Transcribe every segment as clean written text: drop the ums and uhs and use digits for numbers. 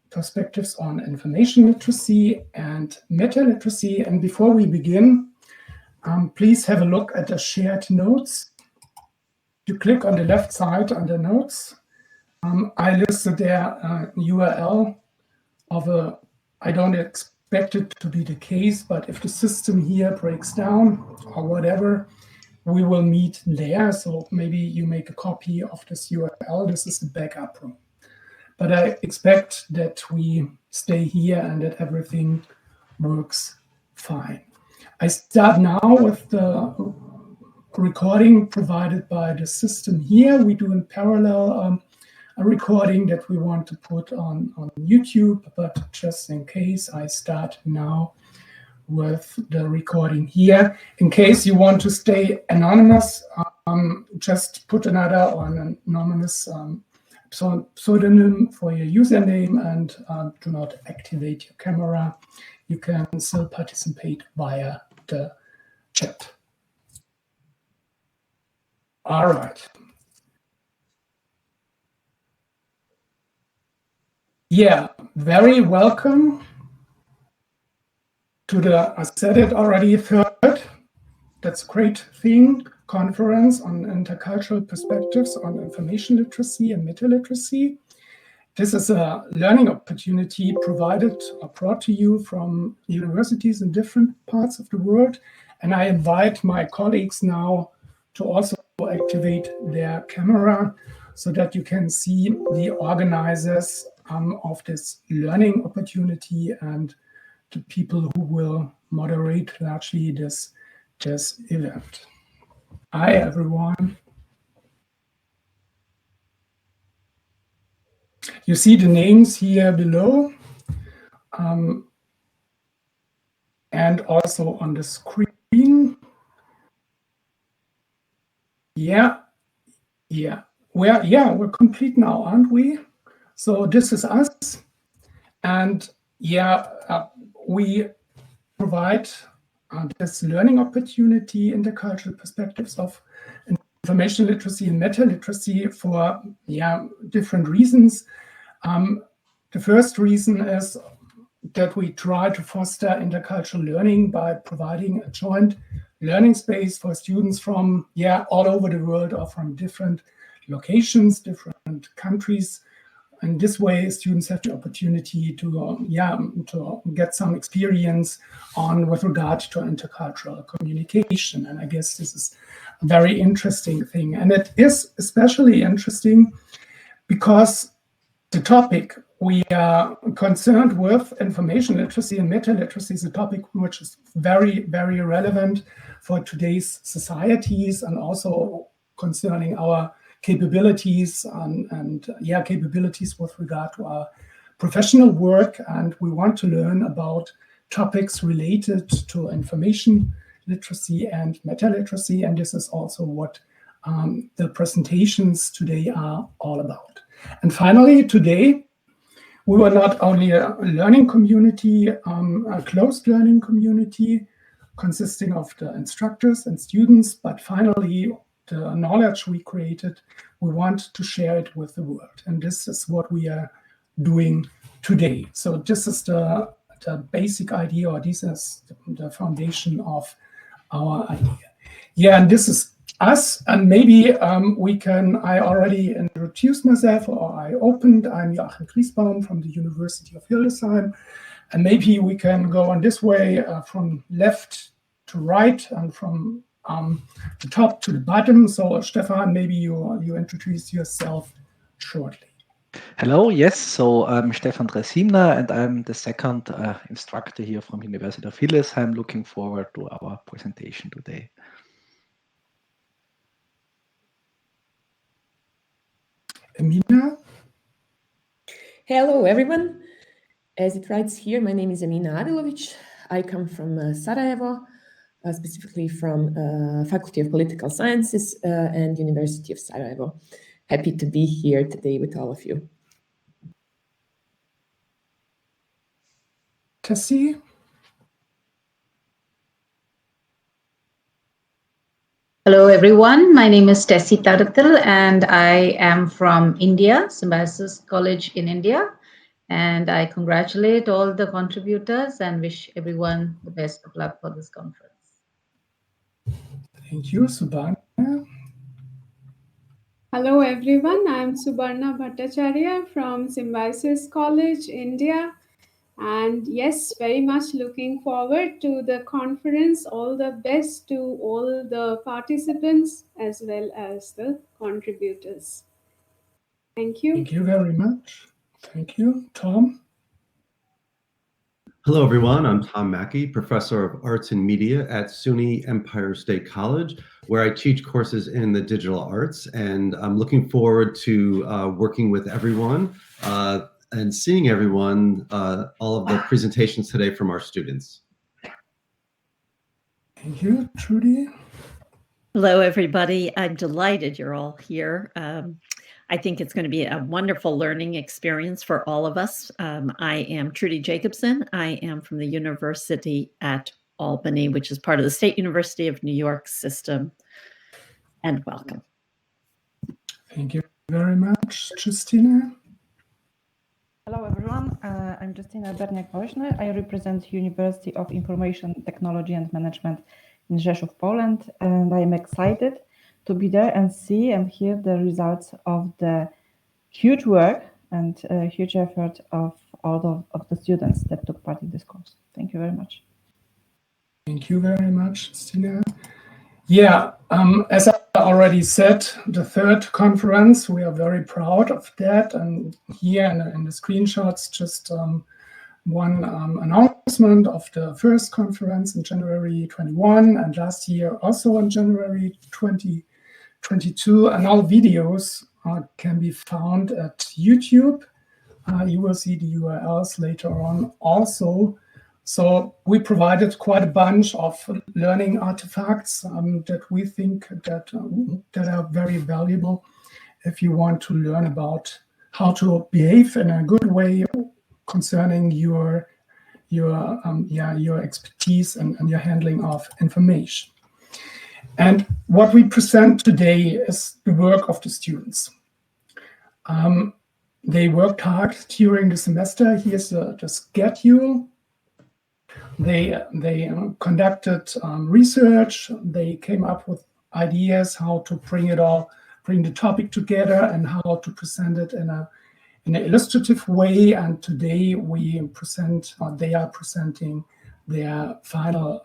perspectives on information literacy and meta-literacy. And before we begin, please have a look at the shared notes. You click on the left side under notes. I listed there URL of a, I don't expect it to be the case, but if the system here breaks down or whatever, we will meet there. So maybe you make a copy of this URL. This is the backup room. But I expect that we stay here and that everything works fine. I start now with the recording provided by the system here. We do in parallel a recording that we want to put on YouTube, but just in case, I start now with the recording here. In case you want to stay anonymous, just put another or an anonymous pseudonym for your username and do not activate your camera. You can still participate via the chat. All right. Yeah, very welcome to the, I said it already, third, that's a great thing, conference on intercultural perspectives on information literacy and meta-literacy. This is a learning opportunity provided or brought to you from universities in different parts of the world. And I invite my colleagues now to also activate their camera so that you can see the organizers of this learning opportunity and the people who will moderate largely this event. Hi, everyone. You see the names here below and also on the screen. Yeah. We're complete now, aren't we? So this is us. And we provide this learning opportunity in the cultural perspectives of information literacy and meta-literacy for different reasons. The first reason is that we try to foster intercultural learning by providing a joint learning space for students from all over the world or from different locations, different countries. And this way, students have the opportunity to get some experience with regard to intercultural communication. And I guess this is a very interesting thing. And it is especially interesting because the topic we are concerned with, information literacy and meta-literacy, is a topic which is very, very relevant for today's societies and also concerning our capabilities and capabilities with regard to our professional work. And we want to learn about topics related to information literacy and meta-literacy. And this is also what the presentations today are all about. And finally, today, we were not only a learning community, a closed learning community consisting of the instructors and students, but finally, the knowledge we created, we want to share it with the world. And this is what we are doing today. So this is the basic idea, or this is the foundation of our idea. Yeah, and this is us. And maybe I already introduced myself, or I'm Joachim Griesbaum from the University of Hildesheim. And maybe we can go on this way from left to right and from the top to the bottom. So Stefan, maybe you introduce yourself shortly. Hello, yes, so I'm Stefan Dresimner and I'm the second instructor here from University of Hildesheim. Looking forward to our presentation today. Emina? Hello, everyone. As it writes here, my name is Emina Adilovic. I come from Sarajevo, specifically from Faculty of Political Sciences and University of Sarajevo. Happy to be here today with all of you. Tessie? Hello, everyone. My name is Tessie Tadathil, and I am from India, Symbiosis College in India. And I congratulate all the contributors and wish everyone the best of luck for this conference. Thank you, Subarna. Hello everyone, I am Subarna Bhattacharya from Symbiosis College, India. And yes, very much looking forward to the conference. All the best to all the participants as well as the contributors. Thank you. Thank you very much. Thank you. Tom? Hello, everyone. I'm Tom Mackey, Professor of Arts and Media at SUNY Empire State College, where I teach courses in the digital arts. And I'm looking forward to working with everyone and seeing everyone, all of the presentations today from our students. Thank you, Trudy. Hello, everybody. I'm delighted you're all here. I think it's going to be a wonderful learning experience for all of us. I am Trudy Jacobson. I am from the University at Albany, which is part of the State University of New York system. And welcome. Thank you very much, Justina. Hello, everyone. I'm Justina Berniak-Woźny. I represent University of Information Technology and Management in Rzeszów, Poland, and I am excited to be there and see and hear the results of the huge work and huge effort of all of the students that took part in this course. Thank you very much. Thank you very much, Justina. Yeah, as I already said, the third conference, we are very proud of that. And here in the screenshots, just one announcement of the first conference in January 21, and last year also in January 2022. And all videos can be found at YouTube. You will see the URLs later on also. So we provided quite a bunch of learning artifacts that we think that are very valuable if you want to learn about how to behave in a good way concerning your expertise and your handling of information. And what we present today is the work of the students. They worked hard during the semester. Here's the schedule. They conducted research. They came up with ideas how to bring the topic together and how to present it in an illustrative way. And today they are presenting their final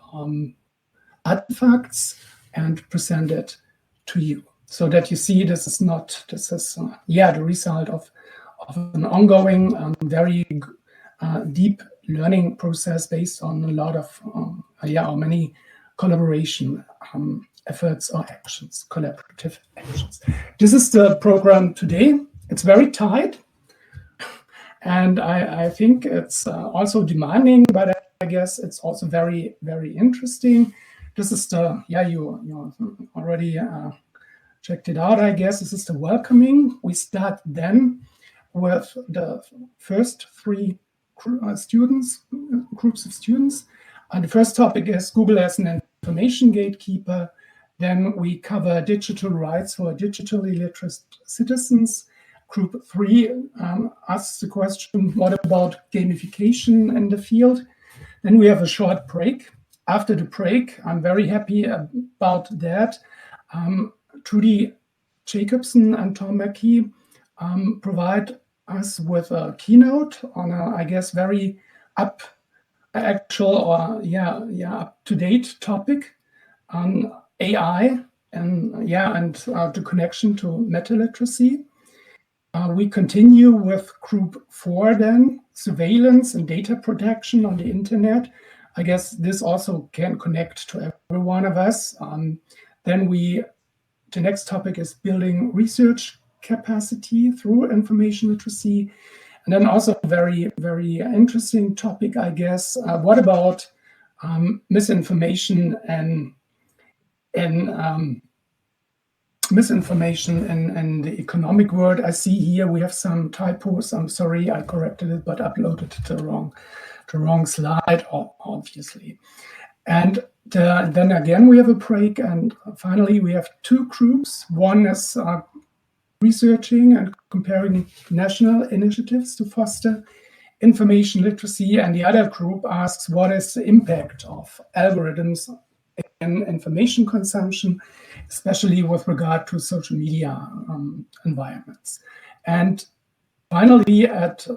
artifacts and present it to you, so that you see this is the result of an ongoing, very deep learning process based on a lot of many collaboration efforts or actions, collaborative actions. This is the program today. It's very tight, and I think it's also demanding, but I guess it's also very, very interesting. This is you already checked it out, I guess. This is the welcoming. We start then with the first three groups of students. The first topic is Google as an information gatekeeper. Then we cover digital rights for digitally literate citizens. Group 3 asks the question, what about gamification in the field? Then we have a short break. After the break, I'm very happy about that. Trudy Jacobson and Tom Mackey provide us with a keynote on very up-to-date topic on AI and the connection to metaliteracy. We continue with group 4 then, surveillance and data protection on the internet. I guess this also can connect to every one of us. Then the next topic is building research capacity through information literacy. And then also a very, very interesting topic, I guess. What about misinformation and the economic world? I see here we have some typos. I'm sorry, I corrected it, but uploaded the wrong slide, obviously. And then again, we have a break. And finally, we have two groups. One is researching and comparing national initiatives to foster Information Literacy, and the other group asks what is the impact of algorithms in information consumption, especially with regard to social media environments. And finally, at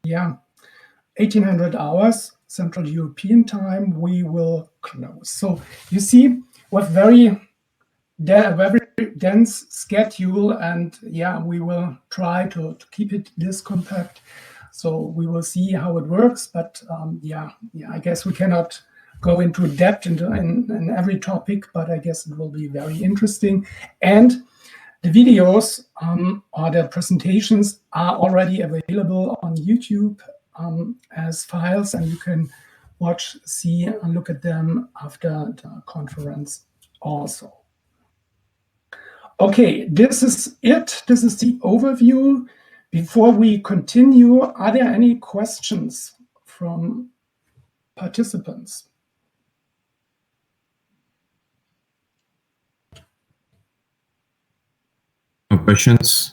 1800 hours Central European time, we will close. So you see, with very dense schedule, and we will try to keep it this compact. So we will see how it works, but I guess we cannot go into depth in every topic, but I guess it will be very interesting. And the videos or the presentations are already available on YouTube as files, and you can watch, see, and look at them after the conference also. Okay, this is it. This is the overview. Before we continue, are there any questions from participants? No questions.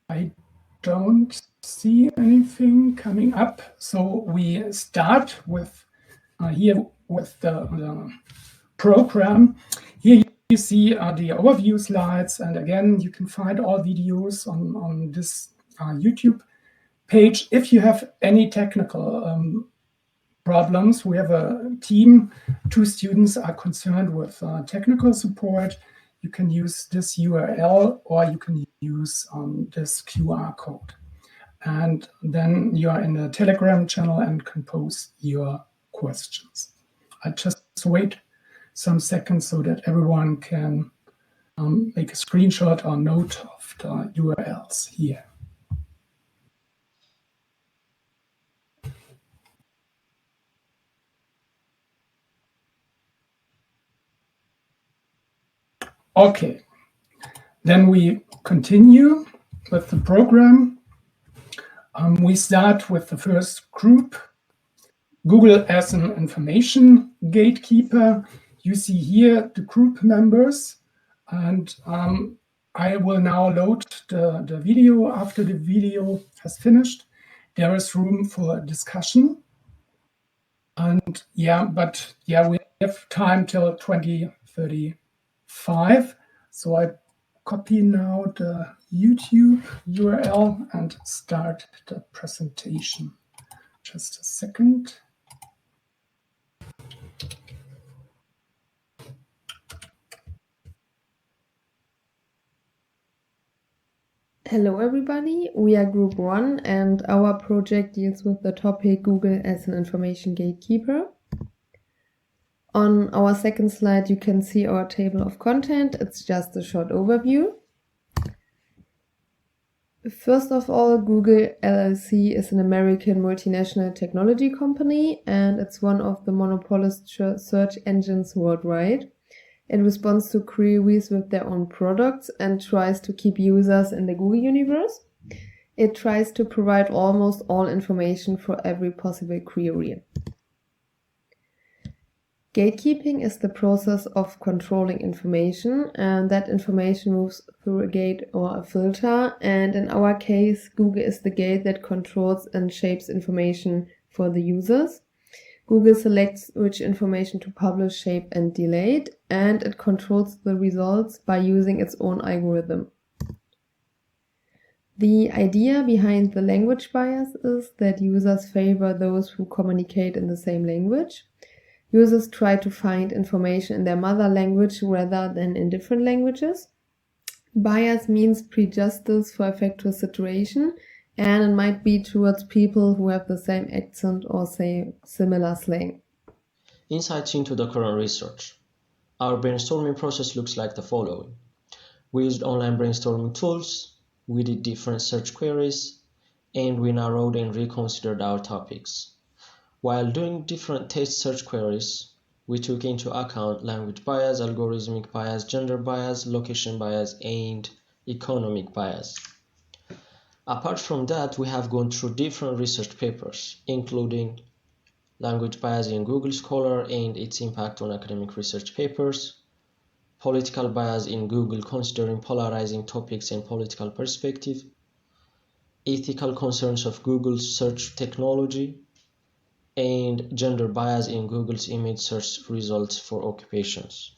I don't see anything coming up. So we start with here with the program. Here you see the overview slides, and again, you can find all videos on this YouTube page. If you have any technical problems, we have a team. 2 students are concerned with technical support. You can use this URL, or you can use this QR code. And then you are in a Telegram channel and can post your questions. I just wait some seconds so that everyone can make a screenshot or note of the URLs here. Okay, then we continue with the program. We start with the first group, Google as an information gatekeeper. You see here the group members, and I will now load the video. After the video has finished, there is room for discussion. And we have time till 2035. So I copy now the YouTube URL and start the presentation. Just a second. Hello everybody, we are Group 1 and our project deals with the topic Google as an information gatekeeper. On our second slide you can see our table of content. It's just a short overview. First of all, Google LLC is an American multinational technology company, and it's one of the monopolist search engines worldwide. It responds to queries with their own products and tries to keep users in the Google universe. It tries to provide almost all information for every possible query. Gatekeeping is the process of controlling information, and that information moves through a gate or a filter, and in our case, Google is the gate that controls and shapes information for the users. Google selects which information to publish, shape, and delete, and it controls the results by using its own algorithm. The idea behind the language bias is that users favor those who communicate in the same language. Users try to find information in their mother language rather than in different languages. Bias means prejudice for effective situation, and it might be towards people who have the same accent or say similar slang. Insights into the current research. Our brainstorming process looks like the following. We used online brainstorming tools, we did different search queries, and we narrowed and reconsidered our topics. While doing different test search queries, we took into account language bias, algorithmic bias, gender bias, location bias, and economic bias. Apart from that, we have gone through different research papers, including language bias in Google Scholar and its impact on academic research papers, political bias in Google considering polarizing topics and political perspective, ethical concerns of Google's search technology, and gender bias in Google's image search results for occupations.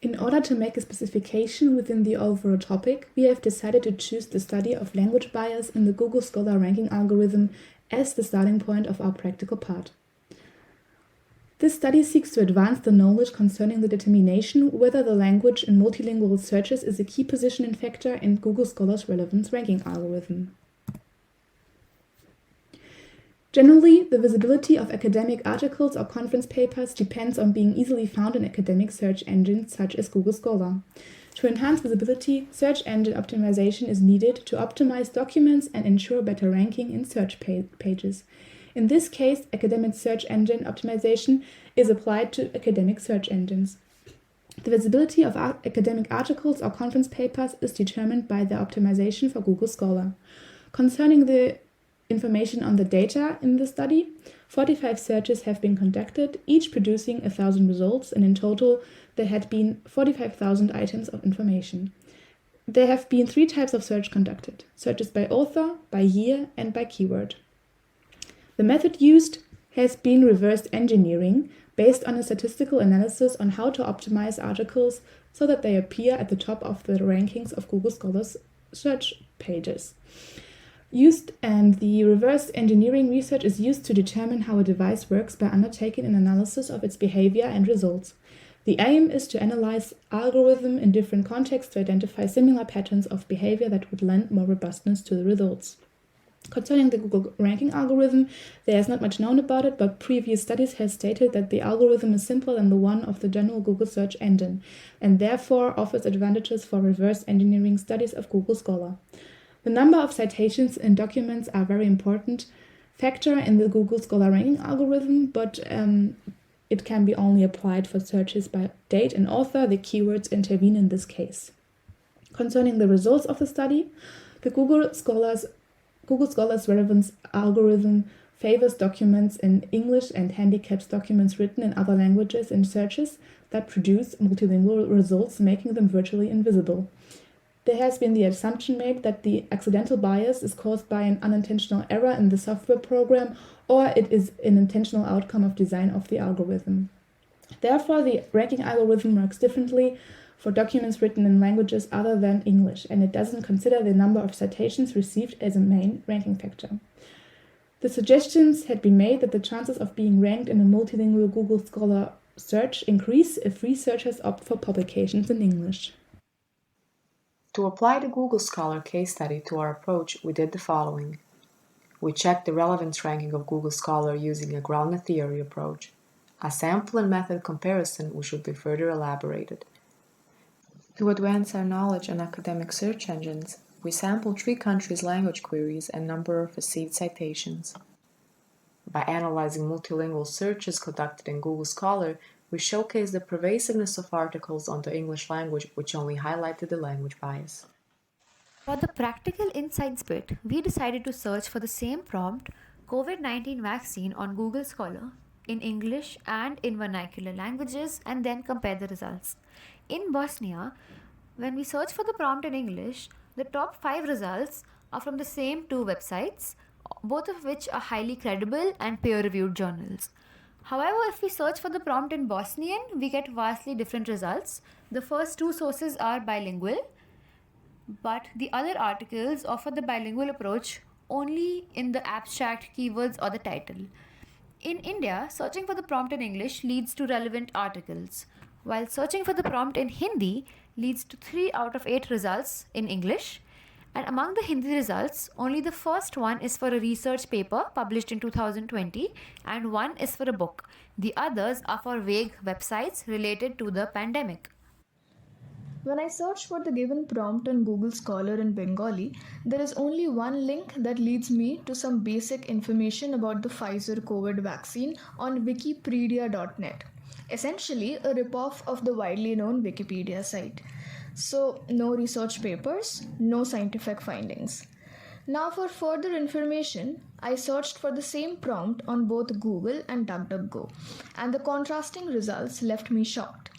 In order to make a specification within the overall topic, we have decided to choose the study of language bias in the Google Scholar ranking algorithm as the starting point of our practical part. This study seeks to advance the knowledge concerning the determination whether the language in multilingual searches is a key positioning factor in Google Scholar's relevance ranking algorithm. Generally, the visibility of academic articles or conference papers depends on being easily found in academic search engines such as Google Scholar. To enhance visibility, search engine optimization is needed to optimize documents and ensure better ranking in search pages. In this case, academic search engine optimization is applied to academic search engines. The visibility of academic articles or conference papers is determined by their optimization for Google Scholar. Concerning the information on the data in the study, 45 searches have been conducted, each producing 1,000 results, and in total there had been 45,000 items of information. There have been 3 types of search conducted: searches by author, by year, and by keyword. The method used has been reverse engineering, based on a statistical analysis on how to optimize articles so that they appear at the top of the rankings of Google Scholar's search pages. The reverse engineering research is used to determine how a device works by undertaking an analysis of its behavior and results. The aim is to analyze algorithm in different contexts to identify similar patterns of behavior that would lend more robustness to the results. Concerning the Google ranking algorithm, there is not much known about it, but previous studies have stated that the algorithm is simpler than the one of the general Google search engine, and therefore offers advantages for reverse engineering studies of Google Scholar. The number of citations in documents are a very important factor in the Google Scholar ranking algorithm, but it can be only applied for searches by date and author. The keywords intervene in this case. Concerning the results of the study, the Google Scholar's relevance algorithm favors documents in English and handicaps documents written in other languages in searches that produce multilingual results, making them virtually invisible. There has been the assumption made that the accidental bias is caused by an unintentional error in the software program, or it is an intentional outcome of design of the algorithm. Therefore, the ranking algorithm works differently for documents written in languages other than English, and it doesn't consider the number of citations received as a main ranking factor. The suggestions had been made that the chances of being ranked in a multilingual Google Scholar search increase if researchers opt for publications in English. To apply the Google Scholar case study to our approach, we did the following. We checked the relevance ranking of Google Scholar using a grounded theory approach. A sample and method comparison which should be further elaborated. To advance our knowledge on academic search engines, we sampled 3 countries' language queries and number of received citations. By analyzing multilingual searches conducted in Google Scholar, we showcased the pervasiveness of articles on the English language, which only highlighted the language bias. For the practical insights bit, we decided to search for the same prompt, COVID-19 vaccine, on Google Scholar in English and in vernacular languages, and then compare the results. In Bosnia, when we search for the prompt in English, the top 5 results are from the same 2 websites, both of which are highly credible and peer-reviewed journals. However, if we search for the prompt in Bosnian, we get vastly different results. The first 2 sources are bilingual, but the other articles offer the bilingual approach only in the abstract keywords or the title. In India, searching for the prompt in English leads to relevant articles, while searching for the prompt in Hindi leads to 3 out of 8 results in English. And among the Hindi results, only the first one is for a research paper published in 2020 and one is for a book. The others are for vague websites related to the pandemic. When I search for the given prompt on Google Scholar in Bengali, there is only one link that leads me to some basic information about the Pfizer COVID vaccine on wikipedia.net. Essentially, a ripoff of the widely known Wikipedia site. So, no research papers, no scientific findings. Now for further information, I searched for the same prompt on both Google and DuckDuckGo, and the contrasting results left me shocked.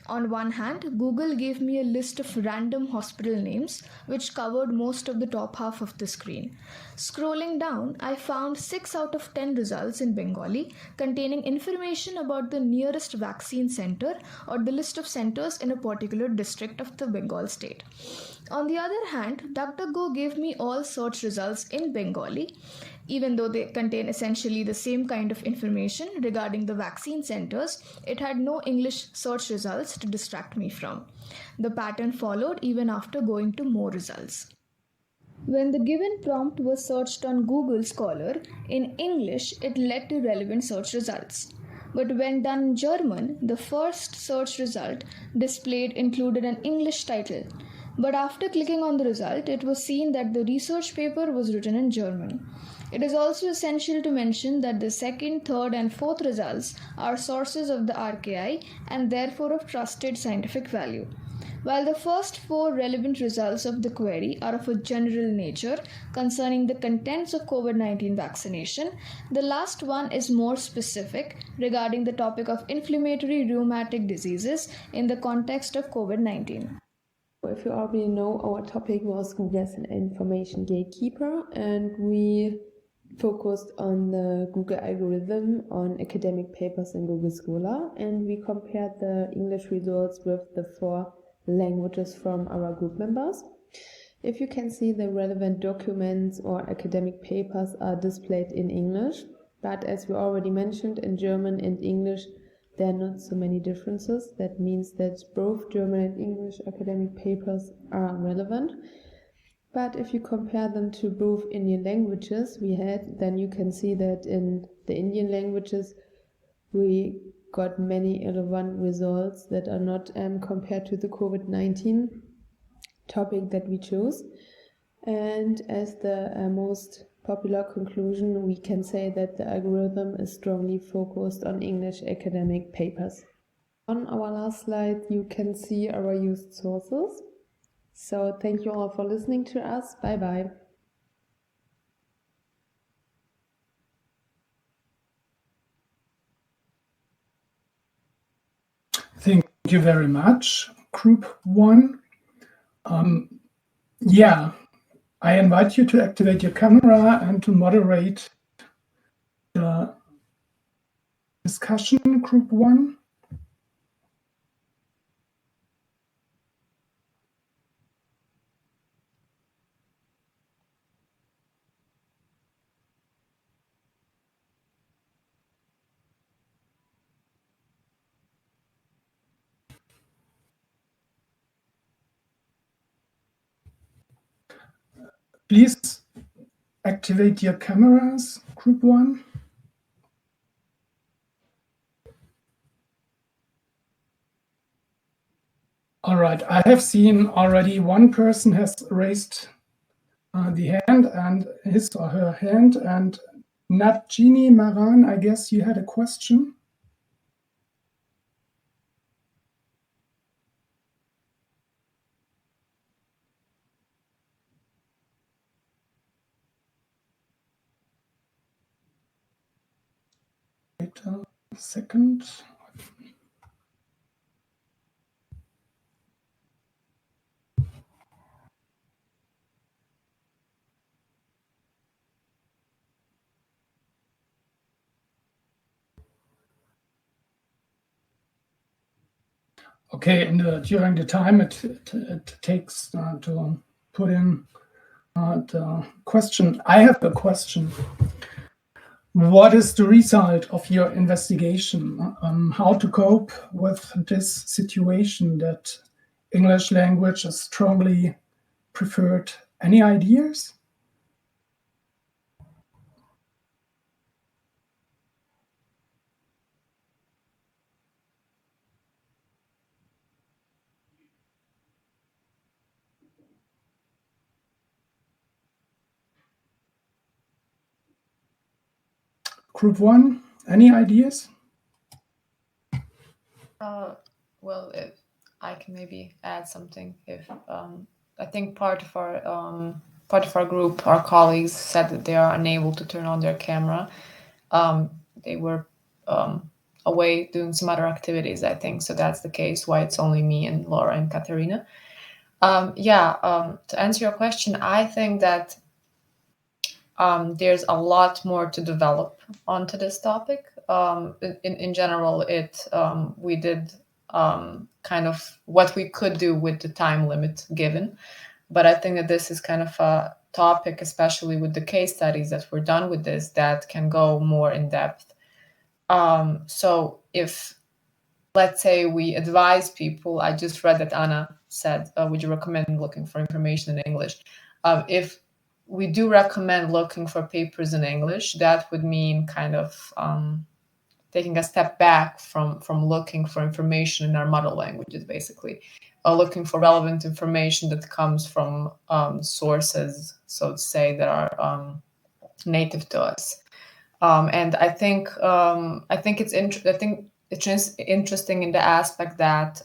On one hand, Google gave me a list of random hospital names, which covered most of the top half of the screen. Scrolling down, I found 6 out of 10 results in Bengali containing information about the nearest vaccine center or the list of centers in a particular district of the Bengal state. On the other hand, DuckDuckGo gave me all search results in Bengali, even though they contain essentially the same kind of information regarding the vaccine centers. It had no English search results to distract me from. The pattern followed even after going to more results. When the given prompt was searched on Google Scholar, in English, it led to relevant search results. But when done in German, the first search result displayed included an English title. But after clicking on the result, it was seen that the research paper was written in German. It is also essential to mention that the second, third, and fourth results are sources of the RKI and therefore of trusted scientific value. While the first 4 relevant results of the query are of a general nature concerning the contents of COVID-19 vaccination, the last one is more specific regarding the topic of inflammatory rheumatic diseases in the context of COVID-19. If you already know, our topic was Google as an information gatekeeper, and we focused on the Google algorithm on academic papers in Google Scholar, and we compared the English results with the 4 languages from our group members. If you can see, the relevant documents or academic papers are displayed in English, but as we already mentioned, in German and English there are not so many differences. That means that both German and English academic papers are relevant. But if you compare them to both Indian languages we had, then you can see that in the Indian languages we got many relevant results that are not compared to the COVID-19 topic that we chose. And as the most popular conclusion, we can say that the algorithm is strongly focused on English academic papers. On our last slide, you can see our used sources. So thank you all for listening to us. Bye-bye. Thank you very much, Group 1. I invite you to activate your camera and to moderate the discussion, Group 1. Please activate your cameras, Group 1. All right, I have seen already one person has raised the hand and his or her hand, and Natjini Maran, I guess you had a question. Wait a second. Okay, and during the time it takes to put in the question. I have a question. What is the result of your investigation? How to cope with this situation that English language is strongly preferred? Any ideas? Group 1, any ideas? Well, if I can maybe add something. If I think part of our group, our colleagues said that they are unable to turn on their camera. They were away doing some other activities, I think. So that's the case why it's only me and Laura and Katerina. To answer your question, I think that there's a lot more to develop onto this topic. In general, we did kind of what we could do with the time limit given. But I think that this is kind of a topic, especially with the case studies that were done with this, that can go more in depth. So if, let's say, we advise people, I just read that Anna said, would you recommend looking for information in English? If we do recommend looking for papers in English, that would mean kind of taking a step back from looking for information in our mother languages, basically. Looking for relevant information that comes from sources, so to say, that are native to us. And I think it's interesting in the aspect that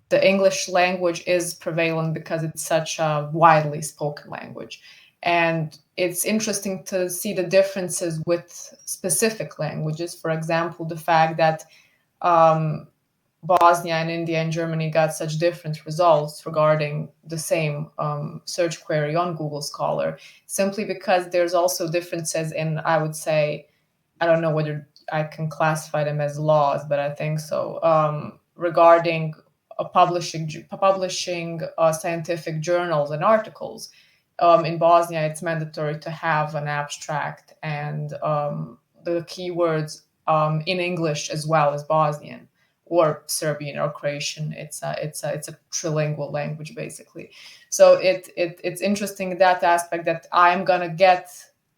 the English language is prevalent because it's such a widely spoken language. And it's interesting to see the differences with specific languages. For example, the fact that Bosnia and India and Germany got such different results regarding the same search query on Google Scholar, simply because there's also differences in, I would say, I don't know whether I can classify them as laws, but I think so, regarding publishing scientific journals and articles. In Bosnia, it's mandatory to have an abstract and the keywords in English as well as Bosnian or Serbian or Croatian. It's a trilingual language, basically. So it's interesting in that aspect that I'm gonna get,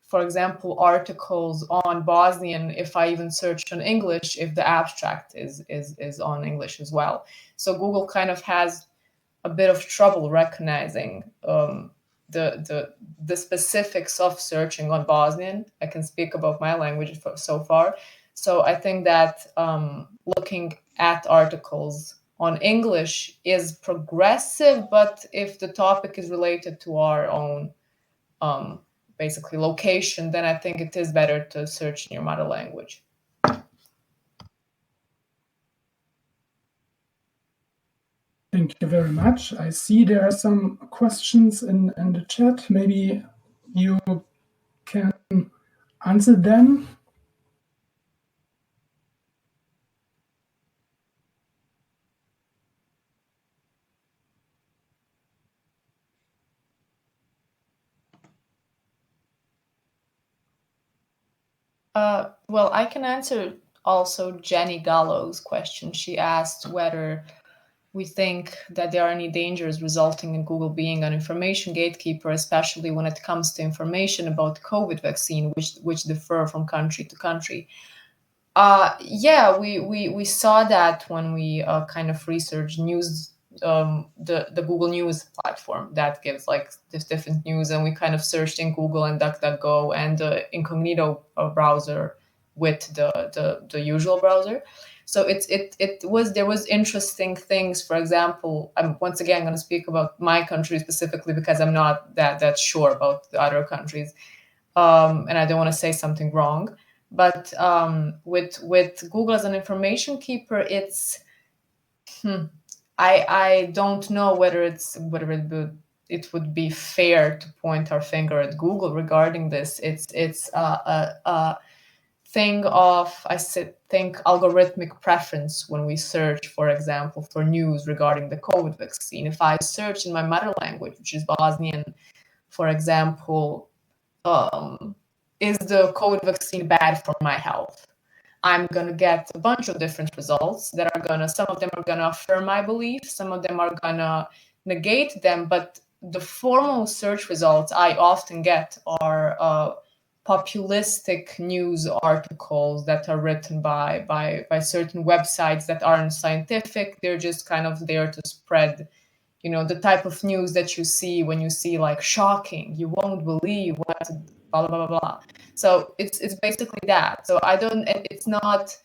for example, articles on Bosnian if I even search on English, if the abstract is on English as well. So Google kind of has a bit of trouble recognizing the specifics of searching on Bosnian. I can speak about my language so far. So I think that looking at articles on English is progressive, but if the topic is related to our own basically location, then I think it is better to search in your mother language. Thank you very much. I see there are some questions in the chat. Maybe you can answer them. Well, I can answer also Jenny Gallo's question. She asked whether we think that there are any dangers resulting in Google being an information gatekeeper, especially when it comes to information about the COVID vaccine, which differ from country to country. Yeah, we saw that when we kind of researched news, the Google News platform that gives like this different news, and we kind of searched in Google and DuckDuckGo and the incognito browser with the usual browser. So there was interesting things. For example, I'm once again going to speak about my country specifically because I'm not that sure about the other countries, and I don't want to say something wrong. But with Google as an information keeper, it's I don't know whether it would be fair to point our finger at Google regarding this. It's a thing of, I think, algorithmic preference when we search, for example, for news regarding the COVID vaccine. If I search in my mother language, which is Bosnian, for example, is the COVID vaccine bad for my health? I'm going to get a bunch of different results that are some of them are going to affirm my belief, some of them are going to negate them, but the formal search results I often get are populistic news articles that are written by certain websites that aren't scientific. They're just kind of there to spread, the type of news that you see when you see like shocking, you won't believe what, blah, blah, blah, blah. So it's basically that. So it's not,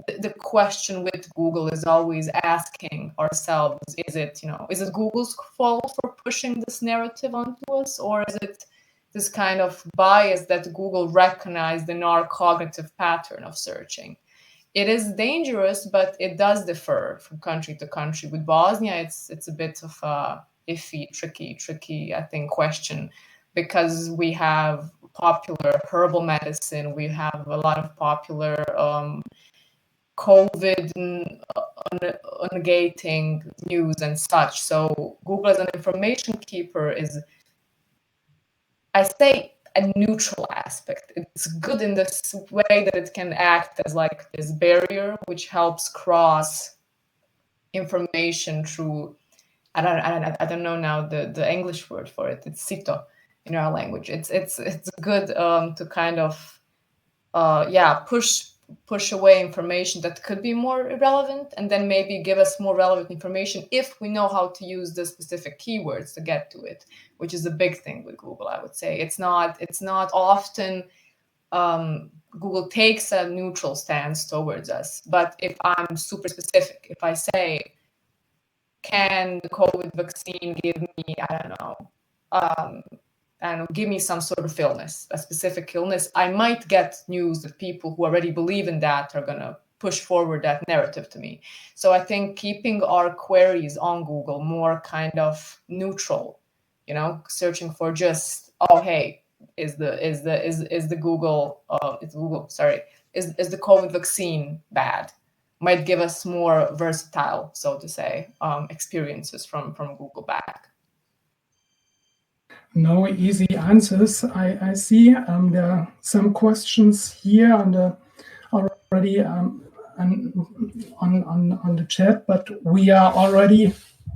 the question with Google is always asking ourselves, is it Google's fault for pushing this narrative onto us, or is it this kind of bias that Google recognized in our cognitive pattern of searching? it is dangerous, but it does differ from country to country. With Bosnia, it's a bit of a iffy, tricky, I think, question, because we have popular herbal medicine, we have a lot of popular COVID negating news and such. So Google as an information keeper is, I say, a neutral aspect. It's good in this way that it can act as like this barrier which helps cross information through, I don't know now the English word for it. It's sito in our language. It's good to kind of push away information that could be more irrelevant, and then maybe give us more relevant information if we know how to use the specific keywords to get to it, which is a big thing with Google, I would say. It's not often Google takes a neutral stance towards us, but if I'm super specific, if I say, can the COVID vaccine give me, I don't know, and give me some sort of illness, a specific illness, I might get news that people who already believe in that are going to push forward that narrative to me. So I think keeping our queries on Google more kind of neutral, searching for just, oh, hey, is the COVID vaccine bad, might give us more versatile, so to say, experiences from Google back. No easy answers. I see there are some questions here already on the chat, but we are already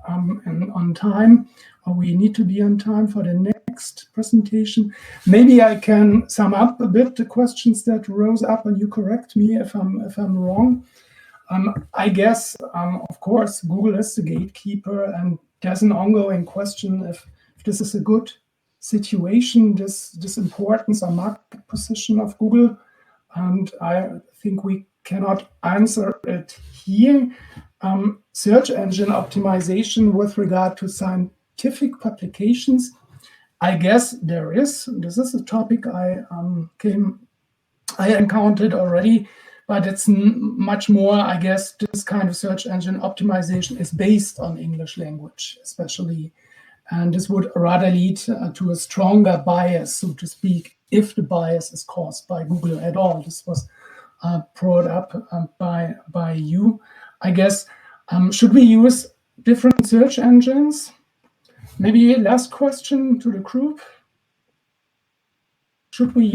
on time, or we need to be on time for the next presentation. Maybe I can sum up a bit the questions that rose up, and you correct me if I'm wrong. I guess, of course, Google is the gatekeeper, and there's an ongoing question if this is a good situation, this importance or market position of Google, and I think we cannot answer it here. Search engine optimization with regard to scientific publications, I guess there is. This is a topic I encountered already, but it's much more, I guess, this kind of search engine optimization is based on English language, especially. And this would rather lead to a stronger bias, so to speak, if the bias is caused by Google at all. This was brought up by you. I guess, should we use different search engines? Maybe last question to the group. Should we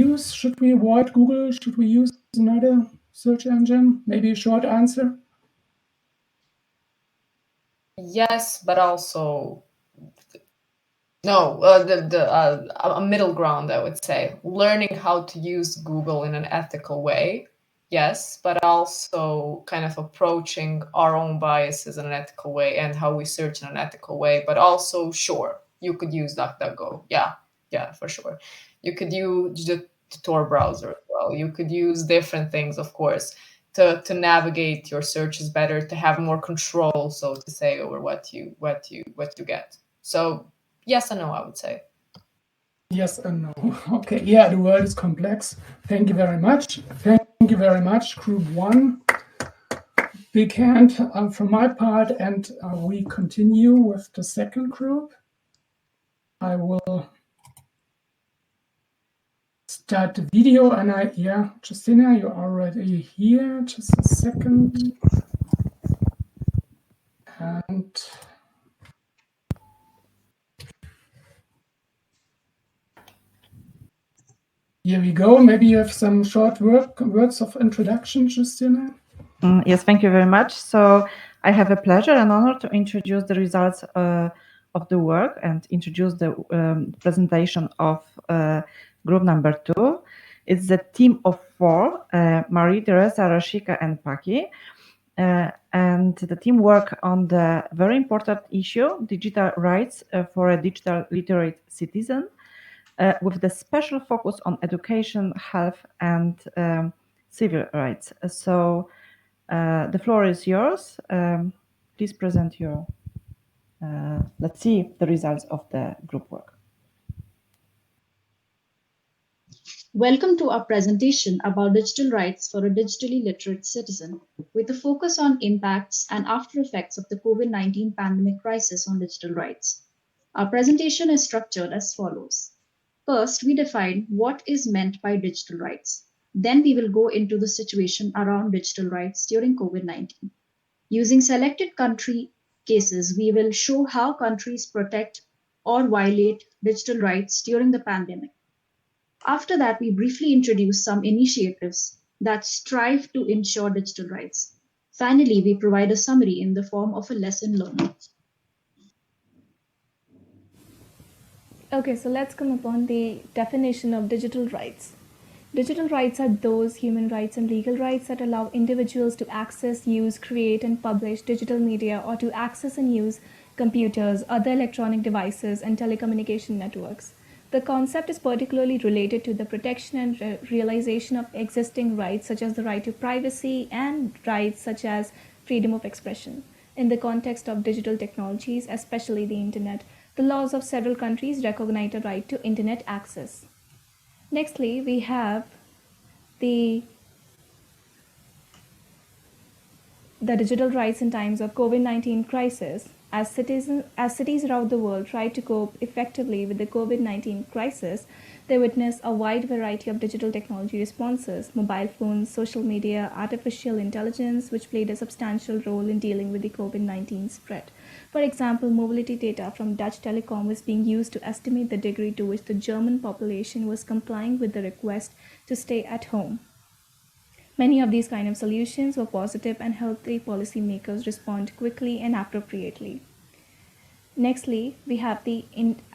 avoid Google? Should we use another search engine? Maybe a short answer. Yes, but also no, a middle ground, I would say. Learning how to use Google in an ethical way, yes, but also kind of approaching our own biases in an ethical way and how we search in an ethical way. But also, sure, you could use DuckDuckGo. Yeah, for sure. You could use the Tor browser as well. You could use different things, of course, to navigate your searches better, to have more control, so to say, over what you get. So yes and no, I would say. Yes and no. Okay, yeah, the world is complex. Thank you very much. Thank you very much, Group 1. Big hand from my part, and we continue with the second group. I will start the video, and Justina, you're already here. Just a second. And here we go. Maybe you have some short words of introduction, Justina. Yes, thank you very much. So I have a pleasure and honor to introduce the results of the work and introduce the presentation of group number 2. It's the team of 4, Marie, Teresa, Rashika, and Paki. And the team work on the very important issue, digital rights for a digital literate citizen, with the special focus on education, health, and civil rights. So the floor is yours. Please present your, let's see the results of the group work. Welcome to our presentation about digital rights for a digitally literate citizen, with a focus on impacts and after effects of the COVID-19 pandemic crisis on digital rights. Our presentation is structured as follows. First, we define what is meant by digital rights. Then we will go into the situation around digital rights during COVID-19. Using selected country cases, we will show how countries protect or violate digital rights during the pandemic. After that, we briefly introduce some initiatives that strive to ensure digital rights. Finally, we provide a summary in the form of a lesson learned. Okay, so let's come upon the definition of digital rights. Digital rights are those human rights and legal rights that allow individuals to access, use, create, and publish digital media, or to access and use computers, other electronic devices, and telecommunication networks. The concept is particularly related to the protection and realization of existing rights, such as the right to privacy, and rights such as freedom of expression. In the context of digital technologies, especially the internet, the laws of several countries recognize a right to internet access. Nextly, we have the digital rights in times of COVID-19 crisis. As cities around the world try to cope effectively with the COVID-19 crisis, they witness a wide variety of digital technology responses: mobile phones, social media, artificial intelligence, which played a substantial role in dealing with the COVID-19 spread. For example, mobility data from Dutch Telecom was being used to estimate the degree to which the German population was complying with the request to stay at home. Many of these kind of solutions were positive, and healthy policymakers respond quickly and appropriately. Nextly, we have the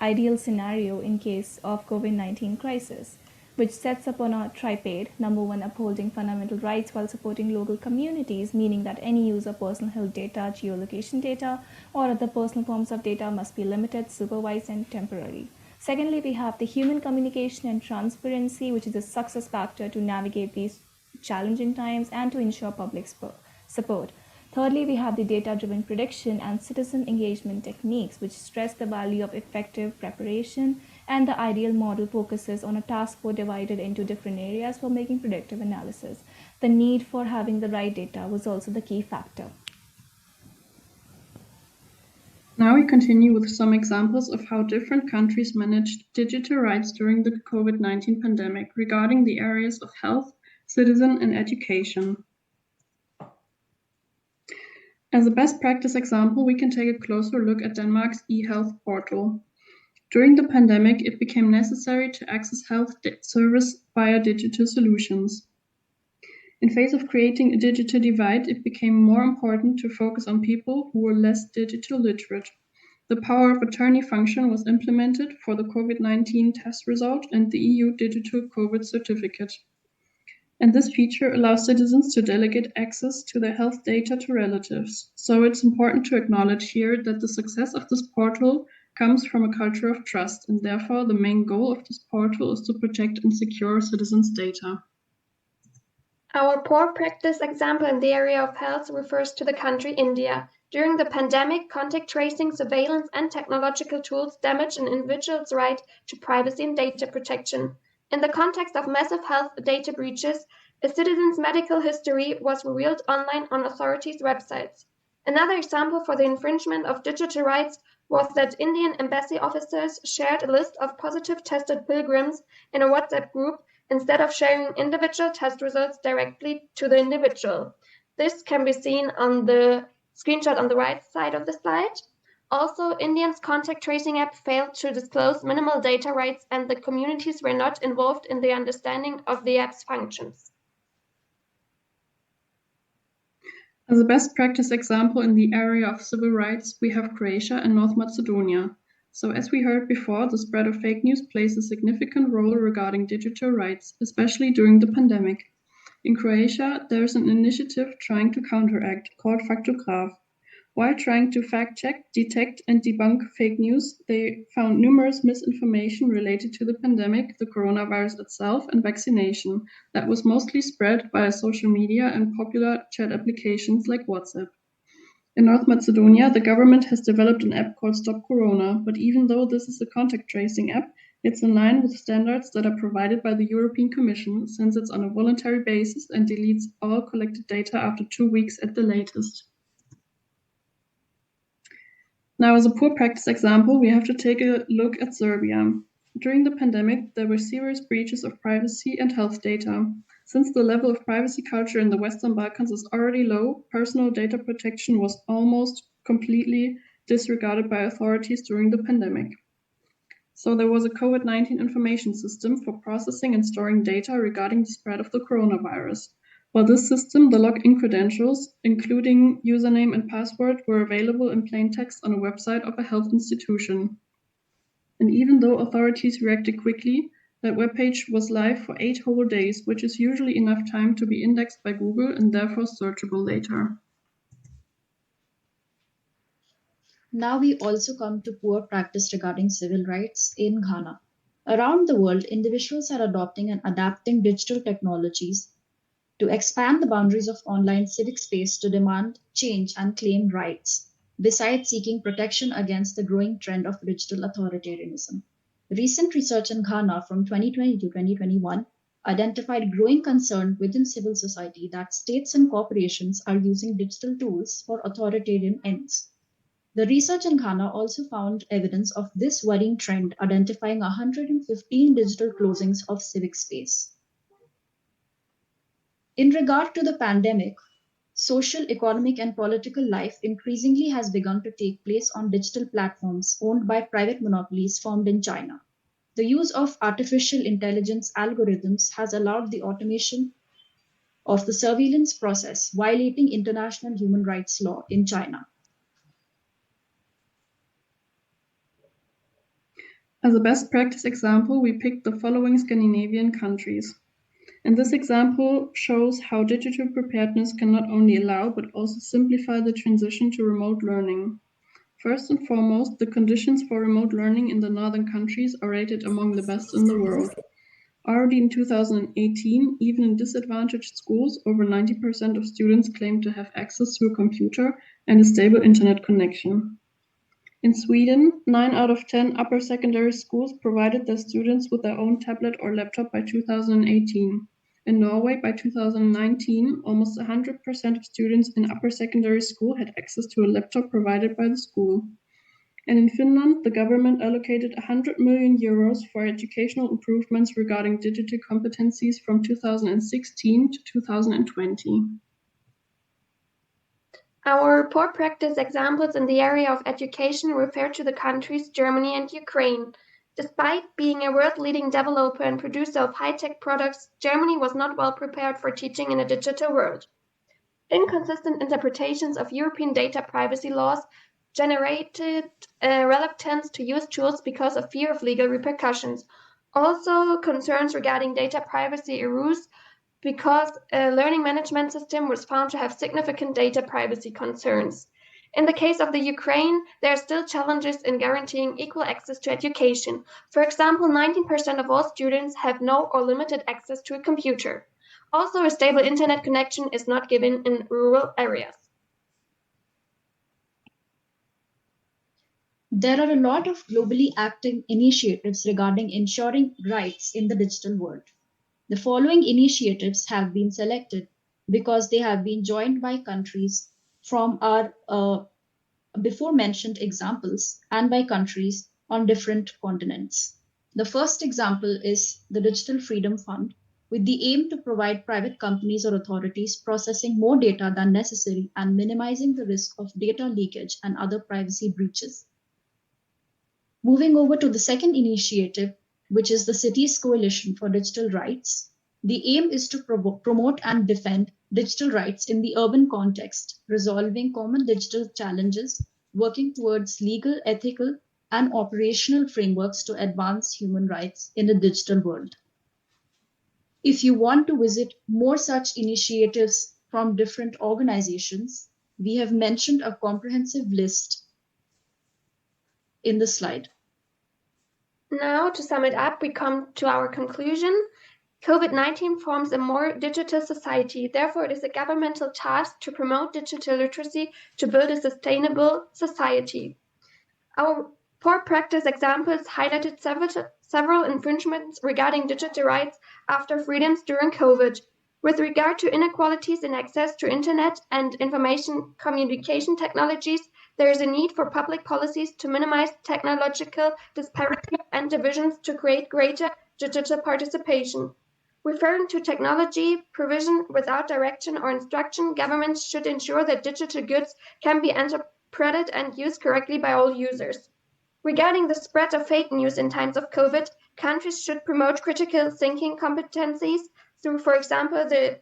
ideal scenario in case of COVID-19 crisis, which sets upon a tripod. Number one, upholding fundamental rights while supporting local communities, meaning that any use of personal health data, geolocation data, or other personal forms of data must be limited, supervised, and temporary. Secondly, we have the human communication and transparency, which is a success factor to navigate these challenging times and to ensure public support. Thirdly, we have the data-driven prediction and citizen engagement techniques, which stress the value of effective preparation, and the ideal model focuses on a task force divided into different areas for making predictive analysis. The need for having the right data was also the key factor. Now we continue with some examples of how different countries managed digital rights during the COVID-19 pandemic regarding the areas of health, citizen, and education. As a best practice example, we can take a closer look at Denmark's e-health portal. During the pandemic, it became necessary to access health service via digital solutions. In face of creating a digital divide, it became more important to focus on people who were less digital literate. The power of attorney function was implemented for the COVID-19 test result and the EU digital COVID certificate. And this feature allows citizens to delegate access to their health data to relatives. So it's important to acknowledge here that the success of this portal comes from a culture of trust, and therefore the main goal of this portal is to protect and secure citizens' data. Our poor practice example in the area of health refers to the country India. During the pandemic, contact tracing, surveillance, and technological tools damaged an individual's right to privacy and data protection. In the context of massive health data breaches, a citizen's medical history was revealed online on authorities' websites. Another example for the infringement of digital rights was that Indian embassy officers shared a list of positive tested pilgrims in a WhatsApp group instead of sharing individual test results directly to the individual. This can be seen on the screenshot on the right side of the slide. Also, India's contact tracing app failed to disclose minimal data rights, and the communities were not involved in the understanding of the app's functions. As a best practice example in the area of civil rights, we have Croatia and North Macedonia. So as we heard before, the spread of fake news plays a significant role regarding digital rights, especially during the pandemic. In Croatia, there is an initiative trying to counteract called Faktograf. While trying to fact-check, detect, and debunk fake news, they found numerous misinformation related to the pandemic, the coronavirus itself, and vaccination that was mostly spread via social media and popular chat applications like WhatsApp. In North Macedonia, the government has developed an app called Stop Corona, but even though this is a contact tracing app, It's in line with standards that are provided by the European Commission, since it's on a voluntary basis and deletes all collected data after 2 weeks at the latest. Now, as a poor practice example, we have to take a look at Serbia. During the pandemic, there were serious breaches of privacy and health data. Since the level of privacy culture in the Western Balkans is already low, personal data protection was almost completely disregarded by authorities during the pandemic. So there was a COVID-19 information system for processing and storing data regarding the spread of the coronavirus. For this system, the login credentials, including username and password, were available in plain text on a website of a health institution. And even though authorities reacted quickly, that webpage was live for 8 whole days, which is usually enough time to be indexed by Google and therefore searchable later. Now we also come to poor practice regarding civil rights in Ghana. Around the world, individuals are adopting and adapting digital technologies to expand the boundaries of online civic space to demand change and claim rights, besides seeking protection against the growing trend of digital authoritarianism. Recent research in Ghana from 2020 to 2021 identified growing concern within civil society that states and corporations are using digital tools for authoritarian ends. The research in Ghana also found evidence of this worrying trend, identifying 115 digital closings of civic space. In regard to the pandemic, social, economic, and political life increasingly has begun to take place on digital platforms owned by private monopolies formed in China. The use of artificial intelligence algorithms has allowed the automation of the surveillance process, violating international human rights law in China. As a best practice example, we picked the following Scandinavian countries. And this example shows how digital preparedness can not only allow but also simplify the transition to remote learning. First and foremost, the conditions for remote learning in the northern countries are rated among the best in the world. Already in 2018, even in disadvantaged schools, over 90% of students claim to have access to a computer and a stable internet connection. In Sweden, 9 out of 10 upper secondary schools provided their students with their own tablet or laptop by 2018. In Norway, by 2019, almost 100% of students in upper secondary school had access to a laptop provided by the school. And in Finland, the government allocated 100 million euros for educational improvements regarding digital competencies from 2016 to 2020. Our poor practice examples in the area of education refer to the countries Germany and Ukraine. Despite being a world-leading developer and producer of high-tech products, Germany was not well prepared for teaching in a digital world. Inconsistent interpretations of European data privacy laws generated a reluctance to use tools because of fear of legal repercussions. Also, concerns regarding data privacy arose because a learning management system was found to have significant data privacy concerns. In the case of the Ukraine, there are still challenges in guaranteeing equal access to education. For example, 19% of all students have no or limited access to a computer. Also, a stable internet connection is not given in rural areas. There are a lot of globally active initiatives regarding ensuring rights in the digital world. The following initiatives have been selected because they have been joined by countries from our before mentioned examples and by countries on different continents. The first example is the Digital Freedom Fund, with the aim to provide private companies or authorities processing more data than necessary and minimizing the risk of data leakage and other privacy breaches. Moving over to the second initiative, which is the Cities Coalition for Digital Rights. The aim is to promote and defend digital rights in the urban context, resolving common digital challenges, working towards legal, ethical, and operational frameworks to advance human rights in a digital world. If you want to visit more such initiatives from different organizations, we have mentioned a comprehensive list in the slide. Now, to sum it up, we come to our conclusion. COVID-19 forms a more digital society. Therefore, it is a governmental task to promote digital literacy to build a sustainable society. Our Poor practice examples highlighted several infringements regarding digital rights after freedoms during COVID. With regard to inequalities in access to internet and information communication technologies, there is a need for public policies to minimize technological disparities and divisions to create greater digital participation. Referring to technology provision without direction or instruction, governments should ensure that digital goods can be interpreted and used correctly by all users. Regarding the spread of fake news in times of COVID, countries should promote critical thinking competencies through, for example, the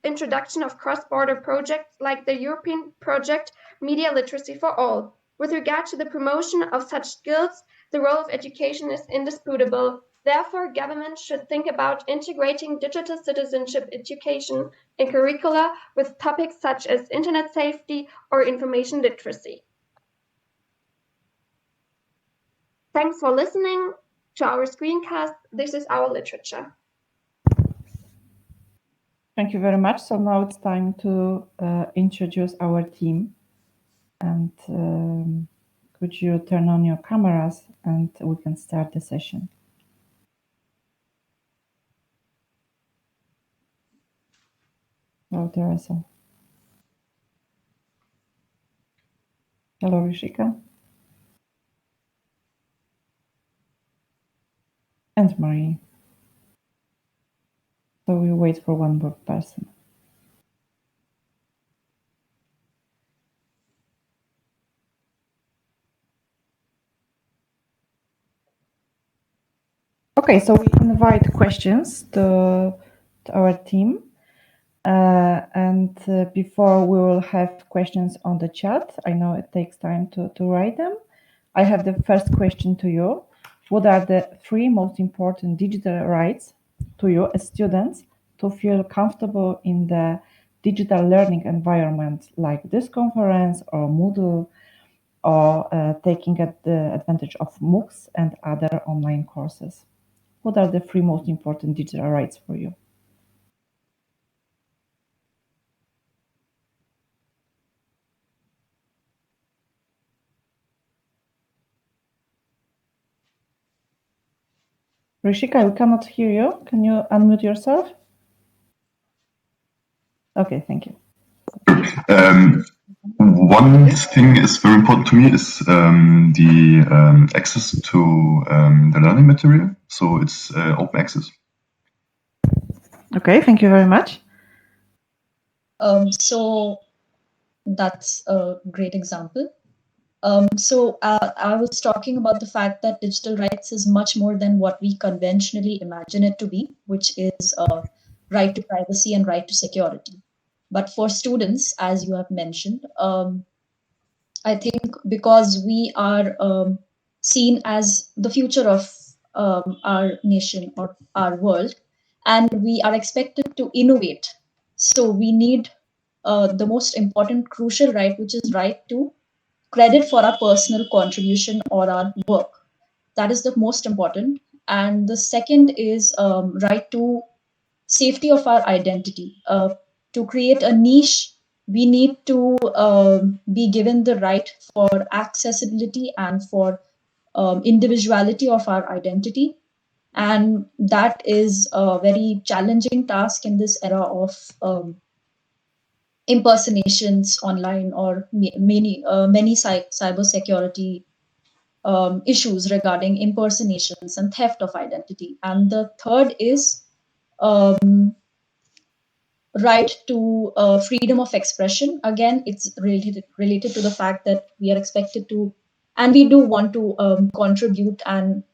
introduction of cross-border projects like the European project Media Literacy for All. With regard to the promotion of such skills, the role of education is indisputable. Therefore, governments should think about integrating digital citizenship education in curricula with topics such as internet safety or information literacy. Thanks for listening to our screencast. This is our literature. Thank you very much. So now it's time to introduce our team. And could you turn on your cameras and we can start the session. Hello, Teresa. Hello, Rishika. And Marie. So we wait for one more person. Okay, so we invite questions to our team. Before we will have questions on the chat, I know it takes time to write them. I have the first question to you. What are the 3 most important digital rights to you as students to feel comfortable in the digital learning environment like this conference or Moodle or taking the advantage of MOOCs and other online courses? What are the 3 most important digital rights for you? Rishika, we cannot hear you. Can you unmute yourself? Okay, thank you. One thing is very important to me is the access to the learning material. So it's open access. Okay, thank you very much. So that's a great example. I was talking about the fact that digital rights is much more than what we conventionally imagine it to be, which is right to privacy and right to security. But for students, as you have mentioned, I think because we are seen as the future of our nation or our world, and we are expected to innovate. So we need the most important crucial right, which is right to credit for our personal contribution or our work. That is the most important. And the second is right to safety of our identity. To create a niche, we need to be given the right for accessibility and for individuality of our identity. And that is a very challenging task in this era of impersonations online or many cybersecurity issues regarding impersonations and theft of identity. And the third is right to freedom of expression. Again, it's related to the fact that we are expected to, and we do want to contribute and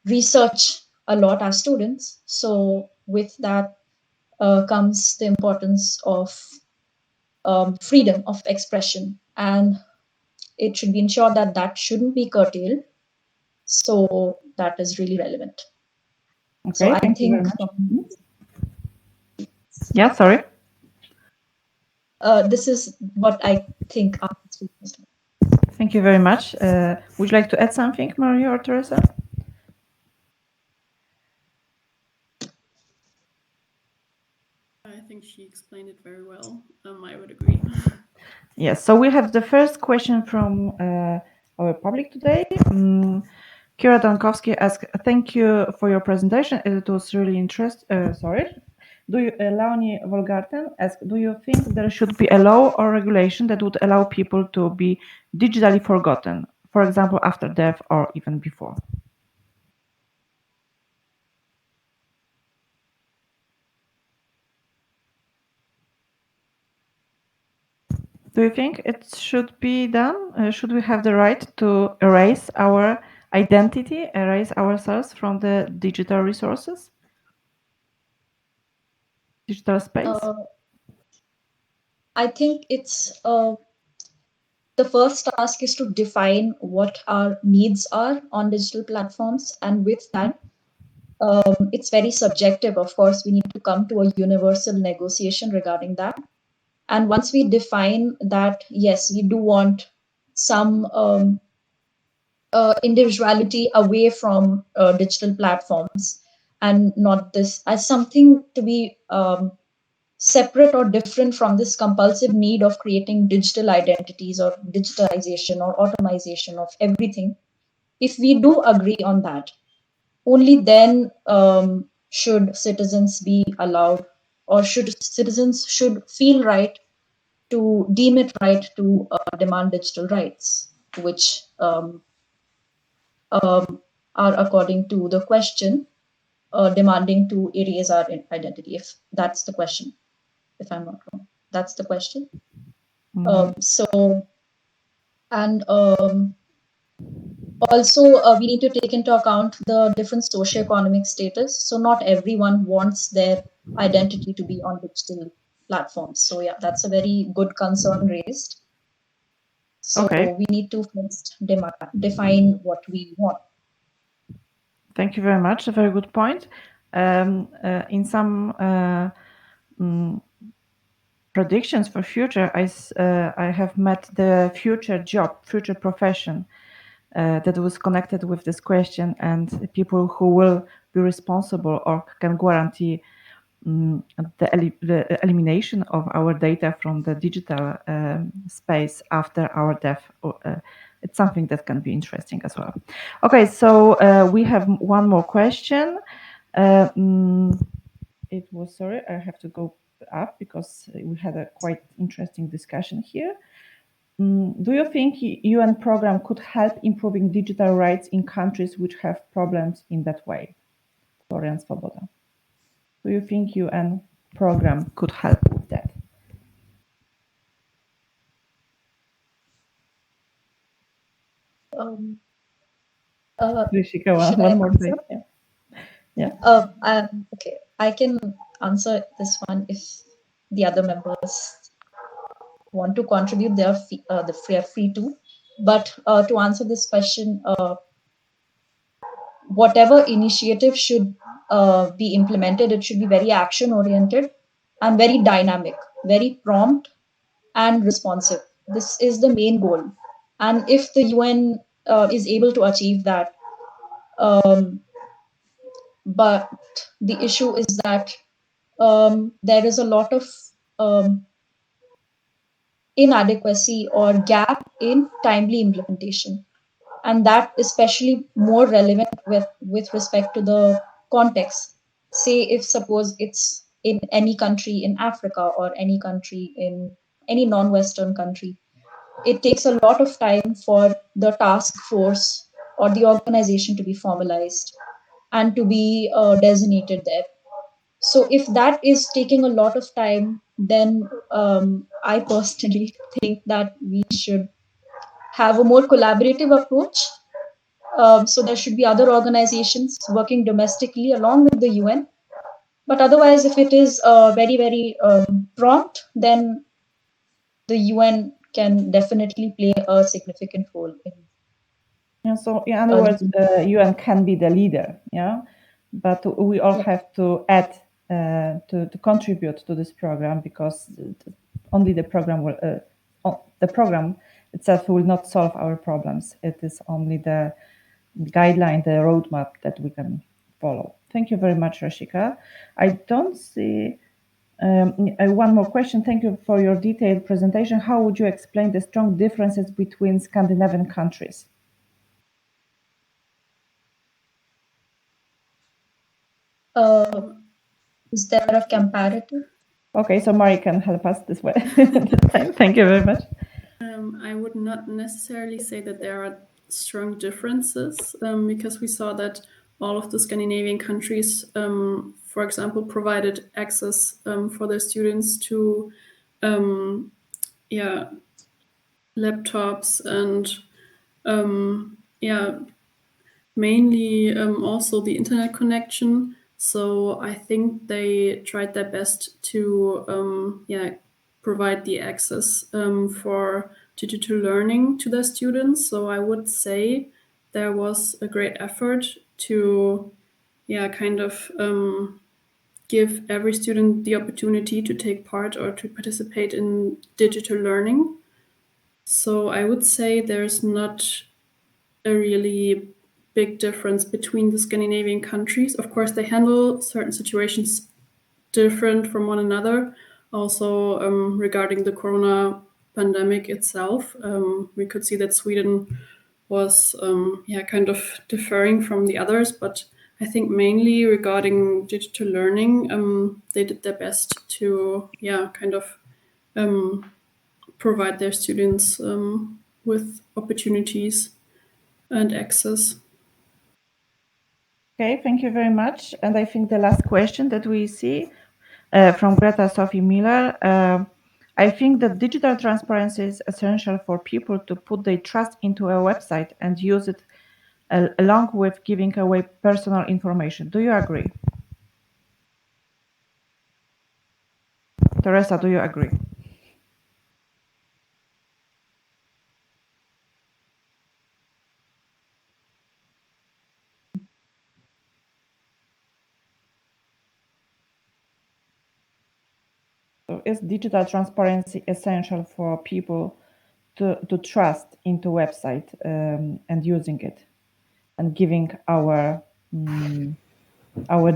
research a lot as students. So with that comes the importance of freedom of expression, and it should be ensured that that shouldn't be curtailed. So that is really relevant. Okay, so I thank you think very much. Yeah, sorry. This is what I think. Thank you very much. Would you like to add something, Maria or Teresa? I think she explained it very well. I would agree. Yes, so we have the first question from our public today. Kira Dankowski asks, thank you for your presentation. It was really interesting. Leonie Volgarten asks, do you think there should be a law or regulation that would allow people to be digitally forgotten, for example, after death or even before? Do you think it should be done? Should we have the right to erase our identity, erase ourselves from the digital resources, digital space? I think it's the first task is to define what our needs are on digital platforms, and with that, it's very subjective. Of course, we need to come to a universal negotiation regarding that. And once we define that, yes, we do want some individuality away from digital platforms, and not this as something to be separate or different from this compulsive need of creating digital identities or digitalization or automation of everything. If we do agree on that, only then should citizens be allowed, or citizens should feel right to deem it right to demand digital rights, which are, according to the question, demanding to erase our identity, if that's the question, if I'm not wrong. That's the question. Also, we need to take into account the different socioeconomic status. So not everyone wants their identity to be on digital platforms. So yeah, that's a very good concern raised. So we need to first define what we want. Thank you very much. A very good point. In some predictions for future, I have met the future job, future profession that was connected with this question, and people who will be responsible or can guarantee the elimination of our data from the digital space after our death. It's something that can be interesting as well. Okay, so we have one more question. It was, sorry, I have to go up because we had a quite interesting discussion here. Do you think UN program could help improving digital rights in countries which have problems in that way? Florian Svoboda. Do you think UN program could help with that? Rishika, one more thing. Yeah. Okay, I can answer this one if the other members want to contribute. They are free to. But to answer this question, whatever initiative should be implemented, it should be very action-oriented and very dynamic, very prompt and responsive. This is the main goal. And if the UN is able to achieve that, but the issue is that there is a lot of inadequacy or gap in timely implementation. And that especially more relevant with respect to the context. Say if suppose it's in any country in Africa or any country in any non-Western country, it takes a lot of time for the task force or the organization to be formalized and to be designated there. So if that is taking a lot of time, then I personally think that we should have a more collaborative approach. So there should be other organizations working domestically along with the UN. But otherwise, if it is very, very prompt, then the UN can definitely play a significant role in. Yeah, so in other words, UN can be the leader, yeah, but we all have to add to contribute to this program, because only the program will the program itself will not solve our problems. It is only the guideline, the roadmap that we can follow. Thank you very much, Rashika. I don't see One more question. Thank you for your detailed presentation. How would you explain the strong differences between Scandinavian countries? Instead of comparative. Okay, so Mari can help us this way. Thank you very much. I would not necessarily say that there are strong differences because we saw that all of the Scandinavian countries, for example, provided access for their students to laptops and mainly also the internet connection. So I think they tried their best to provide the access for digital learning to their students. So I would say there was a great effort to give every student the opportunity to take part or to participate in digital learning. So I would say there's not a really big difference between the Scandinavian countries. Of course, they handle certain situations different from one another. Also, regarding the corona pandemic itself, we could see that Sweden was kind of differing from the others, but I think mainly regarding digital learning, they did their best to provide their students with opportunities and access. Okay, thank you very much. And I think the last question that we see from Greta Sophie Miller, I think that digital transparency is essential for people to put their trust into a website and use it along with giving away personal information. Do you agree? Teresa, do you agree? So is digital transparency essential for people to trust into website and using it and giving our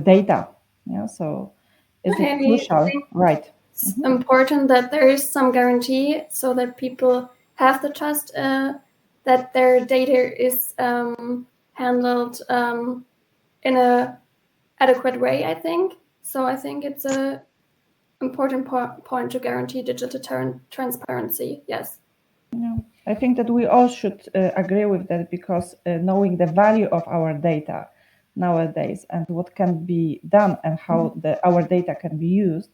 data? Yeah, so is it crucial? Right. It's important that there is some guarantee so that people have the trust that their data is handled in a adequate way, I think. So I think it's a important point to guarantee digital transparency. Yes. Yeah, I think that we all should agree with that because knowing the value of our data nowadays and what can be done and how our data can be used,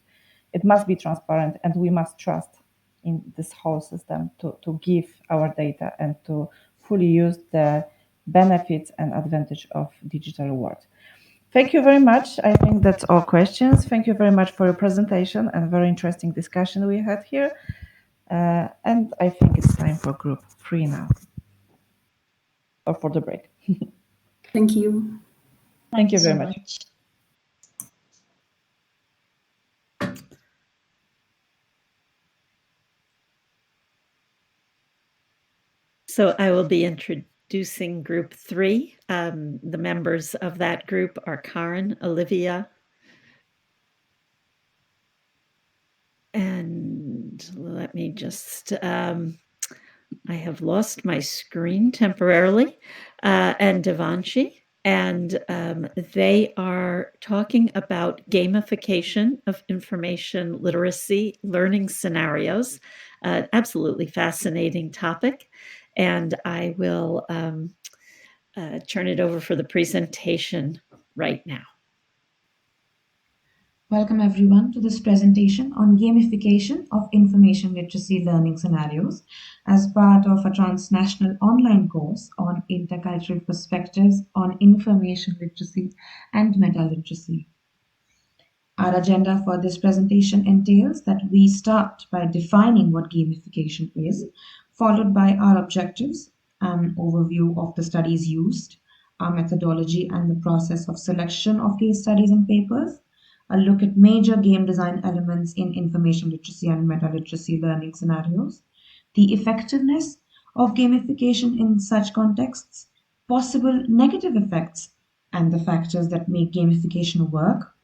it must be transparent and we must trust in this whole system to give our data and to fully use the benefits and advantage of digital world. Thank you very much. I think that's all questions. Thank you very much for your presentation and very interesting discussion we had here. And I think it's time for group 3 now, or for the break. Thank you. Thank you very much. So I will be introducing group 3. The members of that group are Karen, Olivia, and let me just, I have lost my screen temporarily, and Devanshi, and they are talking about gamification of information literacy learning scenarios. Absolutely fascinating topic, and I will turn it over for the presentation right now. Welcome everyone to this presentation on gamification of information literacy learning scenarios as part of a transnational online course on intercultural perspectives on information literacy and metaliteracy. Our agenda for this presentation entails that we start by defining what gamification is, followed by our objectives, an overview of the studies used, our methodology and the process of selection of case studies and papers, a look at major game design elements in information literacy and metaliteracy learning scenarios, the effectiveness of gamification in such contexts, possible negative effects, and the factors that make gamification work,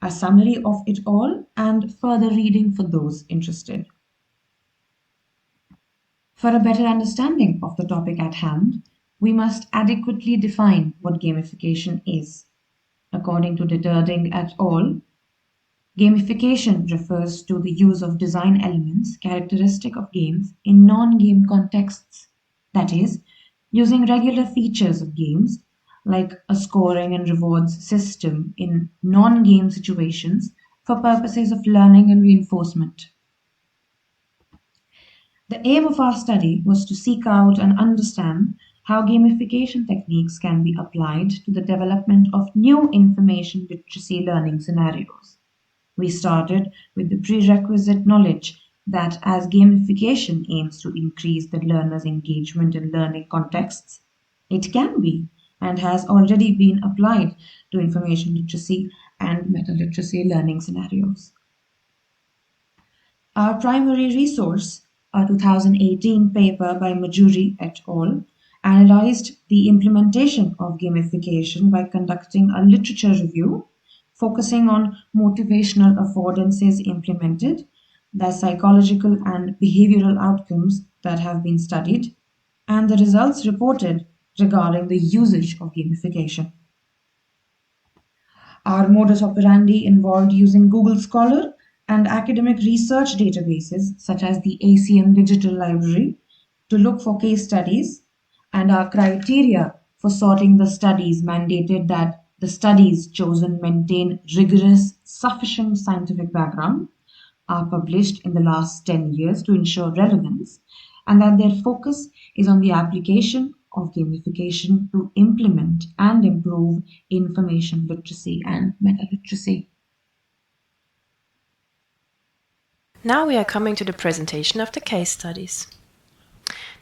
a summary of it all, and further reading for those interested. For a better understanding of the topic at hand, we must adequately define what gamification is. According to Deterding et al., gamification refers to the use of design elements characteristic of games in non-game contexts, that is, using regular features of games, like a scoring and rewards system in non-game situations for purposes of learning and reinforcement. The aim of our study was to seek out and understand how gamification techniques can be applied to the development of new information literacy learning scenarios. We started with the prerequisite knowledge that as gamification aims to increase the learner's engagement in learning contexts, it can be and has already been applied to information literacy and metaliteracy learning scenarios. Our primary resource, a 2018 paper by Majuri et al., analyzed the implementation of gamification by conducting a literature review focusing on motivational affordances implemented, the psychological and behavioral outcomes that have been studied, and the results reported regarding the usage of gamification. Our modus operandi involved using Google Scholar and academic research databases such as the ACM Digital Library to look for case studies, and our criteria for sorting the studies mandated that the studies chosen maintain rigorous, sufficient scientific background, are published in the last 10 years to ensure relevance, and that their focus is on the application of gamification to implement and improve information literacy and metaliteracy. Now we are coming to the presentation of the case studies.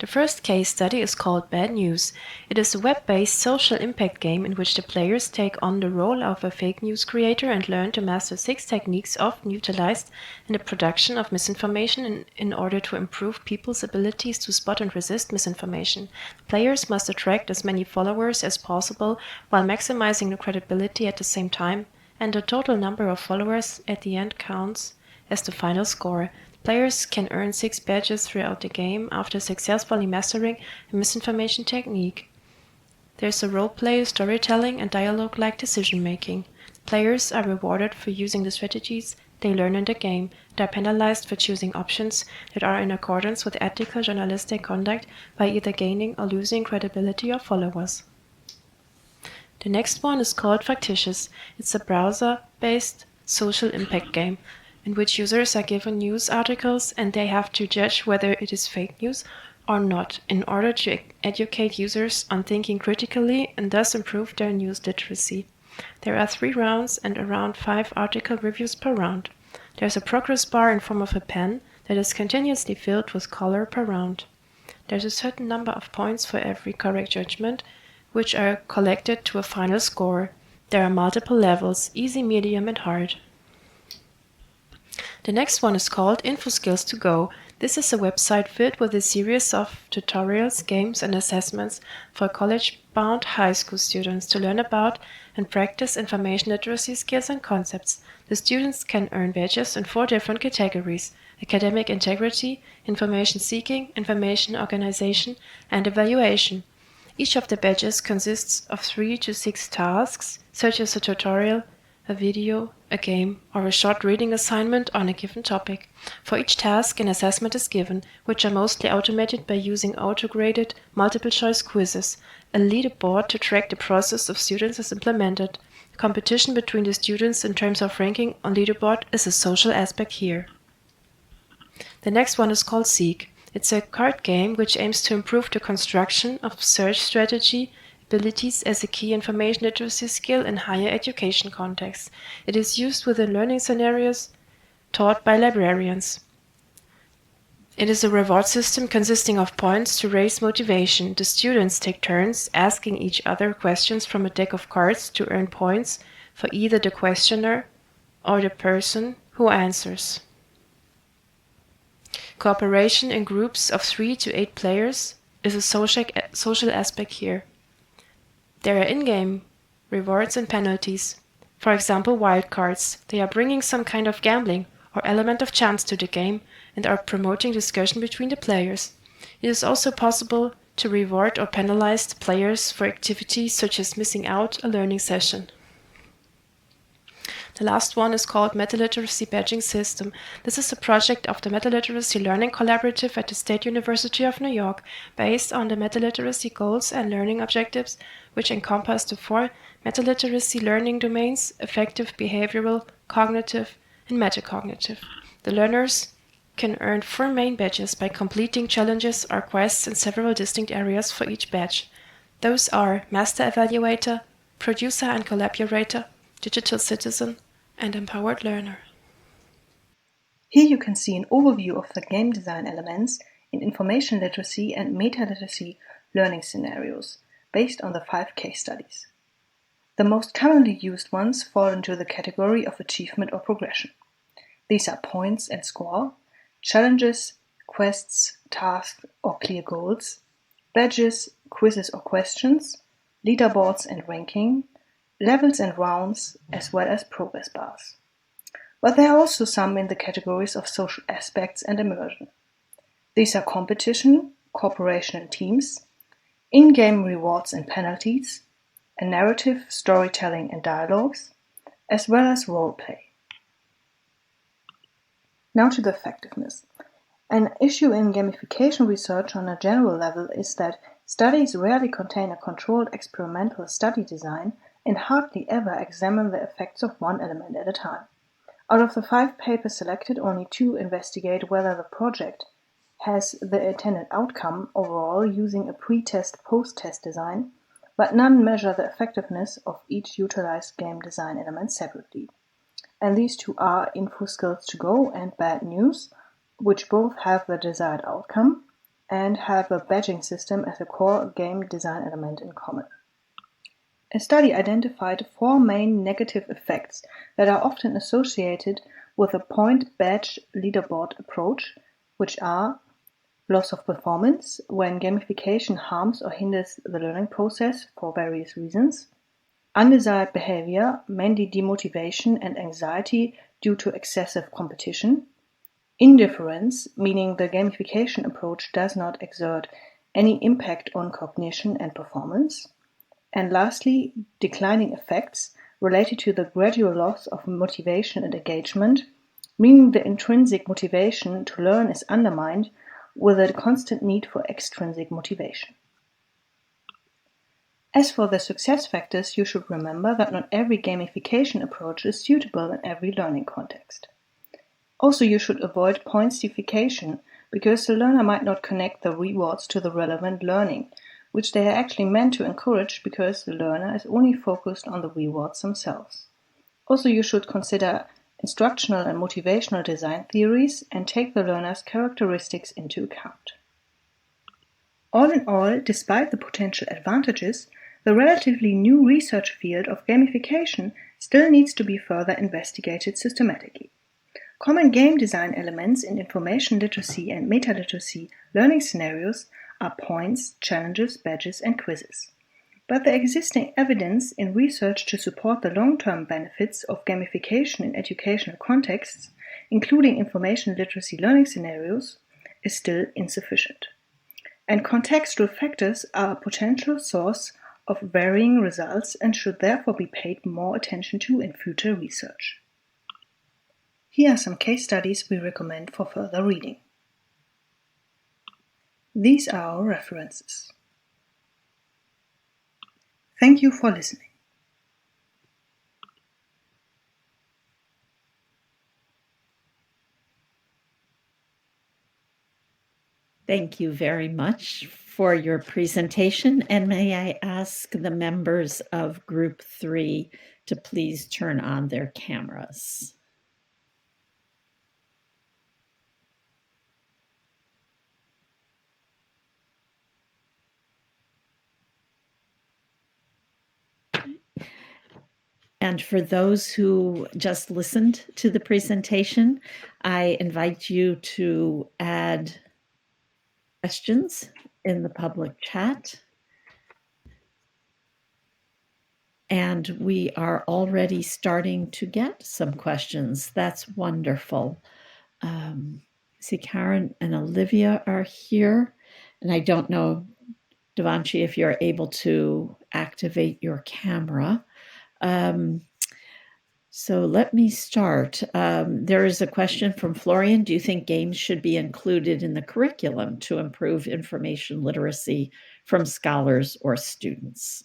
The first case study is called Bad News. It is a web-based social impact game in which the players take on the role of a fake news creator and learn to master 6 techniques often utilized in the production of misinformation in order to improve people's abilities to spot and resist misinformation. Players must attract as many followers as possible while maximizing the credibility at the same time, and the total number of followers at the end counts as the final score. Players can earn 6 badges throughout the game after successfully mastering a misinformation technique. There's a role-play, storytelling, and dialogue-like decision-making. Players are rewarded for using the strategies they learn in the game. They are penalized for choosing options that are in accordance with ethical journalistic conduct by either gaining or losing credibility or followers. The next one is called Factitious. It's a browser-based social impact game in which users are given news articles and they have to judge whether it is fake news or not in order to educate users on thinking critically and thus improve their news literacy. There are 3 rounds and around 5 article reviews per round. There's a progress bar in form of a pen that is continuously filled with color per round. There's a certain number of points for every correct judgment, which are collected to a final score. There are multiple levels, easy, medium, and hard. The next one is called Info Skills to Go. This is a website filled with a series of tutorials, games, and assessments for college-bound high school students to learn about and practice information literacy skills and concepts. The students can earn badges in 4 different categories: academic integrity, information seeking, information organization, and evaluation. Each of the badges consists of 3 to 6 tasks, such as a tutorial, a video, a game, or a short reading assignment on a given topic. For each task, an assessment is given, which are mostly automated by using auto-graded multiple-choice quizzes. A leaderboard to track the process of students is implemented. The competition between the students in terms of ranking on leaderboard is a social aspect here. The next one is called Seek. It's a card game which aims to improve the construction of search strategy abilities as a key information literacy skill in higher education contexts. It is used within learning scenarios taught by librarians. It is a reward system consisting of points to raise motivation. The students take turns asking each other questions from a deck of cards to earn points for either the questioner or the person who answers. Cooperation in groups of 3 to 8 players is a social aspect here. There are in-game rewards and penalties. For example, wildcards. They are bringing some kind of gambling or element of chance to the game and are promoting discussion between the players. It is also possible to reward or penalize the players for activities such as missing out a learning session. The last one is called Metaliteracy Badging System. This is a project of the Metaliteracy Learning Collaborative at the State University of New York, based on the Metaliteracy goals and learning objectives, which encompass the 4 Metaliteracy learning domains: affective, behavioral, cognitive, and metacognitive. The learners can earn 4 main badges by completing challenges or quests in several distinct areas for each badge. Those are Master Evaluator, Producer and Collaborator, Digital Citizen, and Empowered Learner. Here you can see an overview of the game design elements in information literacy and metaliteracy learning scenarios, based on the 5 case studies. The most commonly used ones fall into the category of achievement or progression. These are points and score, challenges, quests, tasks or clear goals, badges, quizzes or questions, leaderboards and ranking, levels and rounds, as well as progress bars. But there are also some in the categories of social aspects and immersion. These are competition, cooperation and teams, in-game rewards and penalties, a narrative, storytelling and dialogues, as well as role play. Now to the effectiveness. An issue in gamification research on a general level is that studies rarely contain a controlled experimental study design and hardly ever examine the effects of one element at a time. Out of the 5 papers selected, only 2 investigate whether the project has the intended outcome overall using a pre-test, post-test design, but none measure the effectiveness of each utilized game design element separately. And these 2 are Info Skills to Go and Bad News, which both have the desired outcome and have a badging system as a core game design element in common. A study identified 4 main negative effects that are often associated with a point badge leaderboard approach, which are loss of performance, when gamification harms or hinders the learning process for various reasons, undesired behavior, mainly demotivation and anxiety due to excessive competition, indifference, meaning the gamification approach does not exert any impact on cognition and performance, and lastly, declining effects related to the gradual loss of motivation and engagement, meaning the intrinsic motivation to learn is undermined with a constant need for extrinsic motivation. As for the success factors, you should remember that not every gamification approach is suitable in every learning context. Also, you should avoid pointsification, because the learner might not connect the rewards to the relevant learning, which they are actually meant to encourage because the learner is only focused on the rewards themselves. Also, you should consider instructional and motivational design theories and take the learner's characteristics into account. All in all, despite the potential advantages, the relatively new research field of gamification still needs to be further investigated systematically. Common game design elements in information literacy and metaliteracy learning scenarios are points, challenges, badges, and quizzes. But the existing evidence in research to support the long-term benefits of gamification in educational contexts, including information literacy learning scenarios, is still insufficient. And contextual factors are a potential source of varying results and should therefore be paid more attention to in future research. Here are some case studies we recommend for further reading. These are our references. Thank you for listening. Thank you very much for your presentation, and may I ask the members of Group 3 to please turn on their cameras. And for those who just listened to the presentation, I invite you to add questions in the public chat. And we are already starting to get some questions. That's wonderful. See, Karen and Olivia are here. And I don't know, Devanshi, if you're able to activate your camera. So let me start. There is a question from Florian. Do you think games should be included in the curriculum to improve information literacy from scholars or students?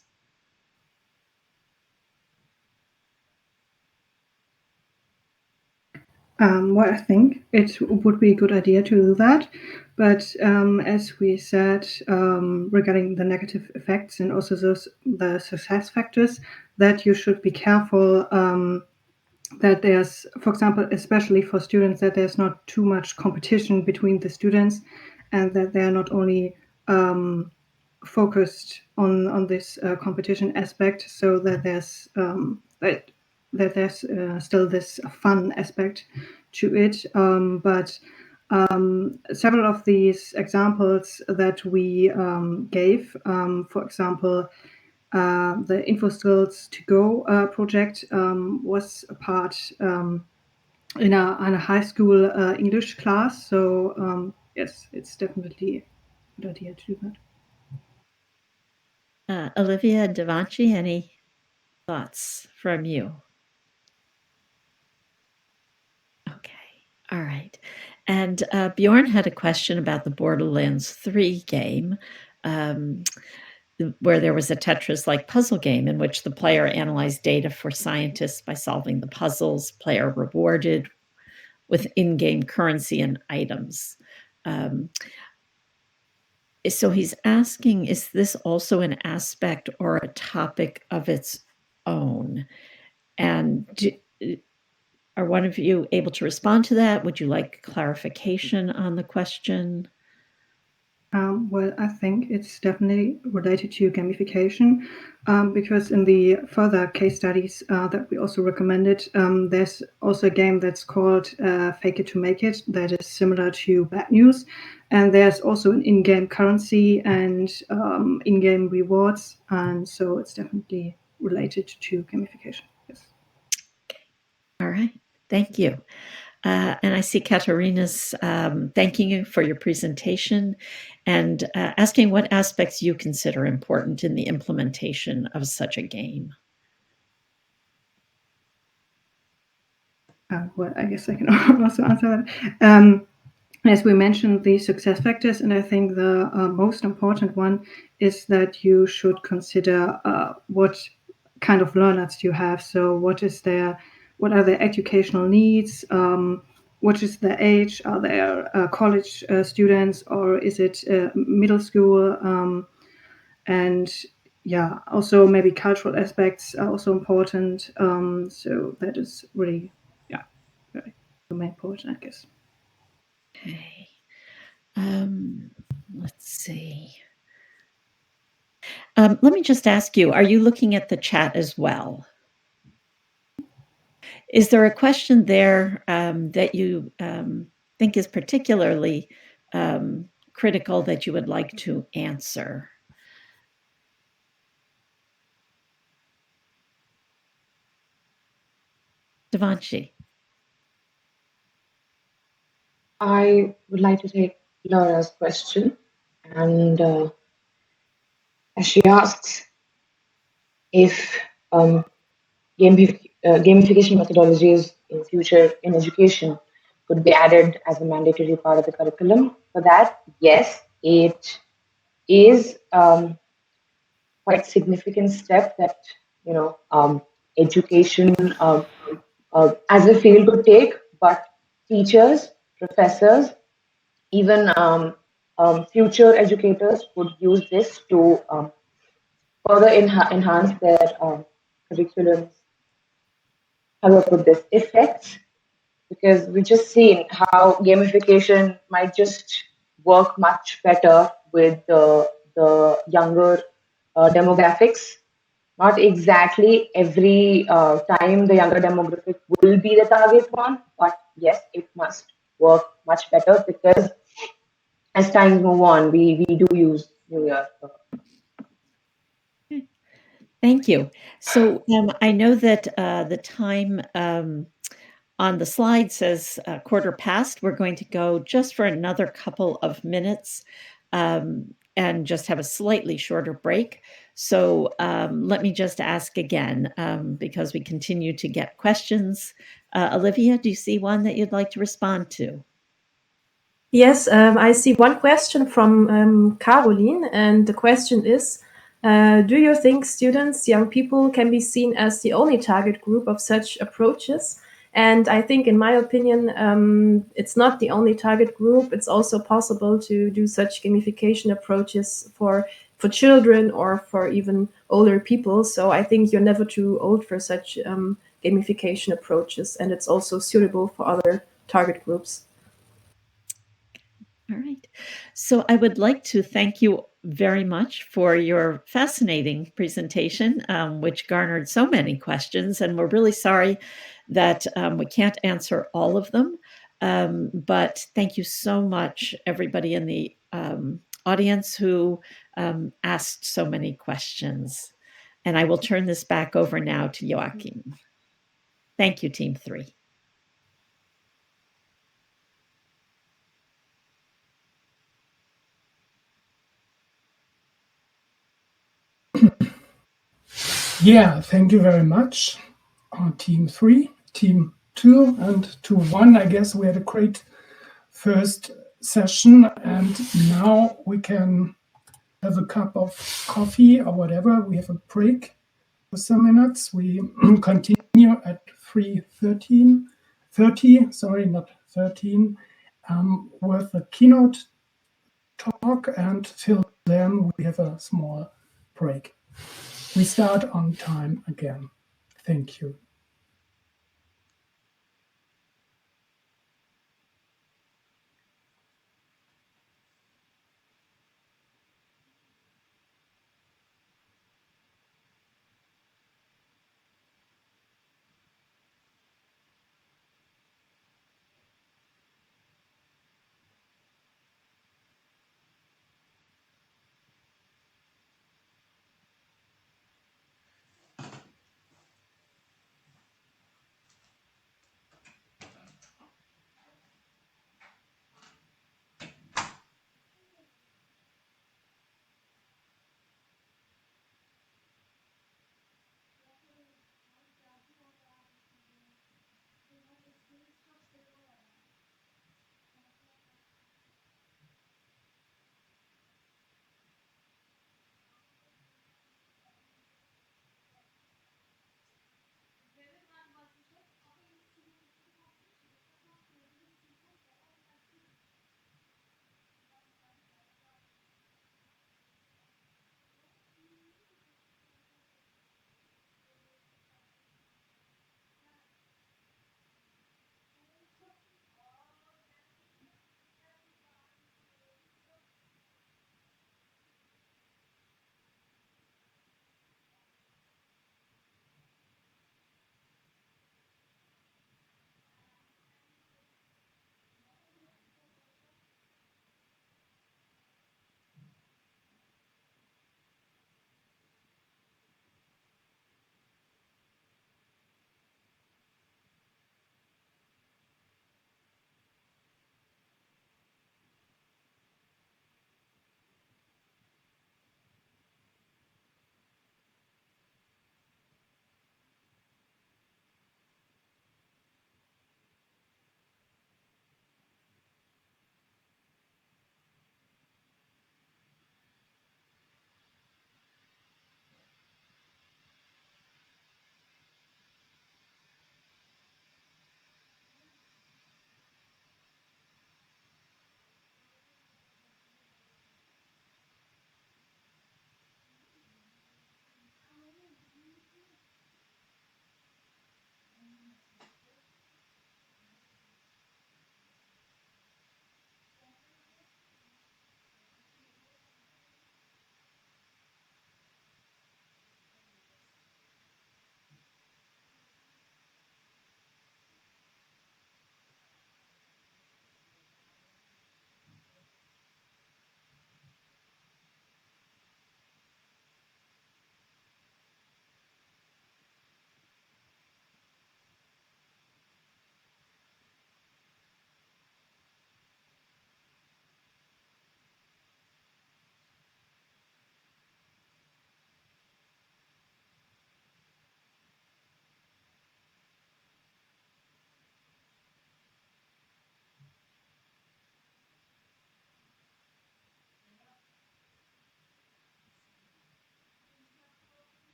Well, I think it would be a good idea to do that. But as we said, regarding the negative effects and also the success factors, that you should be careful that there's, for example, especially for students, that there's not too much competition between the students and that they're not only focused on this competition aspect, so that there's that there's still this fun aspect to it. But several of these examples that we gave, for example, the Info Skills to Go project was a part in a high school English class. So yes, it's definitely a good idea to do that. Olivia and Devanshi, any thoughts from you? Okay, all right. And Bjorn had a question about the Borderlands 3 game, where there was a Tetris-like puzzle game in which the player analyzed data for scientists by solving the puzzles, player rewarded with in-game currency and items. So he's asking, is this also an aspect or a topic of its own? And are one of you able to respond to that? Would you like clarification on the question? Well, I think it's definitely related to gamification, because in the further case studies that we also recommended, there's also a game that's called Fake It to Make It that is similar to Bad News. And there's also an in-game currency and in-game rewards. And so it's definitely related to gamification. Yes. All right. Thank you. And I see Katarina's thanking you for your presentation and asking what aspects you consider important in the implementation of such a game. Well, I guess I can also answer that. As we mentioned, the success factors, and I think the most important one is that you should consider what kind of learners you have. So what are their educational needs? What is their age? Are they college students, or is it middle school? And yeah, also maybe cultural aspects are also important. So that is really, very important, I guess. Okay. Let's see. Let me just ask you, are you looking at the chat as well? Is there a question there that you think is particularly critical that you would like to answer? Devanshi. I would like to take Laura's question, and as she asks if gamification methodologies in future in education could be added as a mandatory part of the curriculum. For that, yes, it is quite significant step that education as a field could take, but teachers, professors, even future educators would use this to further enhance their curriculums. How do I put this? Effects, because we've just seen how gamification might just work much better with the younger demographics. Not exactly every time the younger demographic will be the target one, but yes, it must work much better because as times move on, we do use New Year. Thank you. So I know that the time on the slide says 1:15. We're going to go just for another couple of minutes and just have a slightly shorter break. So let me just ask again because we continue to get questions. Olivia, do you see one that you'd like to respond to? Yes, I see one question from Caroline, and the question is, do you think students, young people, can be seen as the only target group of such approaches? And I think, in my opinion, it's not the only target group. It's also possible to do such gamification approaches for children or for even older people. So I think you're never too old for such gamification approaches, and it's also suitable for other target groups. All right. So I would like to thank you very much for your fascinating presentation, which garnered so many questions. And we're really sorry that we can't answer all of them. But thank you so much, everybody in the audience who asked so many questions. And I will turn this back over now to Joachim. Thank you, Team 3. Yeah, thank you very much. Team 3, Team 2, and 2-1. I guess we had a great first session, and now we can have a cup of coffee or whatever. We have a break for some minutes. We continue at 3:30, sorry, not 13, with a keynote talk, and till then we have a small break. We start on time again. Thank you.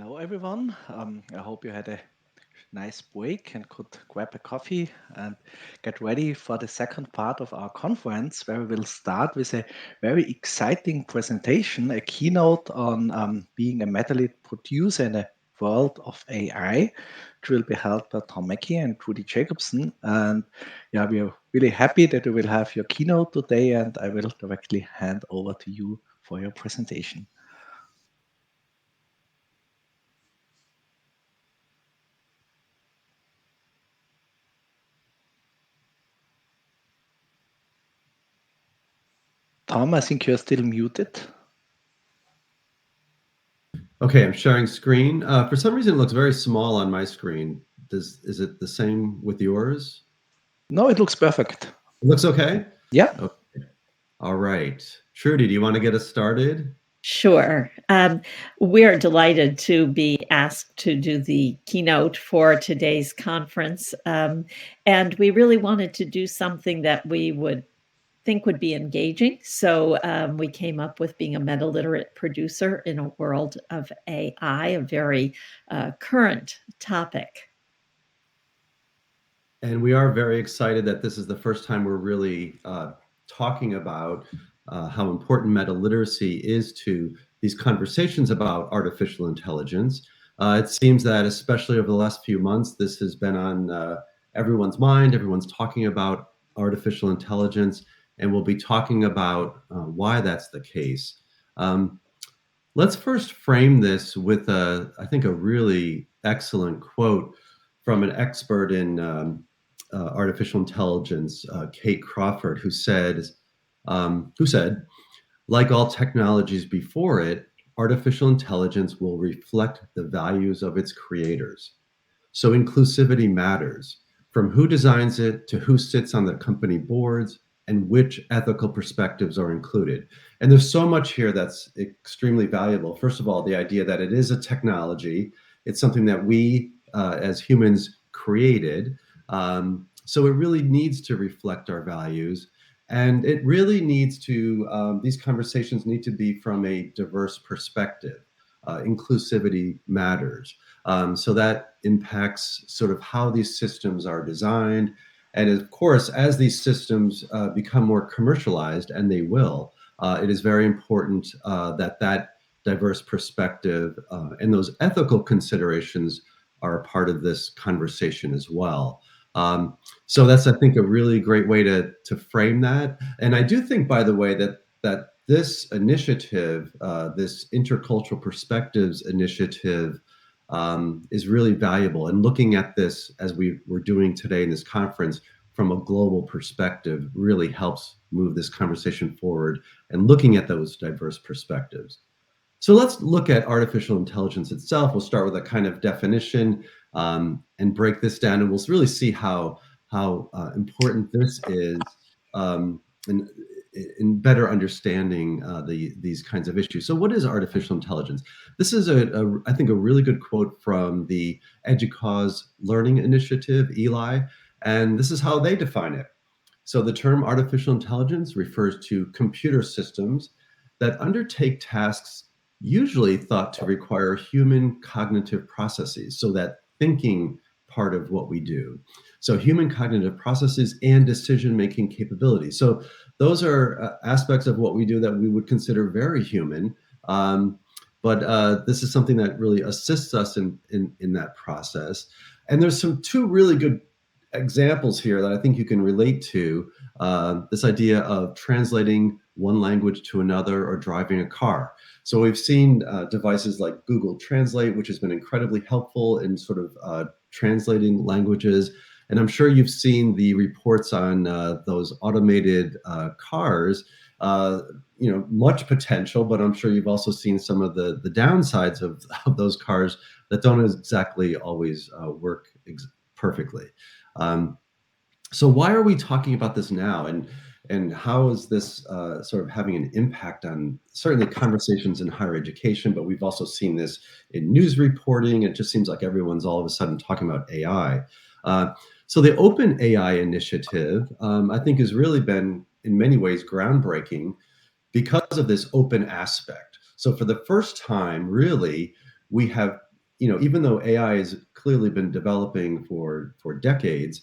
Hello, everyone. I hope you had a nice break and could grab a coffee and get ready for the second part of our conference, where we will start with a very exciting presentation, a keynote on being a metalit producer in a world of AI, which will be held by Tom Mackey and Trudy Jacobson. And yeah, we are really happy that we will have your keynote today, and I will directly hand over to you for your presentation. Tom, I think you're still muted. Okay, I'm sharing screen. For some reason, it looks very small on my screen. Is it the same with yours? No, it looks perfect. It looks okay? Yeah. Okay. All right. Trudy, do you want to get us started? Sure. We're delighted to be asked to do the keynote for today's conference. And we really wanted to do something that we would think would be engaging. So we came up with being a meta-literate producer in a world of AI, a very current topic. And we are very excited that this is the first time we're really talking about how important meta-literacy is to these conversations about artificial intelligence. It seems that especially over the last few months, this has been on everyone's mind. Everyone's talking about artificial intelligence, and we'll be talking about why that's the case. Let's first frame this with, I think, a really excellent quote from an expert in artificial intelligence, Kate Crawford, who said, like all technologies before it, artificial intelligence will reflect the values of its creators. So inclusivity matters, from who designs it to who sits on the company boards and which ethical perspectives are included. And there's so much here that's extremely valuable. First of all, the idea that it is a technology. It's something that we as humans created. So it really needs to reflect our values. And it really needs to, these conversations need to be from a diverse perspective. Inclusivity matters. So that impacts sort of how these systems are designed. And of course, as these systems become more commercialized, and they will, it is very important that diverse perspective and those ethical considerations are a part of this conversation as well. So that's, I think, a really great way to frame that. And I do think, by the way, that this initiative, this Intercultural Perspectives initiative, is really valuable. And looking at this, as we're doing today in this conference, from a global perspective really helps move this conversation forward and looking at those diverse perspectives. So let's look at artificial intelligence itself. We'll start with a kind of definition and break this down, and we'll really see how important this is in better understanding these kinds of issues. So what is artificial intelligence? This is, I think, a really good quote from the EDUCAUSE Learning Initiative, ELI, and this is how they define it. So the term artificial intelligence refers to computer systems that undertake tasks usually thought to require human cognitive processes, so that thinking part of what we do. So human cognitive processes and decision-making capabilities. So those are aspects of what we do that we would consider very human. But this is something that really assists us in that process. And there's two really good examples here that I think you can relate to, this idea of translating one language to another or driving a car. So we've seen devices like Google Translate, which has been incredibly helpful in sort of translating languages. And I'm sure you've seen the reports on those automated cars, much potential, but I'm sure you've also seen some of the downsides of those cars that don't exactly always work perfectly. So why are we talking about this now? And how is this sort of having an impact on certainly conversations in higher education, but we've also seen this in news reporting. It just seems like everyone's all of a sudden talking about AI. So the Open AI initiative, I think, has really been in many ways groundbreaking because of this open aspect. So for the first time, really, we have even though AI has clearly been developing for decades,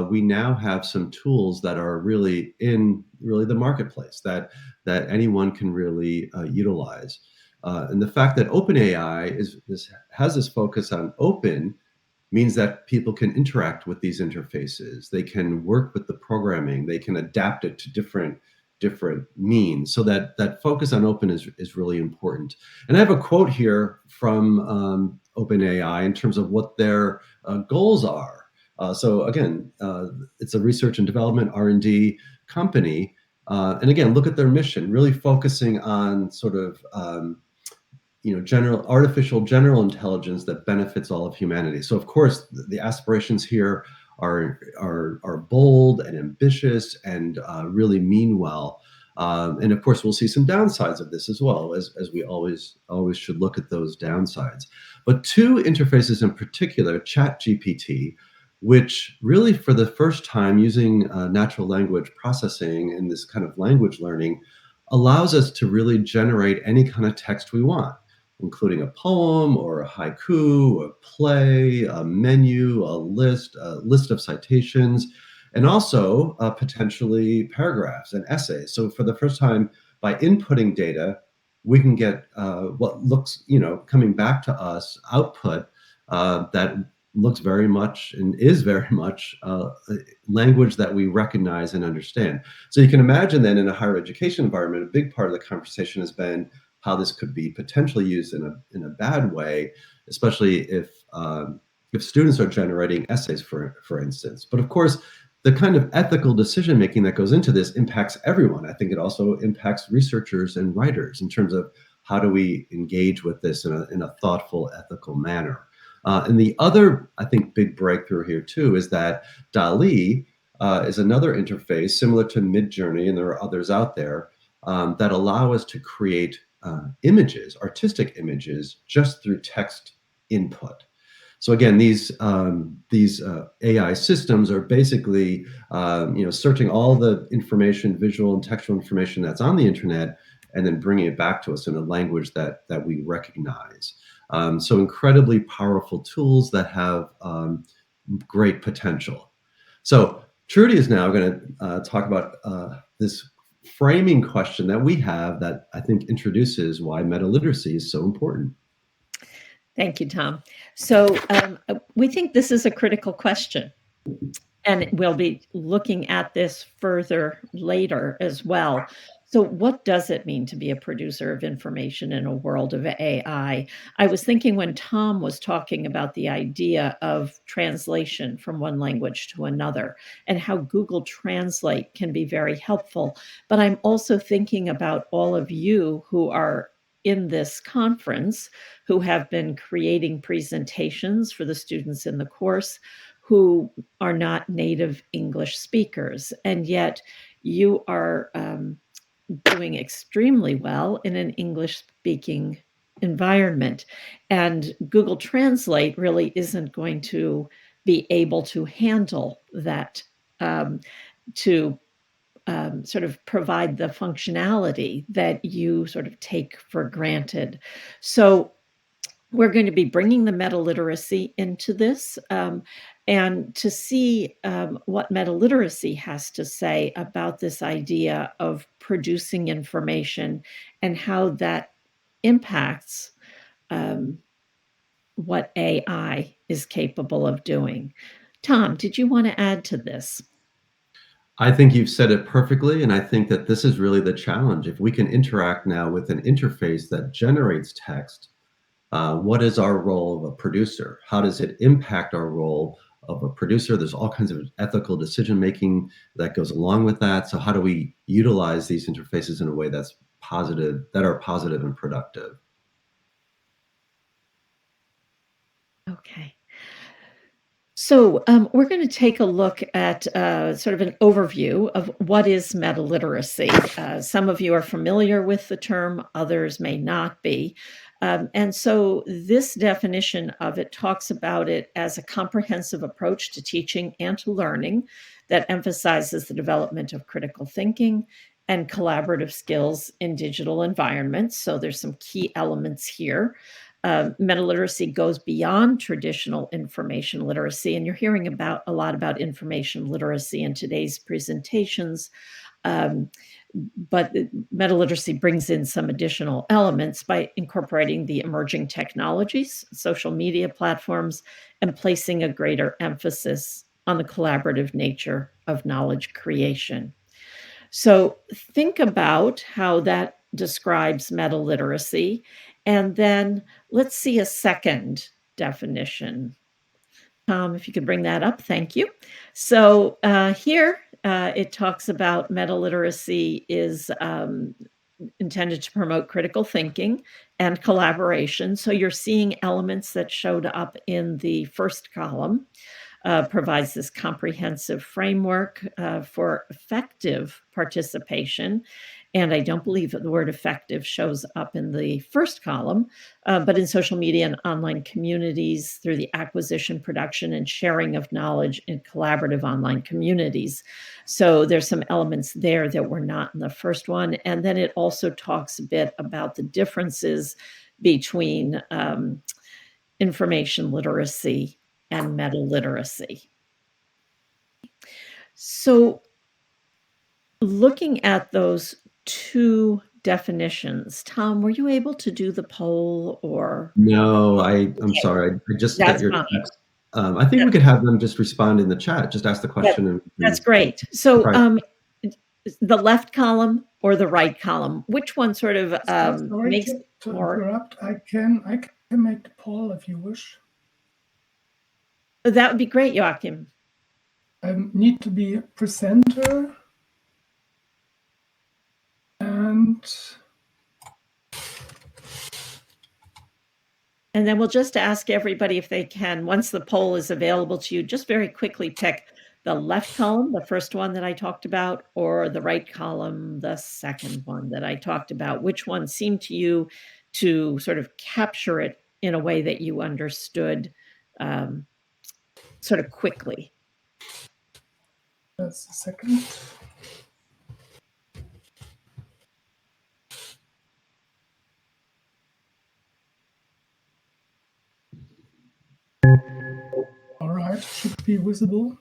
we now have some tools that are really in the marketplace that anyone can really utilize. And the fact that OpenAI has this focus on open means that people can interact with these interfaces. They can work with the programming. They can adapt it to different means. So that focus on open is really important. And I have a quote here from OpenAI in terms of what their goals are. So again, it's a research and development R&D company. And again, look at their mission, really focusing on sort of artificial general intelligence that benefits all of humanity. So of course, the aspirations here are bold and ambitious and really mean well. And of course, we'll see some downsides of this as well, as we always should look at those downsides. But two interfaces in particular, ChatGPT, which really for the first time using natural language processing and this kind of language learning allows us to really generate any kind of text we want, including a poem or a haiku, a play, a menu, a list of citations, and also potentially paragraphs and essays. So for the first time, by inputting data, we can get what looks, coming back to us, output that looks very much and is very much language that we recognize and understand. So you can imagine then in a higher education environment, a big part of the conversation has been how this could be potentially used in a bad way, especially if students are generating essays, for instance. But of course, the kind of ethical decision making that goes into this impacts everyone. I think it also impacts researchers and writers in terms of how do we engage with this in a thoughtful, ethical manner. And the other, I think, big breakthrough here too is that DALL-E is another interface similar to Midjourney, and there are others out there that allow us to create images, artistic images, just through text input. So again, these AI systems are basically searching all the information, visual and textual information that's on the internet, and then bringing it back to us in a language that we recognize. So incredibly powerful tools that have great potential. So Trudy is now going to talk about this framing question that we have that I think introduces why metaliteracy is so important. Thank you, Tom. So we think this is a critical question, and we'll be looking at this further later as well. So what does it mean to be a producer of information in a world of AI? I was thinking when Tom was talking about the idea of translation from one language to another and how Google Translate can be very helpful. But I'm also thinking about all of you who are in this conference who have been creating presentations for the students in the course who are not native English speakers. And yet you are doing extremely well in an English-speaking environment. And Google Translate really isn't going to be able to handle that, to sort of provide the functionality that you sort of take for granted. So we're going to be bringing the metaliteracy into this and to see what metaliteracy has to say about this idea of producing information and how that impacts what AI is capable of doing. Tom, did you want to add to this? I think you've said it perfectly, and I think that this is really the challenge. If we can interact now with an interface that generates text, what is our role of a producer? How does it impact our role of a producer? There's all kinds of ethical decision-making that goes along with that. So how do we utilize these interfaces in a way that's positive, that are positive and productive? Okay. So we're going to take a look at sort of an overview of what is metaliteracy. Some of you are familiar with the term, others may not be. And so this definition of it talks about it as a comprehensive approach to teaching and to learning that emphasizes the development of critical thinking and collaborative skills in digital environments. So there's some key elements here. Metaliteracy goes beyond traditional information literacy, and you're hearing a lot about information literacy in today's presentations. But metaliteracy brings in some additional elements by incorporating the emerging technologies, social media platforms, and placing a greater emphasis on the collaborative nature of knowledge creation. So think about how that describes metaliteracy, and then let's see a second definition. Tom, if you could bring that up, thank you. So here it talks about metaliteracy is intended to promote critical thinking and collaboration. So you're seeing elements that showed up in the first column. Provides this comprehensive framework for effective participation. And I don't believe that the word effective shows up in the first column, but in social media and online communities through the acquisition, production, and sharing of knowledge in collaborative online communities. So there's some elements there that were not in the first one. And then it also talks a bit about the differences between information literacy and metaliteracy. So looking at those two definitions, Tom, were you able to do the poll or? No, I'm sorry. I just got your text. I think we could have them just respond in the chat, just ask the question. That's great. So the left column or the right column, which one sort of makes to more? Interrupt. I can make the poll if you wish. That would be great, Joachim. I need to be a presenter. And then we'll just ask everybody if they can, once the poll is available to you, just very quickly pick the left column, the first one that I talked about, or the right column, the second one that I talked about. Which one seemed to you to sort of capture it in a way that you understood sort of quickly? Just a second. All right, should be visible.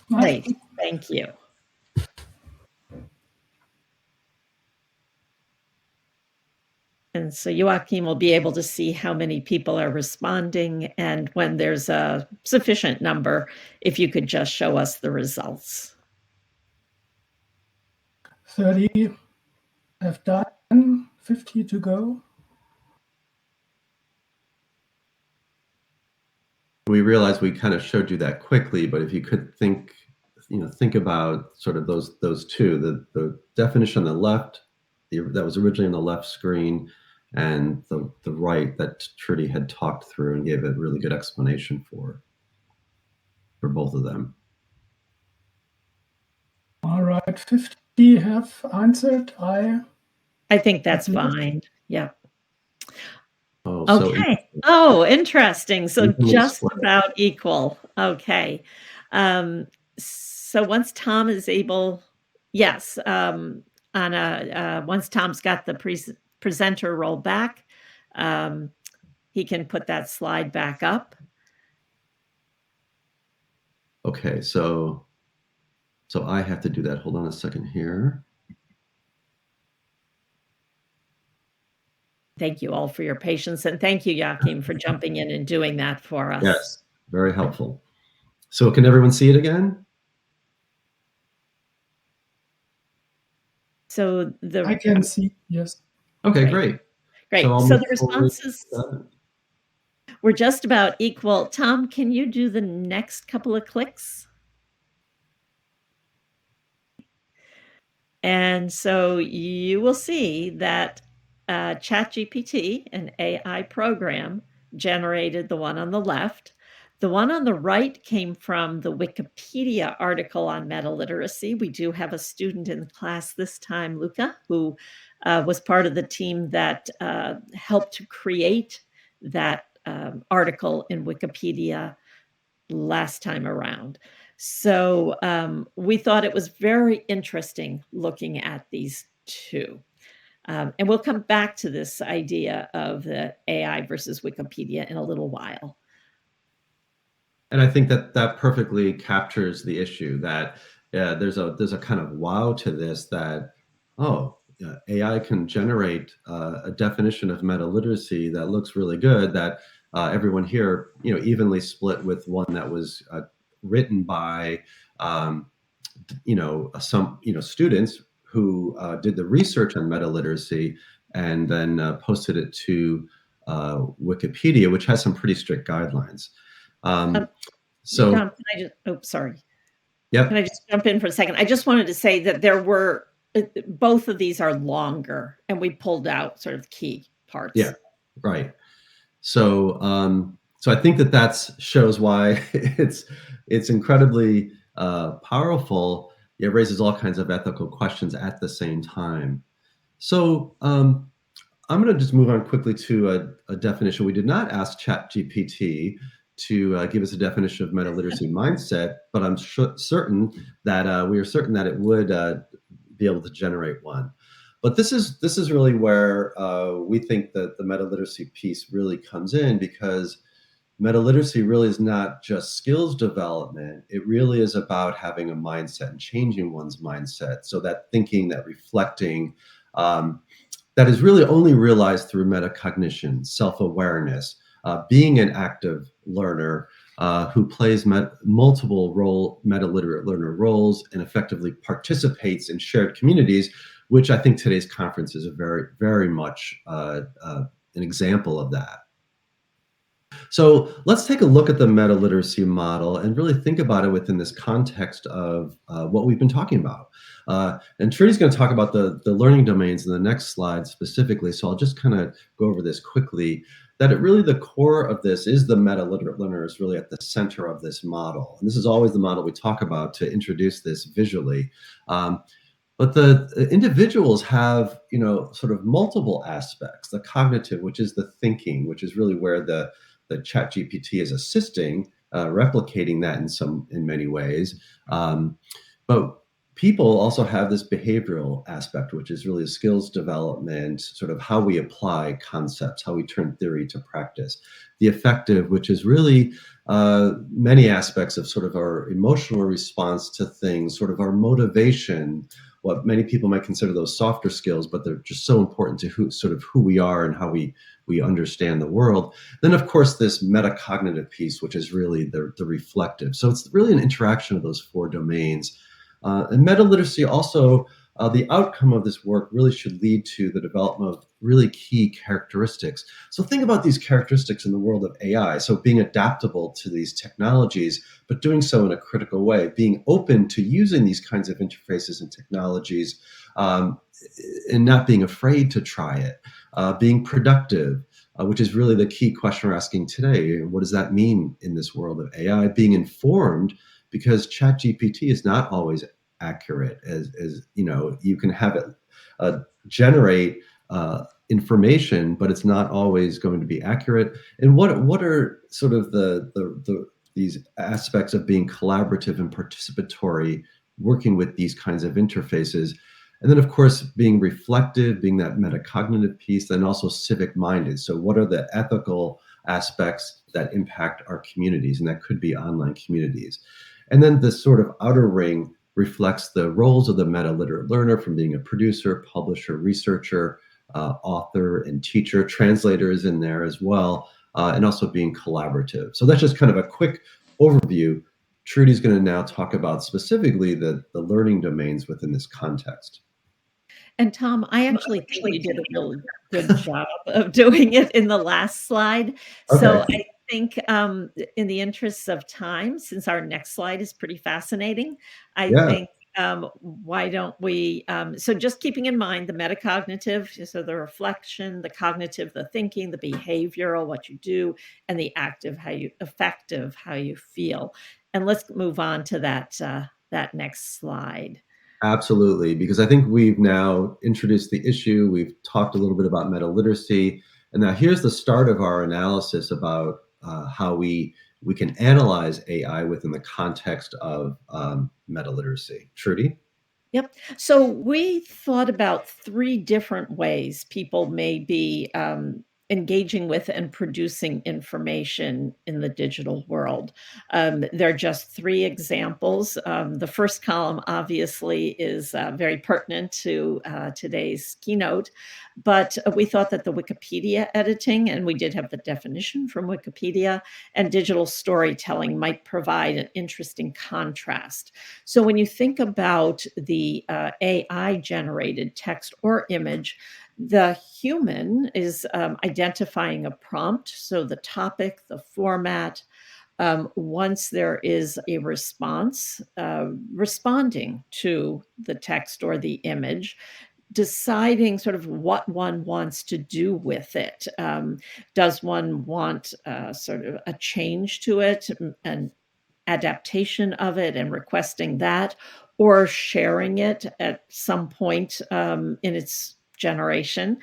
Great, thank you. And so Joachim will be able to see how many people are responding, and when there's a sufficient number, if you could just show us the results. 30 have done, 50 to go. We realized we kind of showed you that quickly, but if you could think about sort of those two, the definition on the left, that was originally on the left screen, and the right that Trudy had talked through and gave a really good explanation for both of them. All right, 50 have answered. I think that's fine. Yeah. Oh, okay. So interesting. So just about equal. Okay. So once Tom is able, yes, once Tom's got the presenter roll back, he can put that slide back up. Okay, so I have to do that. Hold on a second here. Thank you all for your patience, and thank you, Joachim, for jumping in and doing that for us. Yes, very helpful. So can everyone see it again? So I can see, yes. Okay, great. Great. So the responses were just about equal. Tom, can you do the next couple of clicks? And so you will see that ChatGPT, an AI program, generated the one on the left. The one on the right came from the Wikipedia article on metaliteracy. We do have a student in the class this time, Luca, who was part of the team that helped to create that article in Wikipedia last time around. So we thought it was very interesting looking at these two. And we'll come back to this idea of the AI versus Wikipedia in a little while. And I think that that perfectly captures the issue that there's a kind of wow to this that, oh, AI can generate a definition of meta literacy that looks really good, that everyone here, evenly split with one that was written by, some, students who did the research on meta literacy and then posted it to Wikipedia, which has some pretty strict guidelines. So, Tom, can I just, sorry. Yep. Can I just jump in for a second? I just wanted to say that there were, both of these are longer, and we pulled out sort of key parts. Yeah, right. So, so I think that shows why it's incredibly powerful. It raises all kinds of ethical questions at the same time. So, I'm going to just move on quickly to a definition. We did not ask ChatGPT to give us a definition of meta literacy mindset, but I'm certain that we are certain that it would be able to generate one. But this is really where we think that the meta literacy piece really comes in, because meta literacy really is not just skills development. It really is about having a mindset and changing one's mindset. So that thinking, that reflecting, that is really only realized through metacognition, self-awareness, being an active learner who plays multiple meta-literate learner roles and effectively participates in shared communities, which I think today's conference is a very, very much an example of that. So let's take a look at the meta-literacy model and really think about it within this context of what we've been talking about. And Trudy's going to talk about the learning domains in the next slide specifically, so I'll just kind of go over this quickly. That the core of this is the meta-literate learner is really at the center of this model. And this is always the model we talk about to introduce this visually. But the individuals have, sort of multiple aspects. The cognitive, which is the thinking, which is really where the ChatGPT is assisting, replicating that in many ways. But people also have this behavioral aspect, which is really skills development, sort of how we apply concepts, how we turn theory to practice. The affective, which is really many aspects of sort of our emotional response to things, sort of our motivation, what many people might consider those softer skills, but they're just so important to who we are and how we understand the world. Then, of course, this metacognitive piece, which is really the reflective. So it's really an interaction of those four domains. And meta-literacy also, the outcome of this work really should lead to the development of really key characteristics. So think about these characteristics in the world of AI. So being adaptable to these technologies, but doing so in a critical way, being open to using these kinds of interfaces and technologies, and not being afraid to try it, being productive, which is really the key question we're asking today. What does that mean in this world of AI? Being informed, because ChatGPT is not always accurate, as you can have it generate information, but it's not always going to be accurate. And what are sort of these aspects of being collaborative and participatory, working with these kinds of interfaces? And then, of course, being reflective, being that metacognitive piece, then also civic minded. So what are the ethical aspects that impact our communities? And that could be online communities. And then this sort of outer ring reflects the roles of the meta-literate learner, from being a producer, publisher, researcher, author, and teacher. Translator is in there as well, and also being collaborative. So that's just kind of a quick overview. Trudy's going to now talk about specifically the learning domains within this context. And Tom, I actually think you did a really good job of doing it in the last slide. Okay. So I think in the interests of time, since our next slide is pretty fascinating, I think why don't we, so just keeping in mind the metacognitive, so the reflection, the cognitive, the thinking, the behavioral, what you do, and the active, affective, how you feel. And let's move on to that next slide. Absolutely, because I think we've now introduced the issue. We've talked a little bit about meta literacy, and now here's the start of our analysis about how we can analyze AI within the context of meta literacy. Trudy? Yep. So we thought about 3 different ways people may be engaging with and producing information in the digital world. They're just 3 examples. The first column obviously is very pertinent to today's keynote, but we thought that the Wikipedia editing, and we did have the definition from Wikipedia, and digital storytelling might provide an interesting contrast. So when you think about the AI-generated text or image, the human is identifying a prompt, so the topic, the format. Once there is a response, responding to the text or the image, deciding sort of what one wants to do with it. Does one want sort of a change to it, an adaptation of it and requesting that, or sharing it at some point in its generation,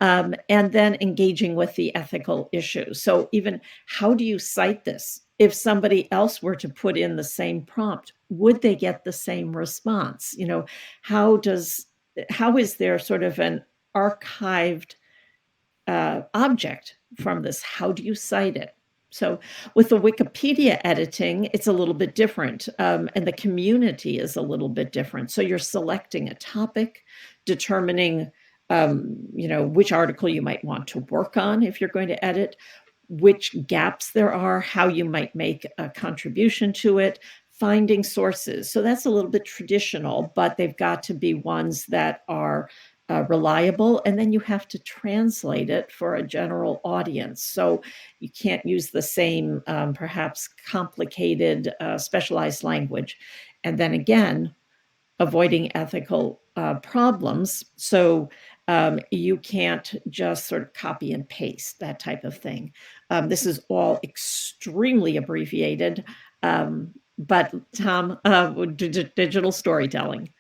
and then engaging with the ethical issues. So even how do you cite this? If somebody else were to put in the same prompt, would they get the same response? You know, how is there sort of an archived object from this? How do you cite it? So with the Wikipedia editing, it's a little bit different, and the community is a little bit different. So you're selecting a topic, determining which article you might want to work on if you're going to edit, which gaps there are, how you might make a contribution to it, finding sources. So that's a little bit traditional, but they've got to be ones that are reliable, and then you have to translate it for a general audience. So you can't use the same, perhaps complicated, specialized language. And then again, avoiding ethical problems. So you can't just sort of copy and paste that type of thing. This is all extremely abbreviated, but Tom, digital storytelling.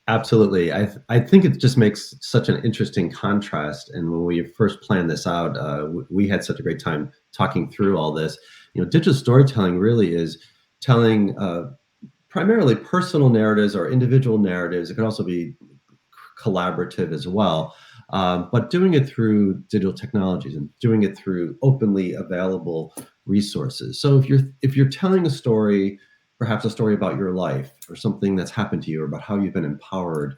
Absolutely. I think it just makes such an interesting contrast. And when we first planned this out, we had such a great time talking through all this. Digital storytelling really is telling primarily personal narratives or individual narratives. It can also be collaborative as well, but doing it through digital technologies and doing it through openly available resources. So if you're telling a story, perhaps a story about your life or something that's happened to you or about how you've been empowered,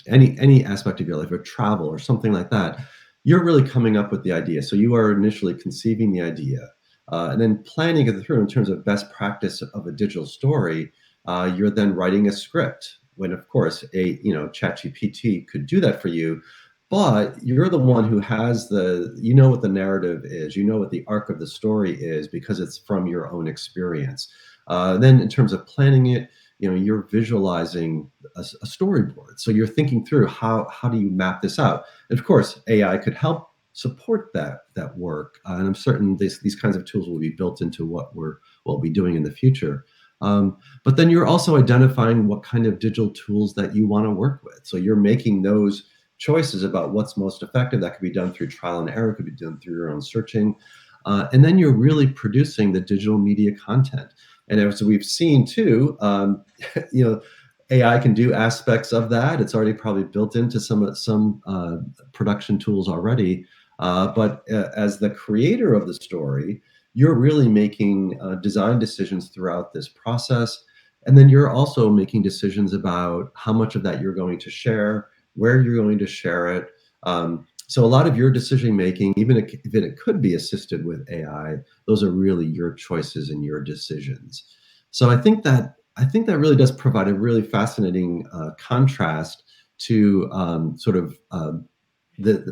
any aspect of your life or travel or something like that, you're really coming up with the idea. So you are initially conceiving the idea and then planning it through in terms of best practice of a digital story. You're then writing a script when, of course, ChatGPT could do that for you. But you're the one who has what the narrative is, what the arc of the story is, because it's from your own experience. Then in terms of planning it, you're visualizing a storyboard. So you're thinking through how do you map this out? And of course, AI could help support that work. And I'm certain these kinds of tools will be built into what we'll be doing in the future. But then you're also identifying what kind of digital tools that you want to work with. So you're making those choices about what's most effective. That could be done through trial and error, could be done through your own searching. And then you're really producing the digital media content. And as we've seen too, AI can do aspects of that. It's already probably built into some production tools already. But as the creator of the story, you're really making design decisions throughout this process. And then you're also making decisions about how much of that you're going to share, where you're going to share it. So a lot of your decision making, even if it could be assisted with AI, those are really your choices and your decisions. So I think that really does provide a really fascinating contrast to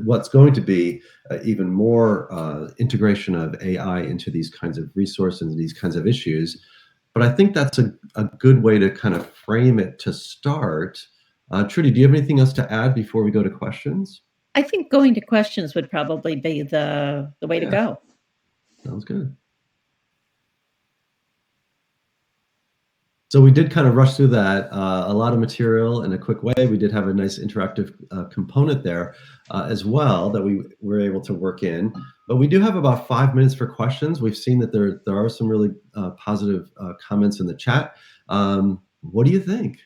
what's going to be even more integration of AI into these kinds of resources and these kinds of issues. But I think that's a good way to kind of frame it to start. Trudy, do you have anything else to add before we go to questions? I think going to questions would probably be the way to go. Sounds good. So we did kind of rush through that, a lot of material in a quick way. We did have a nice interactive component there as well that we were able to work in. But we do have about 5 minutes for questions. We've seen that there are some really positive comments in the chat. What do you think?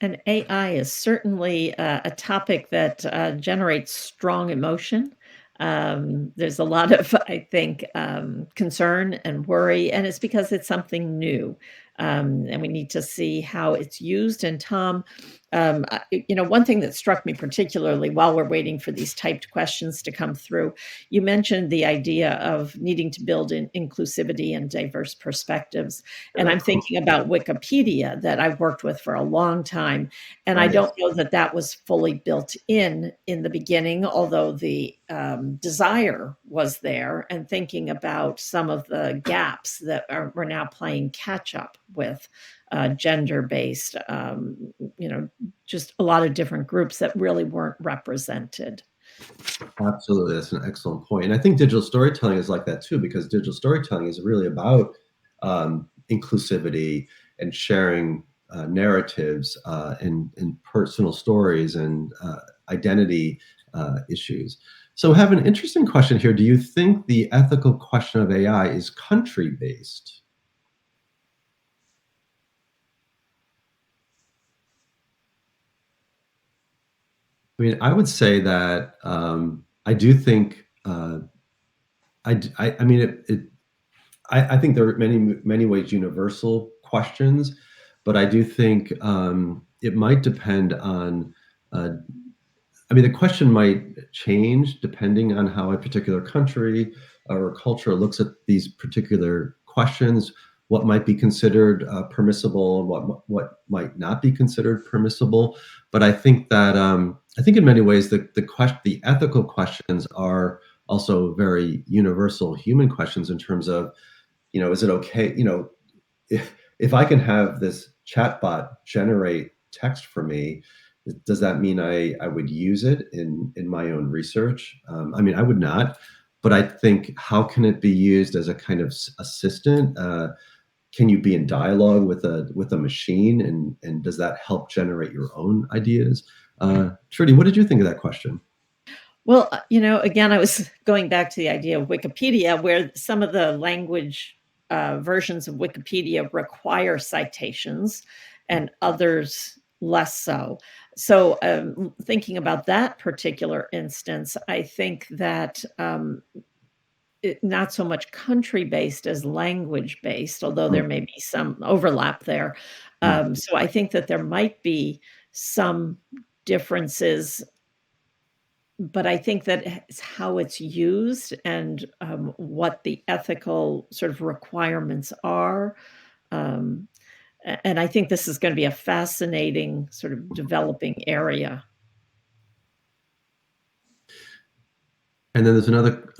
And AI is certainly a topic that generates strong emotion. There's a lot of, I think, concern and worry, and it's because it's something new. And we need to see how it's used. And Tom, one thing that struck me particularly while we're waiting for these typed questions to come through, you mentioned the idea of needing to build in inclusivity and diverse perspectives. And I'm thinking about Wikipedia that I've worked with for a long time. And I don't know that that was fully built in the beginning, although the desire was there, and thinking about some of the gaps that we're now playing catch up with, gender-based, just a lot of different groups that really weren't represented. Absolutely, that's an excellent point. And I think digital storytelling is like that too, because digital storytelling is really about inclusivity and sharing narratives and personal stories and identity issues. So I have an interesting question here. Do you think the ethical question of AI is country-based? I mean, I would say that I do think I think there are many ways universal questions, but I do think it might depend on. The question might change depending on how a particular country or culture looks at these particular questions. What might be considered permissible and what might not be considered permissible. But I think that I think in many ways the ethical questions are also very universal human questions in terms of, is it okay? If I can have this chatbot generate text for me, does that mean I would use it in my own research? I would not, but I think how can it be used as a kind of assistant? Can you be in dialogue with a machine, and does that help generate your own ideas? Trudy, what did you think of that question? Well, again, I was going back to the idea of Wikipedia, where some of the language versions of Wikipedia require citations and others less so. So thinking about that particular instance, I think that not so much country-based as language-based, although there may be some overlap there. So I think that there might be some differences, but I think that it's how it's used and what the ethical sort of requirements are. And I think this is going to be a fascinating sort of developing area. And then there's another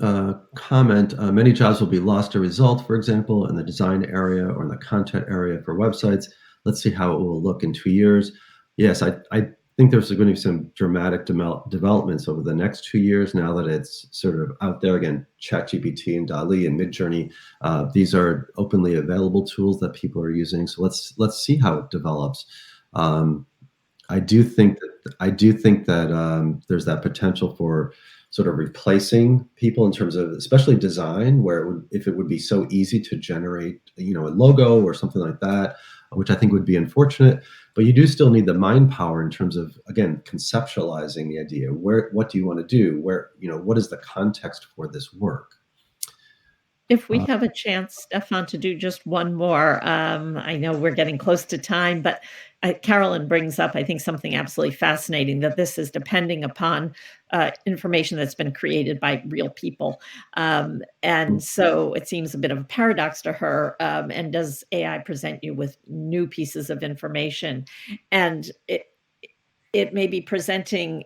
comment. Many jobs will be lost or result, for example, in the design area or in the content area for websites. Let's see how it will look in 2 years. Yes, I think there's going to be some dramatic developments over the next 2 years now that it's sort of out there. Again, ChatGPT and DALL-E and Midjourney, these are openly available tools that people are using. So let's see how it develops. I do think that there's that potential for sort of replacing people in terms of especially design, where if it would be so easy to generate, a logo or something like that, which I think would be unfortunate. But you do still need the mind power in terms of, again, conceptualizing the idea. What do you want to do? What is the context for this work? If we have a chance, Stefan, to do just one more, I know we're getting close to time, but Carolyn brings up, I think, something absolutely fascinating, that this is depending upon information that's been created by real people. And so it seems a bit of a paradox to her. And does AI present you with new pieces of information? And it may be presenting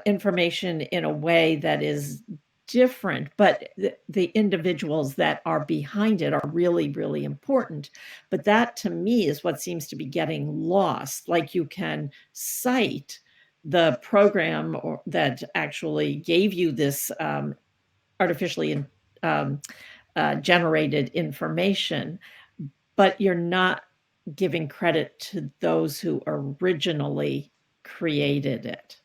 information in a way that is different, but the individuals that are behind it are really, really important. But that, to me, is what seems to be getting lost. Like, you can cite the program that actually gave you this artificially generated information, but you're not giving credit to those who originally created it.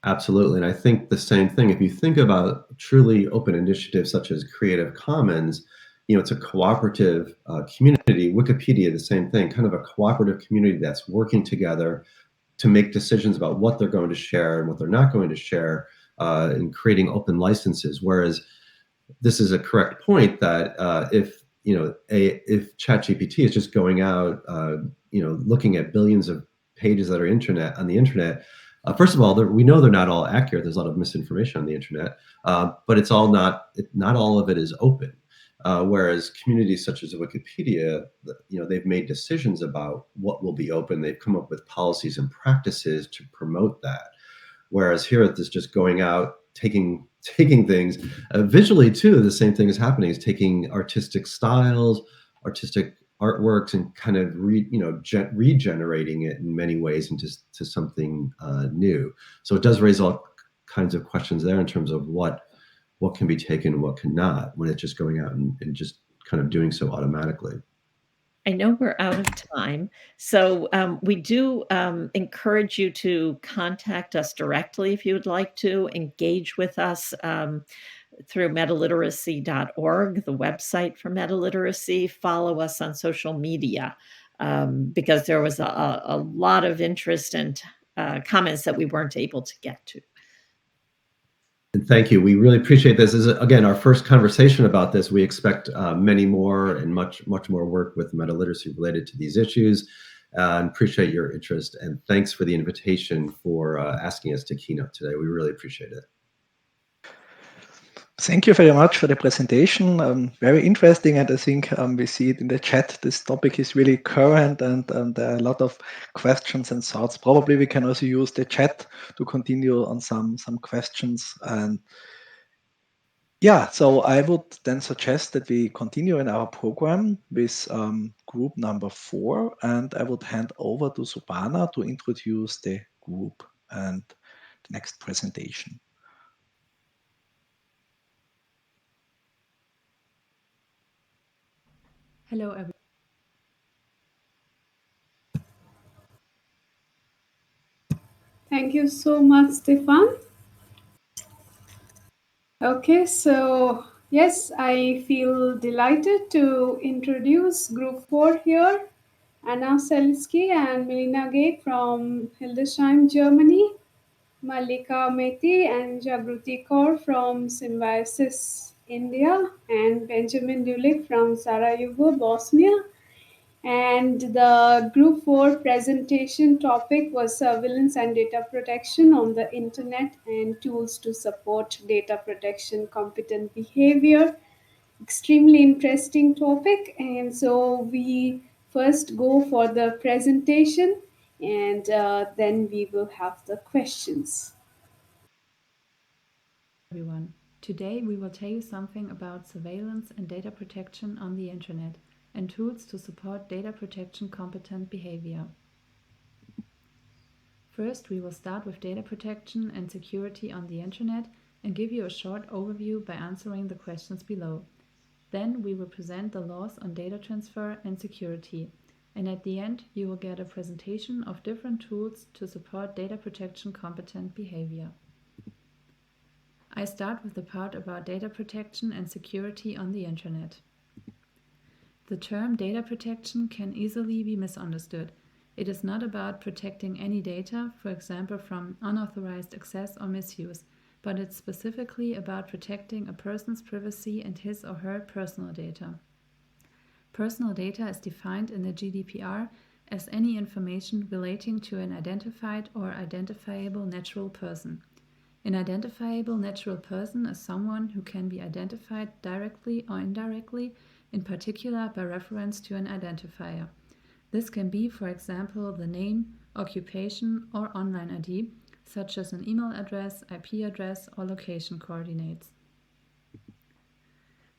Absolutely. And I think the same thing, if you think about truly open initiatives such as Creative Commons, it's a cooperative community. Wikipedia, the same thing, kind of a cooperative community that's working together to make decisions about what they're going to share and what they're not going to share, and creating open licenses. Whereas this is a correct point that if ChatGPT is just going out, looking at billions of pages that are on the internet. First of all, we know they're not all accurate. There's a lot of misinformation on the internet, but it's all not all of it is open. Whereas communities such as Wikipedia, they've made decisions about what will be open. They've come up with policies and practices to promote that. Whereas here, it's just going out, taking things visually too. The same thing is happening. Is taking artistic styles, artistic artworks, and kind of regenerating it in many ways into something new. So it does raise all kinds of questions there in terms of what can be taken and what cannot when it's just going out and just kind of doing so automatically. I know we're out of time, so we do encourage you to contact us directly if you would like to engage with us through metaliteracy.org, the website for Metaliteracy. Follow us on social media because there was a lot of interest and comments that we weren't able to get to. And thank you. We really appreciate this. This is, again, our first conversation about this. We expect many more and much more work with metaliteracy related to these issues. And appreciate your interest. And thanks for the invitation for asking us to keynote today. We really appreciate it. Thank you very much for the presentation. Very interesting, and I think we see it in the chat. This topic is really current, and there are a lot of questions and thoughts. Probably we can also use the chat to continue on some questions. And yeah, so I would then suggest that we continue in our program with group number 4, and I would hand over to Subhana to introduce the group and the next presentation. Hello, everyone. Thank you so much, Stefan. Okay, so yes, I feel delighted to introduce Group 4 here. Anna Selski and Melina Gate from Hildesheim, Germany. Malika Mehti and Jagruti Kaur from Symbiosis, India. And Benjamin Dulik from Sarajevo, Bosnia. And the Group 4 presentation topic was surveillance and data protection on the internet and tools to support data protection competent behavior. Extremely interesting topic. And so we first go for the presentation, and then we will have the questions. Everyone. Today we will tell you something about surveillance and data protection on the internet and tools to support data protection competent behavior. First, we will start with data protection and security on the internet and give you a short overview by answering the questions below. Then we will present the laws on data transfer and security. And at the end, you will get a presentation of different tools to support data protection competent behavior. I start with the part about data protection and security on the internet. The term data protection can easily be misunderstood. It is not about protecting any data, for example, from unauthorized access or misuse, but it's specifically about protecting a person's privacy and his or her personal data. Personal data is defined in the GDPR as any information relating to an identified or identifiable natural person. An identifiable natural person is someone who can be identified directly or indirectly, in particular by reference to an identifier. This can be, for example, the name, occupation, or online ID, such as an email address, IP address, or location coordinates.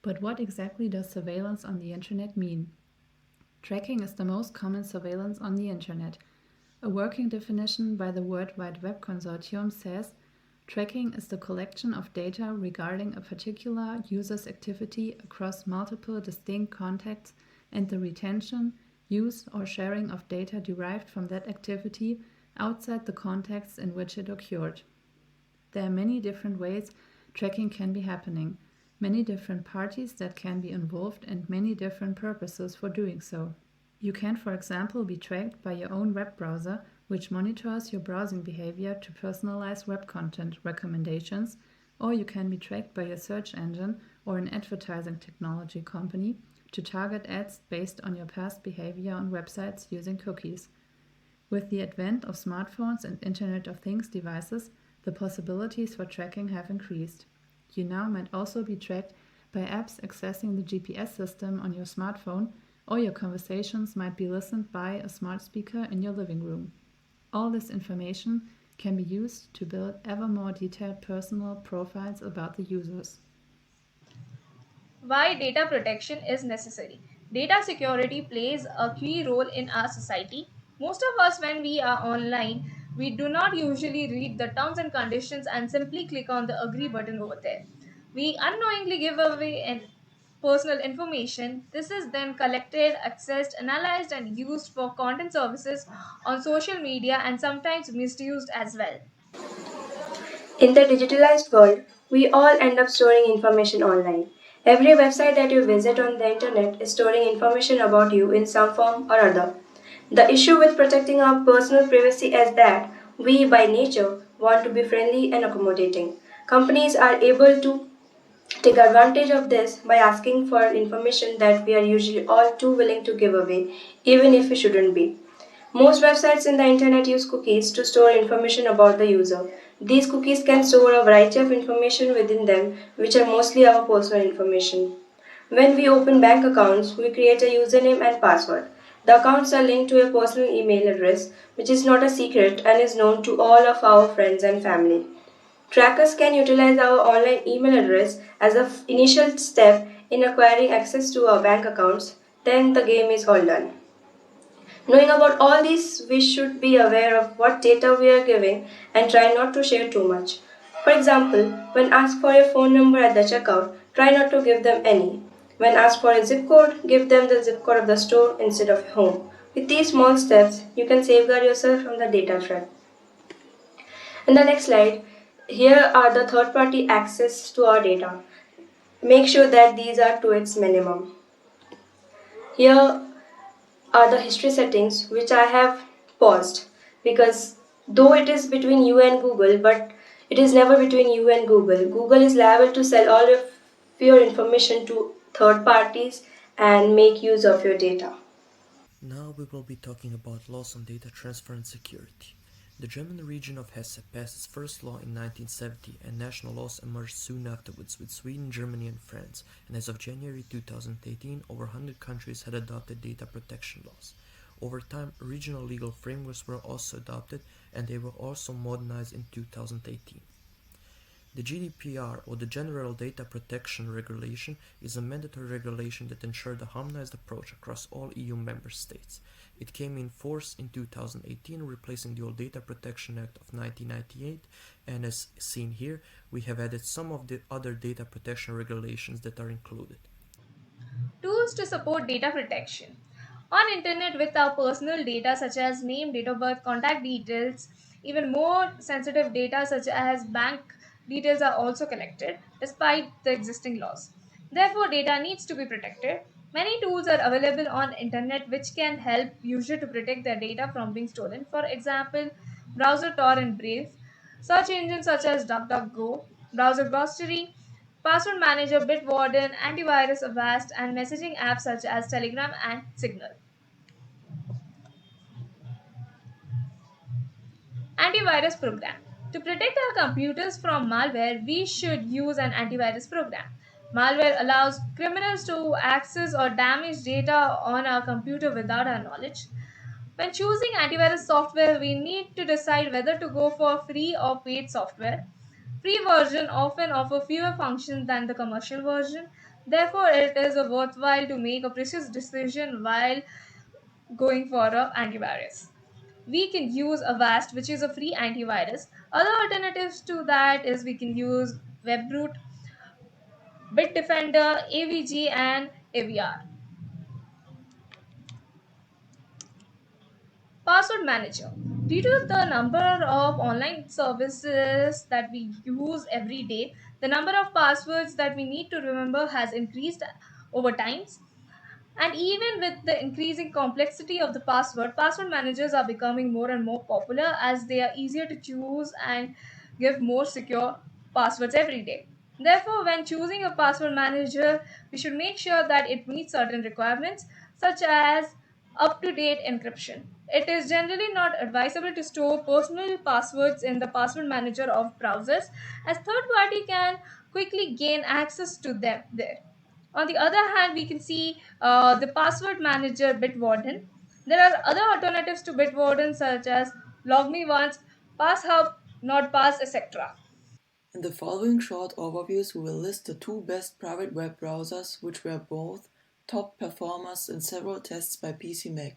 But what exactly does surveillance on the internet mean? Tracking is the most common surveillance on the internet. A working definition by the World Wide Web Consortium says, tracking is the collection of data regarding a particular user's activity across multiple distinct contexts and the retention, use, or sharing of data derived from that activity outside the context in which it occurred. There are many different ways tracking can be happening. many different parties that can be involved, and many different purposes for doing so. You can, for example, be tracked by your own web browser, which monitors your browsing behavior to personalize web content recommendations, or you can be tracked by your search engine or an advertising technology company to target ads based on your past behavior on websites using cookies. With the advent of smartphones and Internet of Things devices, the possibilities for tracking have increased. You now might also be tracked by apps accessing the GPS system on your smartphone, or your conversations might be listened by a smart speaker in your living room. All this information can be used to build ever more detailed personal profiles about the users. Why data protection is necessary. Data security plays a key role in our society. Most of us, when we are online, we do not usually read the terms and conditions and simply click on the agree button over there. We unknowingly give away personal information. This is then collected, accessed, analyzed, and used for content services on social media and sometimes misused as well. In the digitalized world, we all end up storing information online. Every website that you visit on the internet is storing information about you in some form or other. The issue with protecting our personal privacy is that we, by nature, want to be friendly and accommodating. Companies are able to take advantage of this by asking for information that we are usually all too willing to give away, even if we shouldn't be. Most websites in the internet use cookies to store information about the user. These cookies can store a variety of information within them, which are mostly our personal information. When we open bank accounts, we create a username and password. The accounts are linked to a personal email address, which is not a secret and is known to all of our friends and family. Trackers can utilize our online email address as an initial step in acquiring access to our bank accounts, then the game is all done. Knowing about all these, we should be aware of what data we are giving and try not to share too much. For example, when asked for a phone number at the checkout, try not to give them any. When asked for a zip code, give them the zip code of the store instead of home. With these small steps, you can safeguard yourself from the data threat. In the next slide, here are the third party access to our data. Make sure that these are to its minimum. Here are the history settings which I have paused because though it is between you and Google, but it is never between you and Google. Google is liable to sell all of your information to third parties and make use of your data. Now we will be talking about laws on data transfer and security. The German region of Hesse passed its first law in 1970 and national laws emerged soon afterwards with Sweden, Germany and France, and as of January 2018 over 100 countries had adopted data protection laws. Over time, regional legal frameworks were also adopted and they were also modernized in 2018. The GDPR, or the General Data Protection Regulation, is a mandatory regulation that ensures a harmonized approach across all EU member states. It came in force in 2018, replacing the old Data Protection Act of 1998, and as seen here, we have added some of the other data protection regulations that are included. Tools to support data protection. On internet with our personal data such as name, date of birth, contact details, even more sensitive data such as bank details are also collected despite the existing laws. Therefore, data needs to be protected. Many tools are available on internet which can help users to protect their data from being stolen. For example, browser Tor and Brave, search engines such as DuckDuckGo, browser glossary, password manager Bitwarden, antivirus Avast, and messaging apps such as Telegram and Signal. Antivirus program. To protect our computers from malware, we should use an antivirus program. Malware allows criminals to access or damage data on our computer without our knowledge. When choosing antivirus software, we need to decide whether to go for free or paid software. Free version often offer fewer functions than the commercial version. Therefore, it is worthwhile to make a precise decision while going for an antivirus. We can use Avast, which is a free antivirus. Other alternatives to that is we can use WebRoot, Bitdefender, AVG, and AVR. Password manager. Due to the number of online services that we use every day, The number of passwords that we need to remember has increased over time. And even with the increasing complexity of the password managers are becoming more and more popular as they are easier to choose and give more secure passwords every day. Therefore, when choosing a password manager, we should make sure that it meets certain requirements such as up to date encryption. It is generally not advisable to store personal passwords in the password manager of browsers as third party can quickly gain access to them there. On the other hand, we can see the password manager Bitwarden. There are other alternatives to Bitwarden such as LogMeOnce, PassHub, NordPass, etc. In the following short overviews, we will list the two best private web browsers which were both top performers in several tests by PCMag.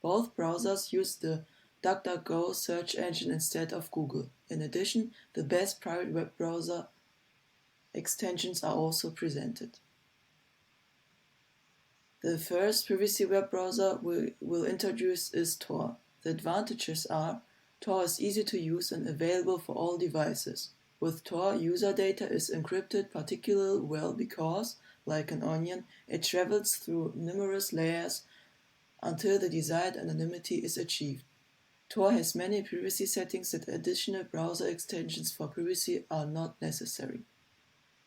Both browsers use the DuckDuckGo search engine instead of Google. In addition, the best private web browser extensions are also presented. The first privacy web browser we will introduce is Tor. The advantages are Tor is easy to use and available for all devices. With Tor, user data is encrypted particularly well because, like an onion, it travels through numerous layers until the desired anonymity is achieved. Tor has many privacy settings that additional browser extensions for privacy are not necessary.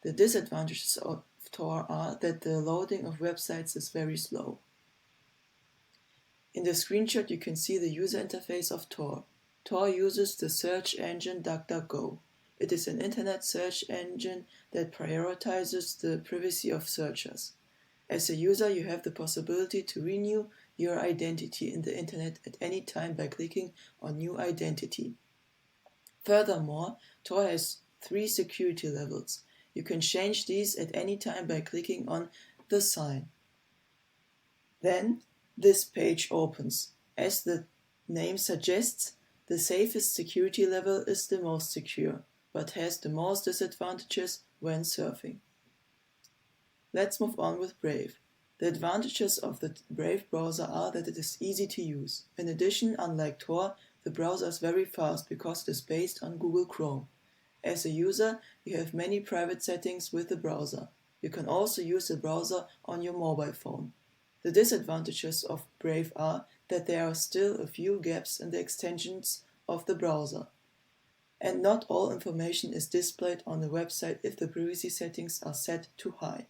The disadvantages of Tor are that the loading of websites is very slow. In the screenshot you can see the user interface of Tor. Tor uses the search engine DuckDuckGo. It is an internet search engine that prioritizes the privacy of searchers. As a user, you have the possibility to renew your identity in the internet at any time by clicking on New Identity. Furthermore, Tor has 3 security levels. You can change these at any time by clicking on the sign. Then this page opens. As the name suggests, the safest security level is the most secure, but has the most disadvantages when surfing. Let's move on with Brave. The advantages of the Brave browser are that it is easy to use. In addition, unlike Tor, the browser is very fast because it is based on Google Chrome. As a user, you have many private settings with the browser. You can also use the browser on your mobile phone. The disadvantages of Brave are that there are still a few gaps in the extensions of the browser, and not all information is displayed on the website if the privacy settings are set too high.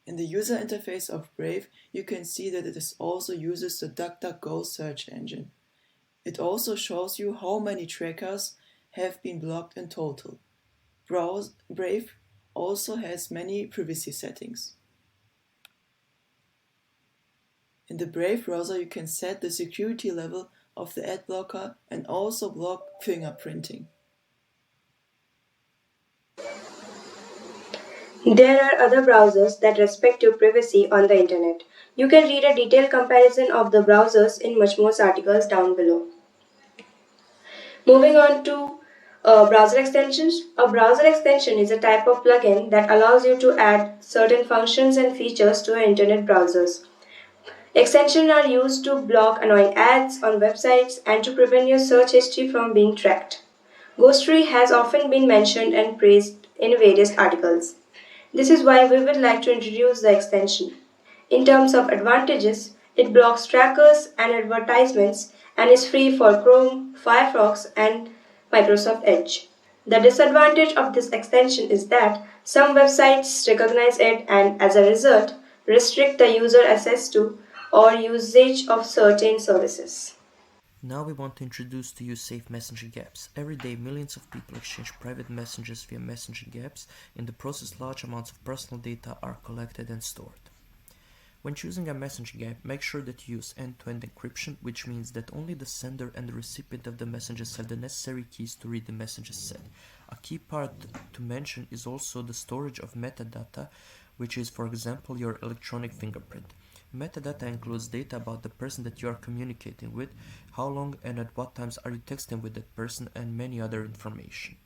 In the user interface of Brave, you can see that it also uses the DuckDuckGo search engine. It also shows you how many trackers have been blocked in total. Brave also has many privacy settings. In the Brave browser, you can set the security level of the ad blocker and also block fingerprinting. There are other browsers that respect your privacy on the internet. You can read a detailed comparison of the browsers in Muchmore's articles down below. Moving on to browser extensions. A browser extension is a type of plugin that allows you to add certain functions and features to your internet browsers. Extensions are used to block annoying ads on websites and to prevent your search history from being tracked. Ghostery has often been mentioned and praised in various articles. This is why we would like to introduce the extension. In terms of advantages, it blocks trackers and advertisements and is free for Chrome, Firefox, and Microsoft Edge. The disadvantage of this extension is that some websites recognize it and, as a result, restrict the user access to or usage of certain services. Now we want to introduce to you safe messaging apps. Every day millions of people exchange private messages via messaging apps. In the process, large amounts of personal data are collected and stored. When choosing a messaging app, make sure that you use end-to-end encryption, which means that only the sender and the recipient of the messages have the necessary keys to read the messages sent. A key part to mention is also the storage of metadata, which is, for example, your electronic fingerprint. Metadata includes data about the person that you are communicating with, how long and at what times are you texting with that person, and many other information.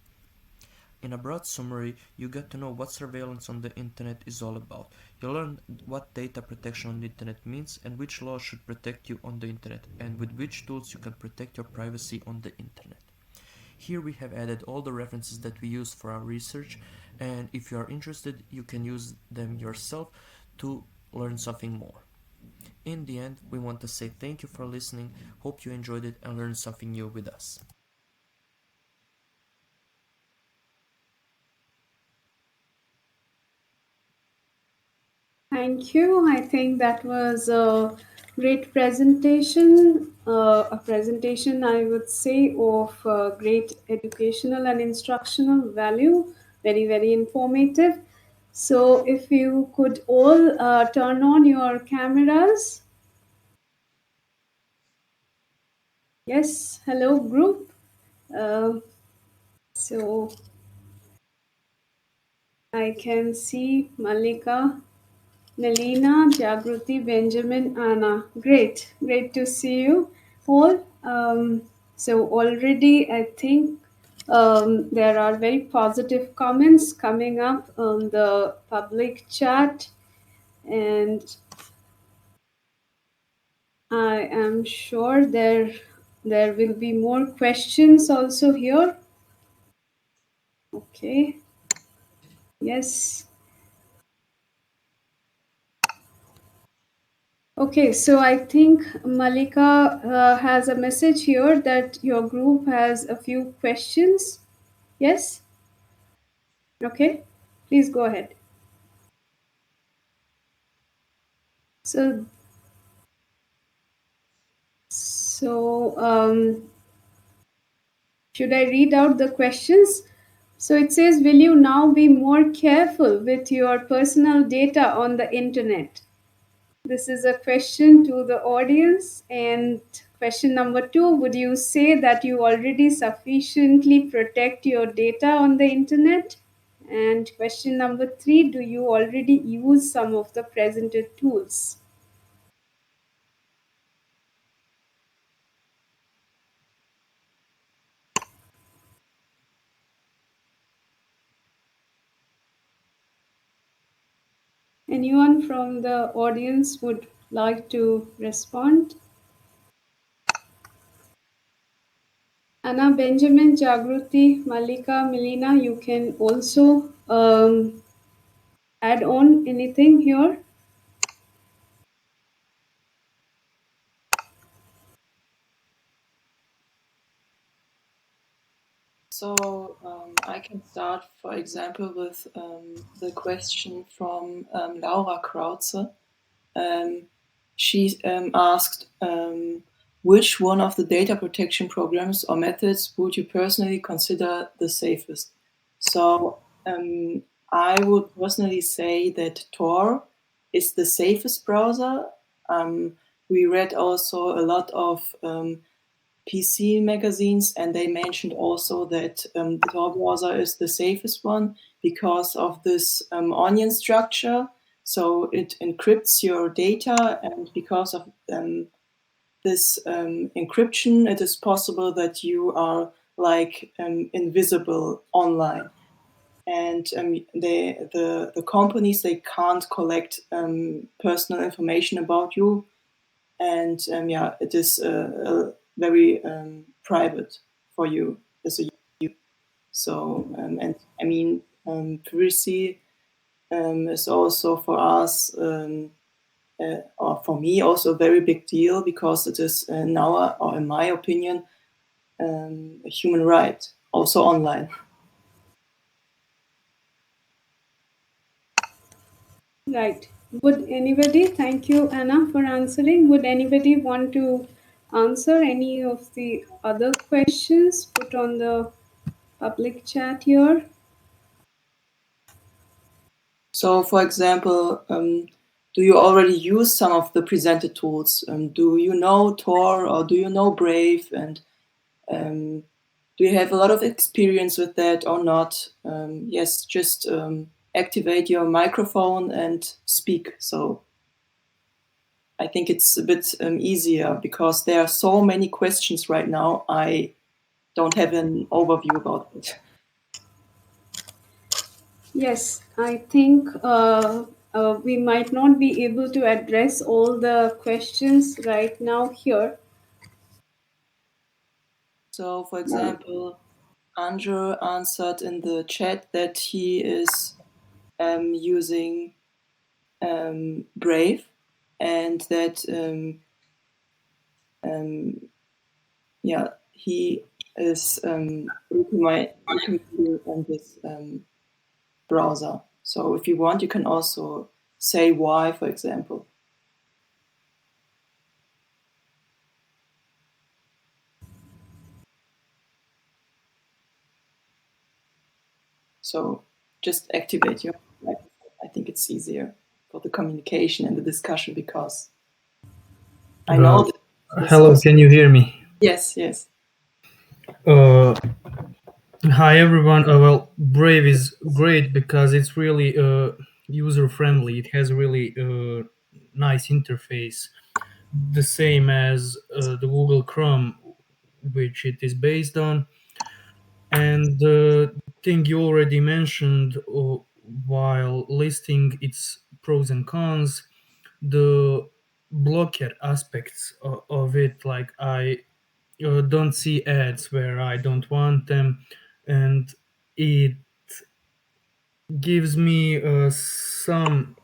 In a broad summary, you get to know what surveillance on the internet is all about. You learn what data protection on the internet means and which laws should protect you on the internet, and with which tools you can protect your privacy on the internet. Here we have added all the references that we use for our research, and if you are interested, you can use them yourself to learn something more. In the end, we want to say thank you for listening, hope you enjoyed it and learned something new with us. Thank you. I think that was a great presentation, a presentation I would say of great educational and instructional value, very, very informative. So if you could all turn on your cameras. Yes, hello group. So I can see Malika, Nelina, Jagruti, Benjamin, Anna. Great, great to see you all. So already I think there are very positive comments coming up on the public chat, and I am sure there will be more questions also here. Okay. Yes. Okay, so I think Malika has a message here that your group has a few questions. Yes? Okay, please go ahead. So, should I read out the questions? So it says, will you now be more careful with your personal data on the internet? This is a question to the audience. And question number 2, would you say that you already sufficiently protect your data on the internet? And question number 3, do you already use some of the presented tools? Anyone from the audience would like to respond? Anna, Benjamin, Jagruti, Malika, Melina, you can also add on anything here. So I can start, for example, with the question from Laura Krautze. She asked, which one of the data protection programs or methods would you personally consider the safest? So I would personally say that Tor is the safest browser. We read also a lot of PC magazines, and they mentioned also that the Tor browser is the safest one because of this onion structure. So it encrypts your data, and because of this encryption, it is possible that you are like invisible online. And the companies, they can't collect personal information about you, and yeah, it is very private for you as a user. So and I mean privacy is also for us or for me also a very big deal, because it is now, or in my opinion, a human right, also online. Right. Would anybody, thank you, Anna, for answering. Would anybody want to answer any of the other questions put on the public chat here? So, for example, do you already use some of the presented tools? Do you know Tor, or do you know Brave? And do you have a lot of experience with that or not? Yes, just activate your microphone and speak. So I think it's a bit easier, because there are so many questions right now. I don't have an overview about it. Yes, I think we might not be able to address all the questions right now here. So, for example, Andrew answered in the chat that he is using Brave, and that yeah, he is recommending on this browser. So if you want, you can also say why, for example. So just activate your microphone. I think it's easier for the communication and the discussion, because I know that hello, can you hear me? Yes, yes. Hi everyone. Well, Brave is great because it's really user friendly. It has really nice interface, the same as the Google Chrome, which it is based on. And the thing you already mentioned while listing its pros and cons, the blocker aspects of it, like I don't see ads where I don't want them, and it gives me some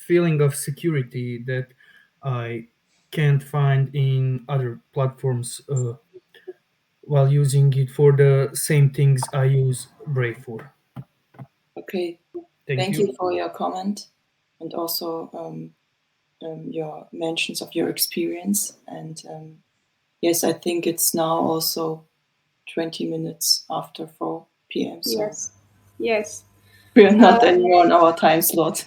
feeling of security that I can't find in other platforms while using it for the same things I use Brave for. Okay. Thank you for your comment, and also your mentions of your experience. And yes, I think it's now also 20 minutes after 4 p.m. So Yes. Yes. we are not anymore on our time slot.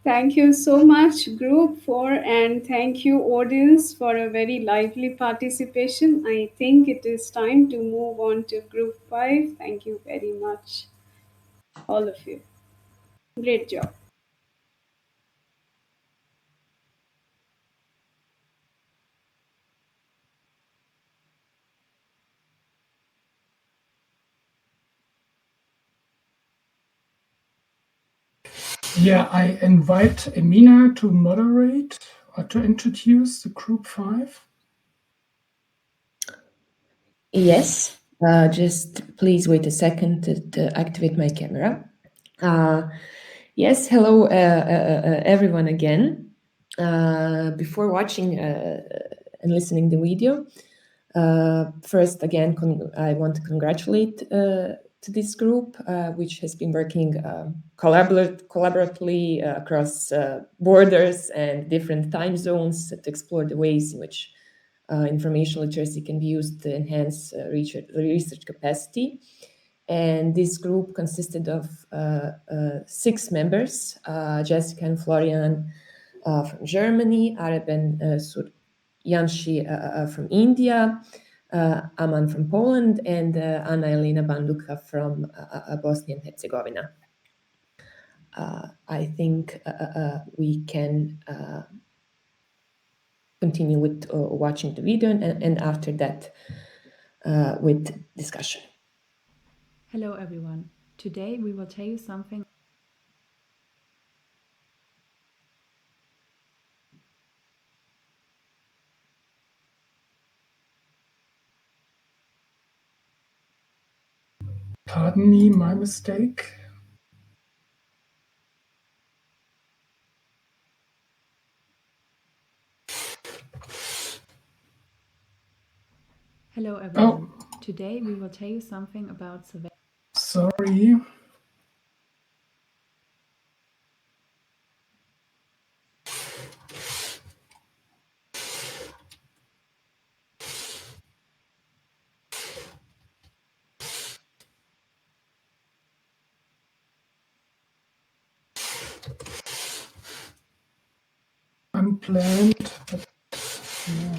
Thank you so much, group 4, and thank you, audience, for a very lively participation. I think it is time to move on to group 5. Thank you very much, all of you. Great job. Yeah, I invite Emina to moderate or to introduce the group 5. Yes, just please wait a second to activate my camera. Yes, hello everyone again. Before watching and listening the video, first again, I want to congratulate to this group, which has been working collaboratively across borders and different time zones to explore the ways in which information literacy can be used to enhance research capacity. And this group consisted of 6 members, Jessica and Florian from Germany, Arab and Yanshi from India, Aman from Poland, and Anna Elena Banduka from Bosnia and Herzegovina. I think we can continue with watching the video, and after that with discussion. Hello everyone. Today we will tell you something. Pardon me, my mistake. Hello everyone. Today we will tell you something about surveillance. Sorry. Unplanned, but yeah.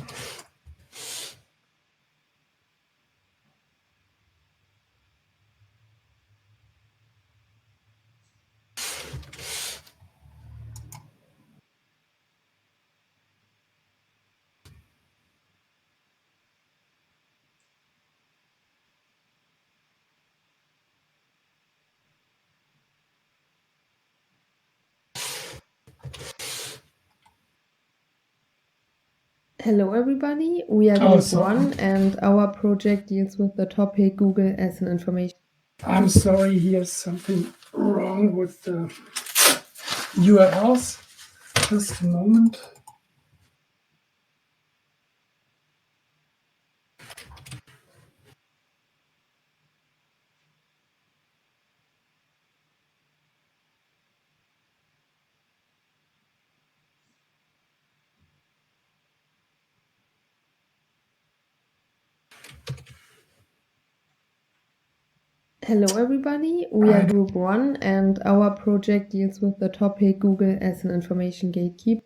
Hello everybody, we are Group 1 and our project deals with the topic Google as an information. I'm sorry, here's something wrong with the URLs. Just a moment. Hello everybody, we are Group 1 and our project deals with the topic Google as an information gatekeeper.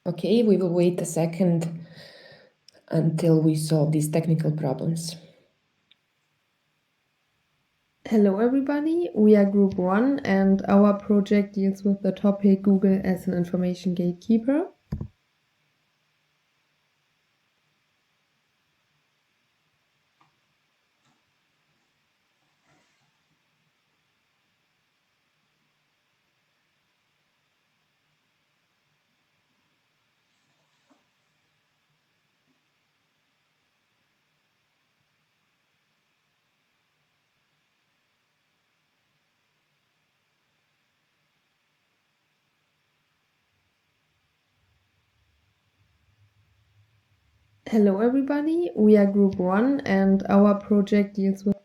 Okay, we will wait a second until we solve these technical problems. Hello everybody, we are Group 1 and our project deals with the topic Google as an information gatekeeper. Hello everybody, we are Group 1 and our project deals with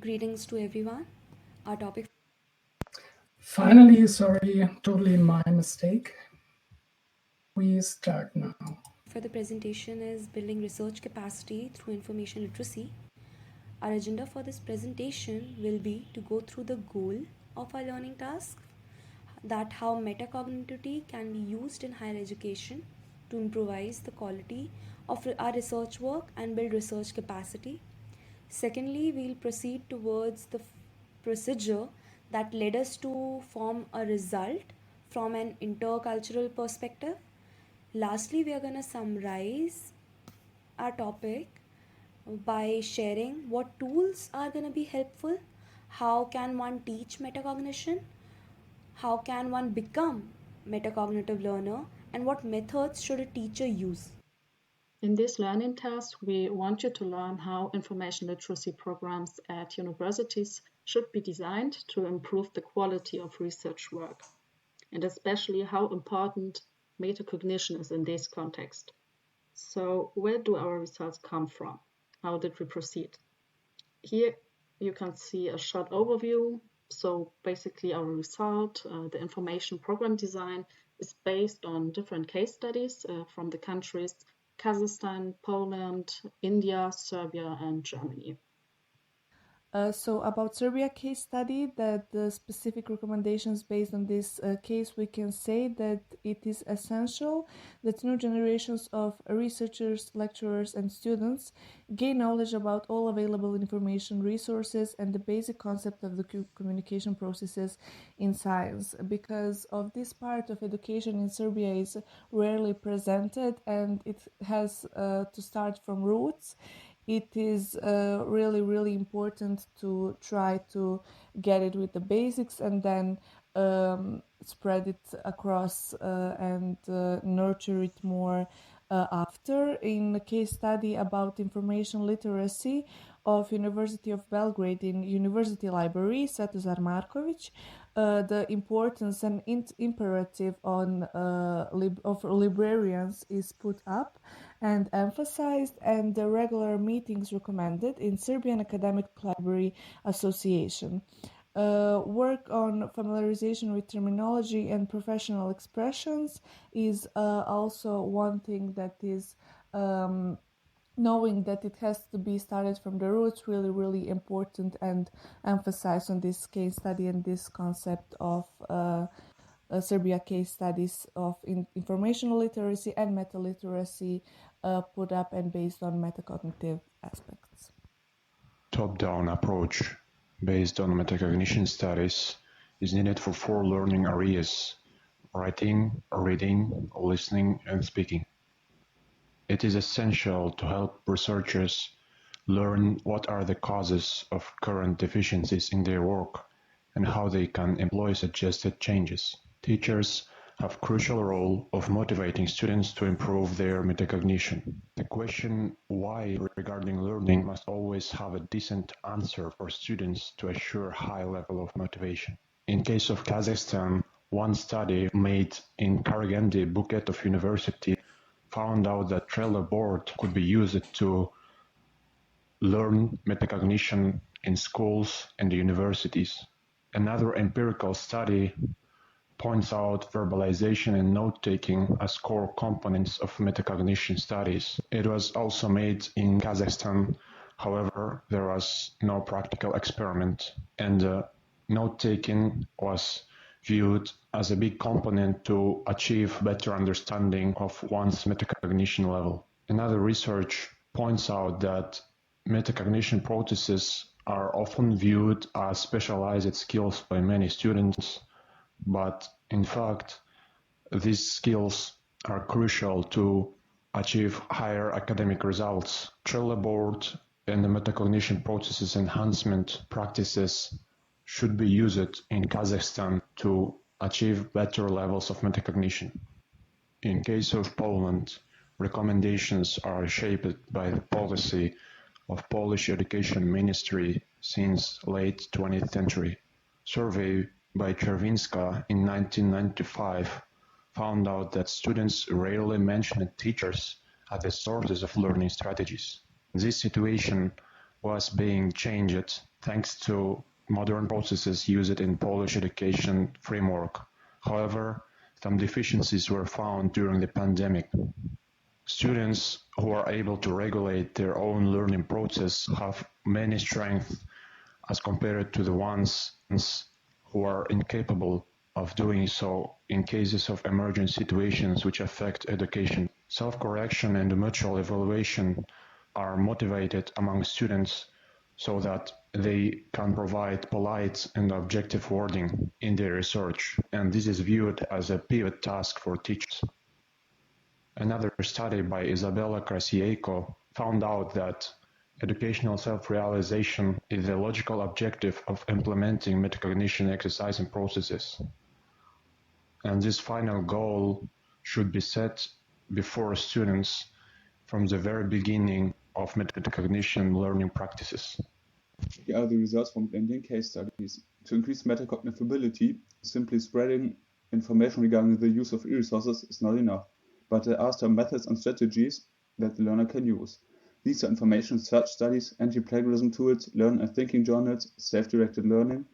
Greetings to everyone. Our topic. Finally, sorry, totally my mistake. We start now. For the presentation is building research capacity through information literacy. Our agenda for this presentation will be to go through the goal of our learning task, that how metacognitivity can be used in higher education to improvise the quality of our research work and build research capacity. Secondly, we'll proceed towards the procedure that led us to form a result from an intercultural perspective. Lastly, we are going to summarize our topic by sharing what tools are going to be helpful, how can one teach metacognition, how can one become metacognitive learner, and what methods should a teacher use. In this learning task, we want you to learn how information literacy programs at universities should be designed to improve the quality of research work, and especially how important metacognition is in this context. So, where do our results come from? How did we proceed? Here you can see a short overview. So basically our result, the information program design, is based on different case studies from the countries Kazakhstan, Poland, India, Serbia, and Germany. So about Serbia case study, that the specific recommendations based on this case, we can say that it is essential that new generations of researchers, lecturers, and students gain knowledge about all available information resources and the basic concept of the communication processes in science. Because of this part of education in Serbia is rarely presented, and it has to start from roots. It is really important to try to get it with the basics and then spread it across and nurture it more after. In a case study about information literacy of University of Belgrade in University Library, Svetozar Marković, the importance and imperative of librarians is put up and emphasized, and the regular meetings recommended in Serbian Academic Library Association. Work on familiarization with terminology and professional expressions is also one thing that is knowing that it has to be started from the roots, really, really important, and emphasize on this case study and this concept of Serbia case studies of information literacy and metaliteracy put up and based on metacognitive aspects. Top-down approach based on metacognition studies is needed for 4 learning areas: writing, reading, listening, and speaking. It is essential to help researchers learn what are the causes of current deficiencies in their work and how they can employ suggested changes. Teachers have a crucial role of motivating students to improve their metacognition. The question why regarding learning must always have a decent answer for students to assure a high level of motivation. In case of Kazakhstan, one study made in Karaganda Buketov University found out that Trello board could be used to learn metacognition in schools and universities. Another empirical study points out verbalization and note-taking as core components of metacognition studies. It was also made in Kazakhstan, however, there was no practical experiment, and note-taking was viewed as a big component to achieve better understanding of one's metacognition level. Another research points out that metacognition processes are often viewed as specialized skills by many students, but in fact, these skills are crucial to achieve higher academic results. Trello board and the metacognition processes enhancement practices should be used in Kazakhstan to achieve better levels of metacognition. In case of Poland, recommendations are shaped by the policy of Polish Education Ministry since late 20th century. Survey by Czerwinska in 1995 found out that students rarely mentioned teachers as the sources of learning strategies. This situation was being changed thanks to modern processes used in Polish education framework. However, some deficiencies were found during the pandemic. Students who are able to regulate their own learning process have many strengths as compared to the ones who are incapable of doing so in cases of emergent situations which affect education. Self-correction and mutual evaluation are motivated among students so that they can provide polite and objective wording in their research, and this is viewed as a pivot task for teachers. Another study by Isabella Krasiejko found out that educational self-realization is the logical objective of implementing metacognition exercise and processes. And this final goal should be set before students from the very beginning of metacognition learning practices. Here are the results from Indian case studies. To increase metacognifiability, simply spreading information regarding the use of e-resources is not enough, but there are some methods and strategies that the learner can use. These are information search studies, anti-plagiarism tools, learn and thinking journals, self-directed learning,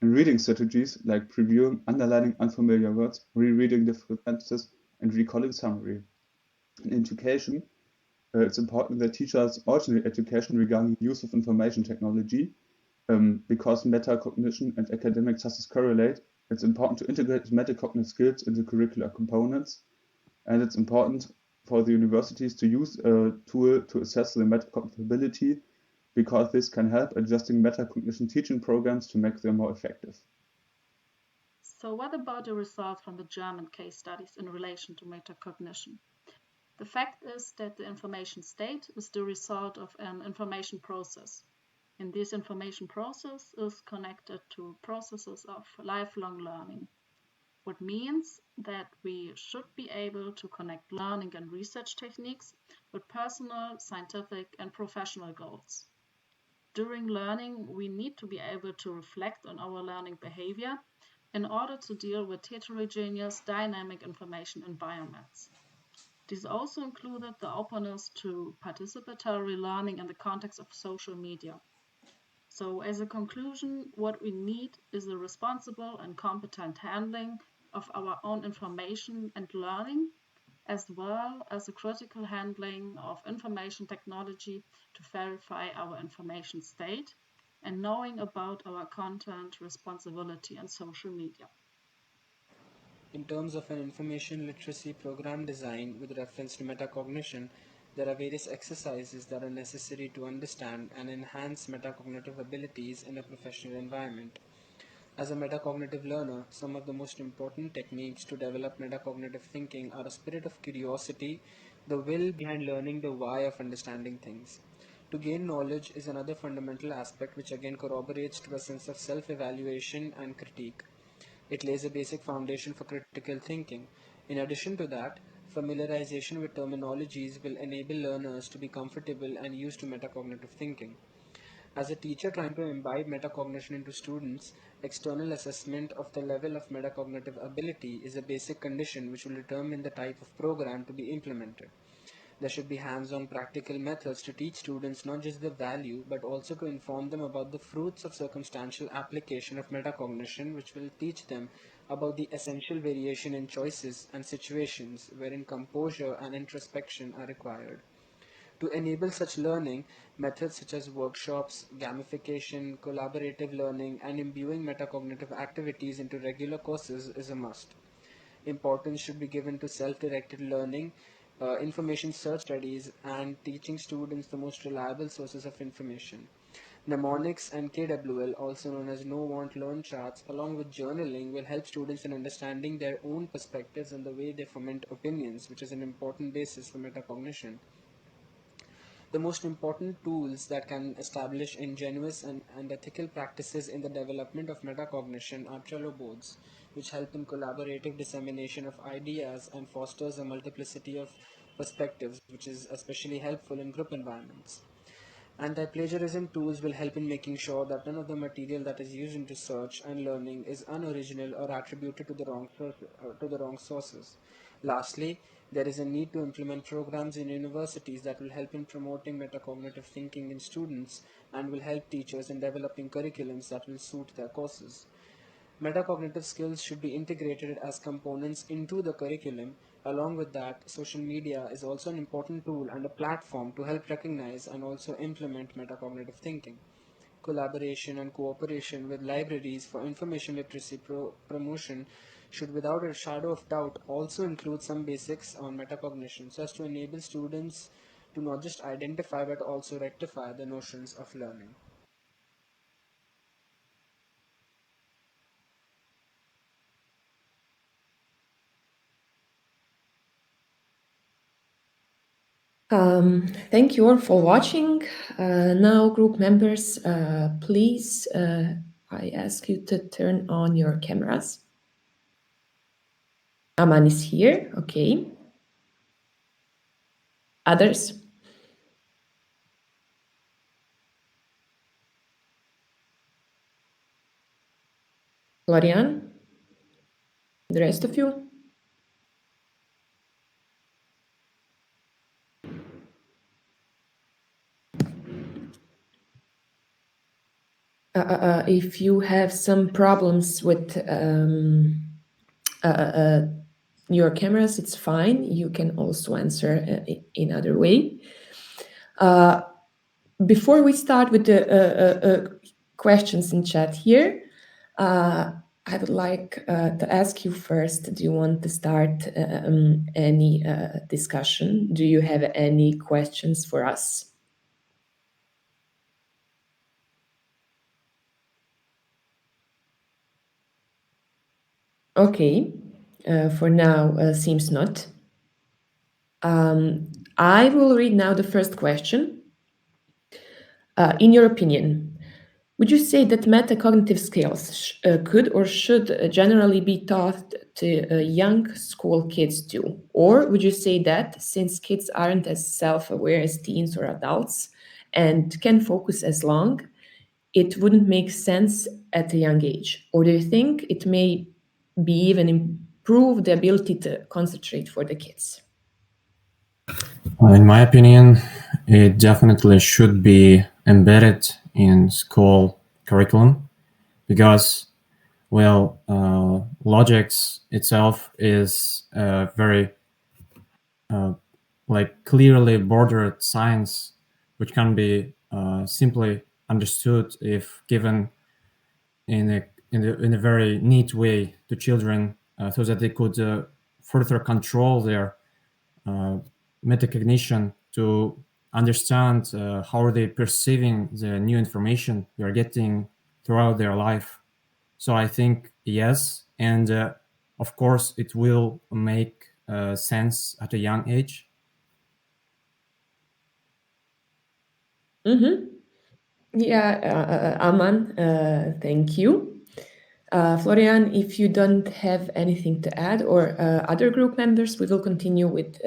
and reading strategies like previewing, underlining unfamiliar words, rereading different sentences, and recalling summary. In education, it's important that teachers alternate education regarding the use of information technology. Because metacognition and academic success correlate, it's important to integrate metacognitive skills into curricular components, and it's important for the universities to use a tool to assess the metacognifiability, because this can help adjusting metacognition teaching programs to make them more effective. So what about the results from the German case studies in relation to metacognition? The fact is that the information state is the result of an information process. And this information process is connected to processes of lifelong learning, which means that we should be able to connect learning and research techniques with personal, scientific, and professional goals. During learning, we need to be able to reflect on our learning behavior, in order to deal with heterogeneous dynamic information environments. These also included the openness to participatory learning in the context of social media. So as a conclusion, what we need is a responsible and competent handling of our own information and learning, as well as a critical handling of information technology to verify our information state and knowing about our content responsibility on social media. In terms of an information literacy program design with reference to metacognition, there are various exercises that are necessary to understand and enhance metacognitive abilities in a professional environment. As a metacognitive learner, some of the most important techniques to develop metacognitive thinking are a spirit of curiosity, the will behind learning the why of understanding things. To gain knowledge is another fundamental aspect which again corroborates to a sense of self-evaluation and critique. It lays a basic foundation for critical thinking. In addition to that, familiarization with terminologies will enable learners to be comfortable and used to metacognitive thinking. As a teacher trying to imbibe metacognition into students, external assessment of the level of metacognitive ability is a basic condition which will determine the type of program to be implemented. There should be hands-on practical methods to teach students not just the value but also to inform them about the fruits of circumstantial application of metacognition, which will teach them about the essential variation in choices and situations wherein composure and introspection are required. To enable such learning, methods such as workshops, gamification, collaborative learning, and imbuing metacognitive activities into regular courses is a must. Importance should be given to self-directed learning, information search studies, and teaching students the most reliable sources of information. Mnemonics and KWL, also known as Know, Want, Learn charts, along with journaling, will help students in understanding their own perspectives and the way they foment opinions, which is an important basis for metacognition. The most important tools that can establish ingenuous and ethical practices in the development of metacognition are Trello boards, which help in collaborative dissemination of ideas and fosters a multiplicity of perspectives, which is especially helpful in group environments. Anti-plagiarism tools will help in making sure that none of the material that is used in research and learning is unoriginal or attributed to the wrong sources. Lastly, there is a need to implement programs in universities that will help in promoting metacognitive thinking in students and will help teachers in developing curriculums that will suit their courses. Metacognitive skills should be integrated as components into the curriculum. Along with that, social media is also an important tool and a platform to help recognize and also implement metacognitive thinking. Collaboration and cooperation with libraries for information literacy promotion should without a shadow of doubt also include some basics on metacognition so as to enable students to not just identify but also rectify the notions of learning. Thank you all for watching. Now, group members, please, I ask you to turn on your cameras. Aman is here, okay. Others? Florian? The rest of you? If you have some problems with your cameras, it's fine. You can also answer in other way. Before we start with the questions in chat here, I would like to ask you first, do you want to start any discussion? Do you have any questions for us? Okay, for now, seems not. I will read now the first question. In your opinion, would you say that metacognitive skills could or should generally be taught to young school kids too? Or would you say that since kids aren't as self-aware as teens or adults and can focus as long, it wouldn't make sense at a young age? Or do you think it may be even improve the ability to concentrate for the kids? In my opinion, it definitely should be embedded in school curriculum because, well, logics itself is a very like clearly bordered science, which can be simply understood if given in a very neat way to children, so that they could further control their metacognition to understand how are they perceiving the new information they are getting throughout their life. So I think yes, and of course it will make sense at a young age. Yeah, Aman, thank you. Florian, if you don't have anything to add, or other group members, we will continue with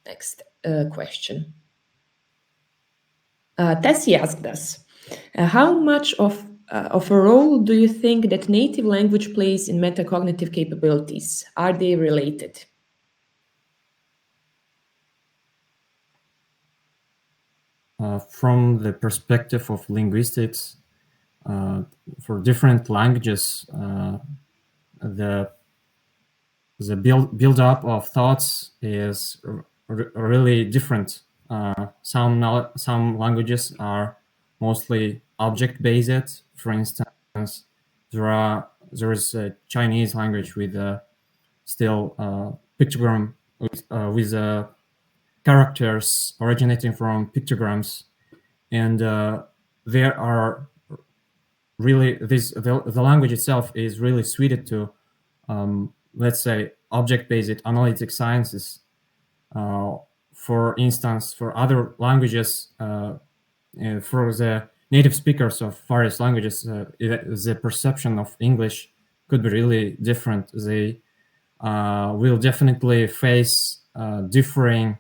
next question. Tessie asked us, how much of a role do you think that native language plays in metacognitive capabilities? Are they related? From the perspective of linguistics, for different languages, the build up of thoughts is really different. Some languages are mostly object based. For instance, there is a Chinese language with still pictogram with characters originating from pictograms, and there are really the language itself is really suited to let's say object-based analytic sciences. For instance, for other languages, for the native speakers of various languages, the perception of English could be really different. They will definitely face differing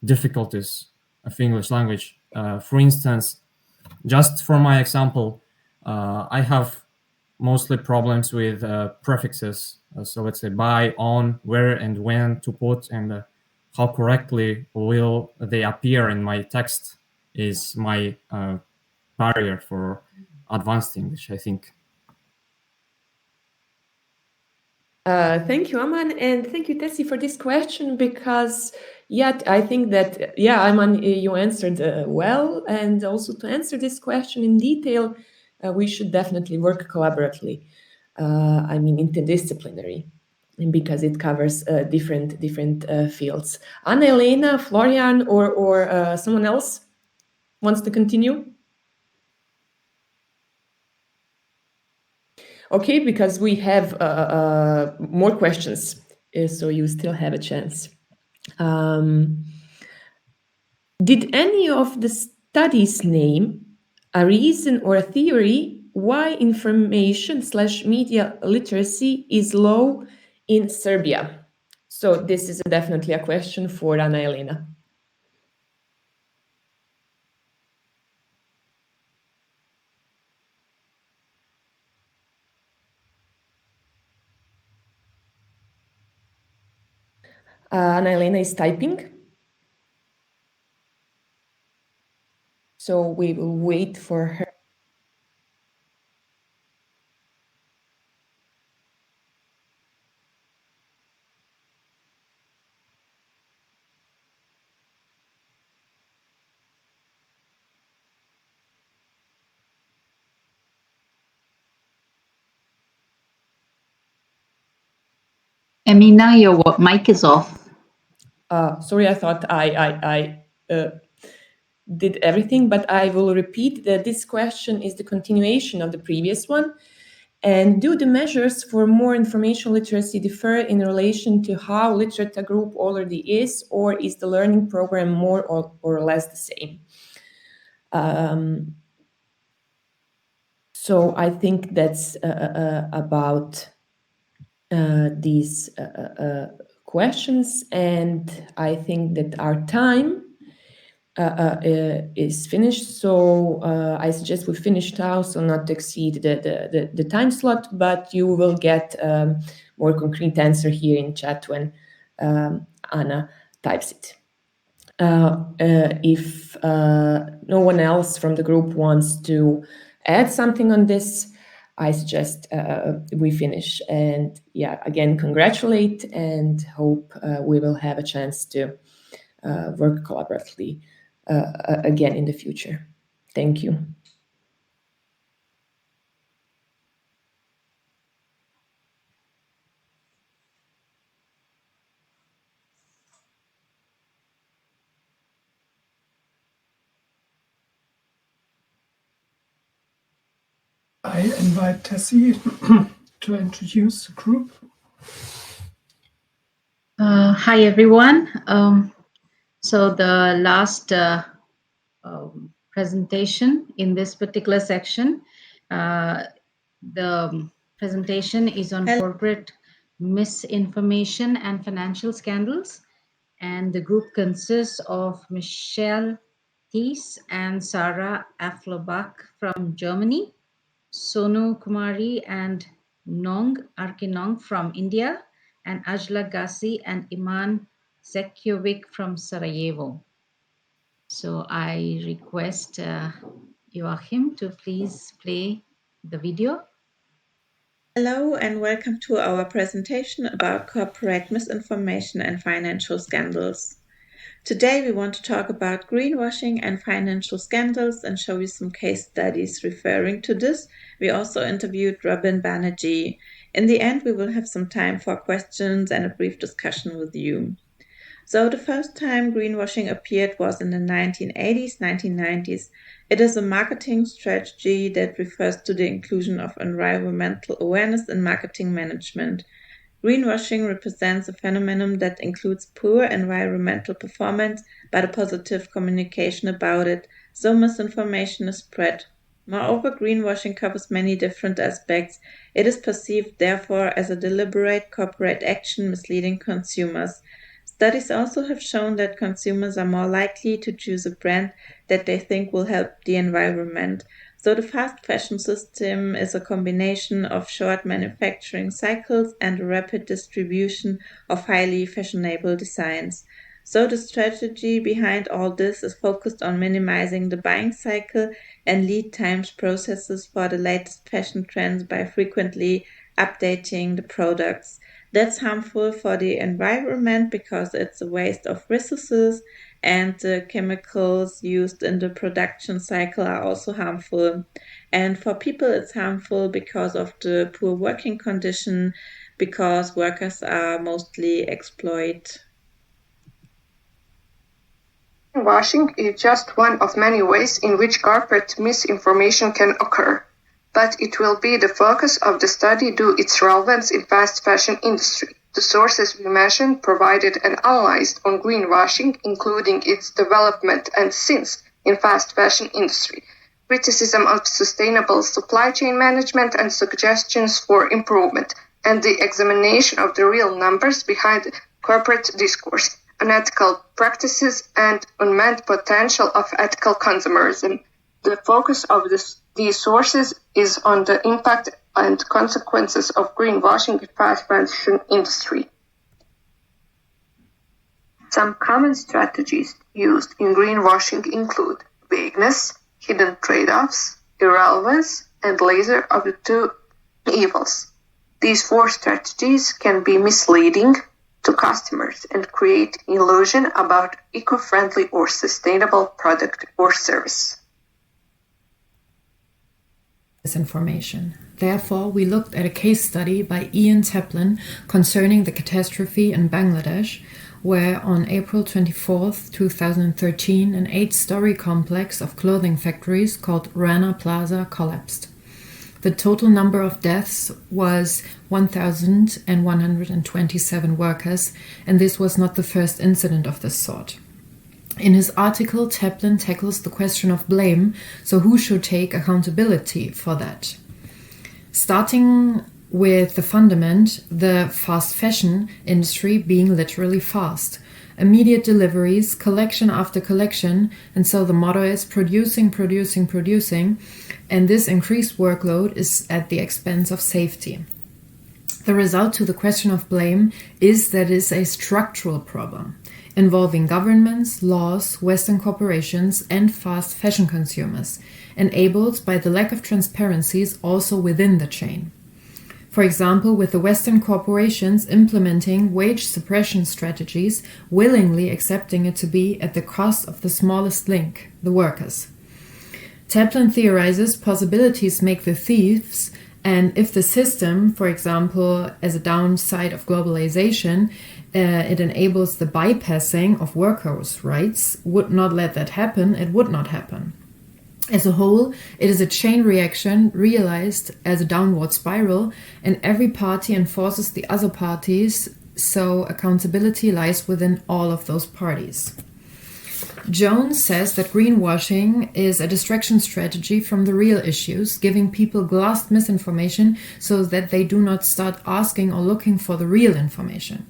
difficulties of English language. For instance, just for my example, I have mostly problems with prefixes. So let's say by, on, where, and when to put, and how correctly will they appear in my text is my barrier for advanced English, I think. Thank you, Aman, and thank you, Tessie, for this question, because I think that, Aman, you answered well, and also to answer this question in detail, we should definitely work collaboratively, interdisciplinary, because it covers different fields. Anna Elena, Florian, or someone else wants to continue? Okay, because we have more questions, so you still have a chance. Did any of the studies name a reason or a theory why information/media literacy is low in Serbia? So this is definitely a question for Anna Elena. Anna Elena is typing. So we will wait for her. Emina, your mic is off. Sorry, I thought I did everything, but I will repeat that this question is the continuation of the previous one. And do the measures for more information literacy differ in relation to how literate a group already is, or is the learning program more or less the same? So I think that's about these questions, and I think that our time is finished. So I suggest we finish now, so not to exceed the time slot, but you will get more concrete answer here in chat when Anna types it. If no one else from the group wants to add something on this, I suggest we finish. And yeah, again, congratulate and hope we will have a chance to work collaboratively again in the future. Thank you. I invite Tessie to introduce the group. Hi, everyone. So the last presentation in this particular section, the presentation is on corporate misinformation and financial scandals. And the group consists of Michelle Thies and Sarah Afflerbach from Germany, Sonu Kumari and Nong Arkinong from India, and Ajla Gassi and Iman Zekjovic from Sarajevo. So I request Joachim to please play the video. Hello and welcome to our presentation about corporate misinformation and financial scandals. Today we want to talk about greenwashing and financial scandals and show you some case studies referring to this. We also interviewed Robin Banerjee. In the end, we will have some time for questions and a brief discussion with you. So the first time greenwashing appeared was in the 1980s, 1990s. It is a marketing strategy that refers to the inclusion of environmental awareness in marketing management. Greenwashing represents a phenomenon that includes poor environmental performance but a positive communication about it, so misinformation is spread. Moreover, greenwashing covers many different aspects. It is perceived, therefore, as a deliberate corporate action misleading consumers. Studies also have shown that consumers are more likely to choose a brand that they think will help the environment. So the fast fashion system is a combination of short manufacturing cycles and a rapid distribution of highly fashionable designs. So the strategy behind all this is focused on minimizing the buying cycle and lead times processes for the latest fashion trends by frequently updating the products. That's harmful for the environment because it's a waste of resources, and the chemicals used in the production cycle are also harmful. And for people, it's harmful because of the poor working condition, because workers are mostly exploited. Greenwashing is just one of many ways in which corporate misinformation can occur, but it will be the focus of the study due its relevance in fast fashion industry. The sources we mentioned provided and analyzed on greenwashing, including its development and sins in fast fashion industry, criticism of sustainable supply chain management and suggestions for improvement, and the examination of the real numbers behind corporate discourse, unethical practices, and unmet potential of ethical consumerism. The focus of these sources is on the impact and consequences of greenwashing in the fast fashion industry. Some common strategies used in greenwashing include vagueness, hidden trade-offs, irrelevance, and lesser of the two evils. These four strategies can be misleading to customers and create illusion about eco-friendly or sustainable product or service. Information. Therefore, we looked at a case study by Ian Teplin concerning the catastrophe in Bangladesh, where on April 24, 2013, an 8-story complex of clothing factories called Rana Plaza collapsed. The total number of deaths was 1,127 workers, and this was not the first incident of this sort. In his article, Teplin tackles the question of blame, so who should take accountability for that? Starting with the fundament, the fast fashion industry being literally fast. immediate deliveries, collection after collection, and so the motto is producing, producing, producing, and this increased workload is at the expense of safety. The result to the question of blame is that it is a structural problem involving governments, laws, Western corporations, and fast fashion consumers, enabled by the lack of transparencies also within the chain. For example, with the Western corporations implementing wage suppression strategies, willingly accepting it to be at the cost of the smallest link, the workers. Taplin theorizes possibilities make the thieves, and if the system, for example, as a downside of globalization, it enables the bypassing of workers' rights, would not let that happen, it would not happen. As a whole, it is a chain reaction realized as a downward spiral, and every party enforces the other parties, so accountability lies within all of those parties. Jones says that greenwashing is a distraction strategy from the real issues, giving people glossed misinformation so that they do not start asking or looking for the real information.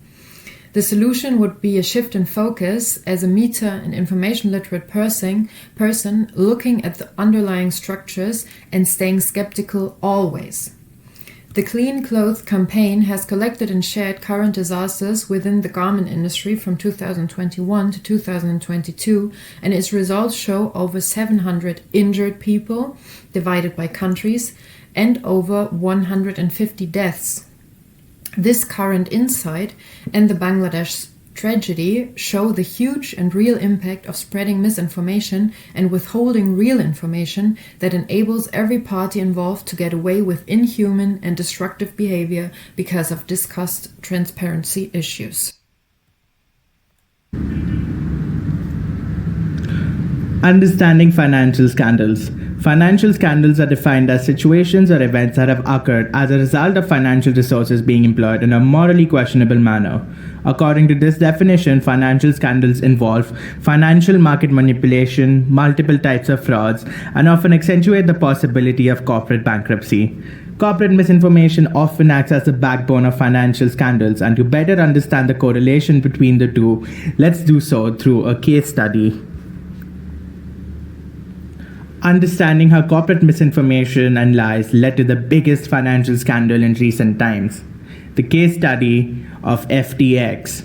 The solution would be a shift in focus as a meta and information literate person looking at the underlying structures and staying skeptical always. The Clean Clothes campaign has collected and shared current disasters within the garment industry from 2021 to 2022, and its results show over 700 injured people divided by countries and over 150 deaths. This current insight and the Bangladesh tragedy show the huge and real impact of spreading misinformation and withholding real information that enables every party involved to get away with inhuman and destructive behavior because of discussed transparency issues. Understanding financial scandals. Financial scandals are defined as situations or events that have occurred as a result of financial resources being employed in a morally questionable manner. According to this definition, financial scandals involve financial market manipulation, multiple types of frauds, and often accentuate the possibility of corporate bankruptcy. Corporate misinformation often acts as the backbone of financial scandals, and to better understand the correlation between the two, let's do so through a case study. Understanding how corporate misinformation and lies led to the biggest financial scandal in recent times. The case study of FTX.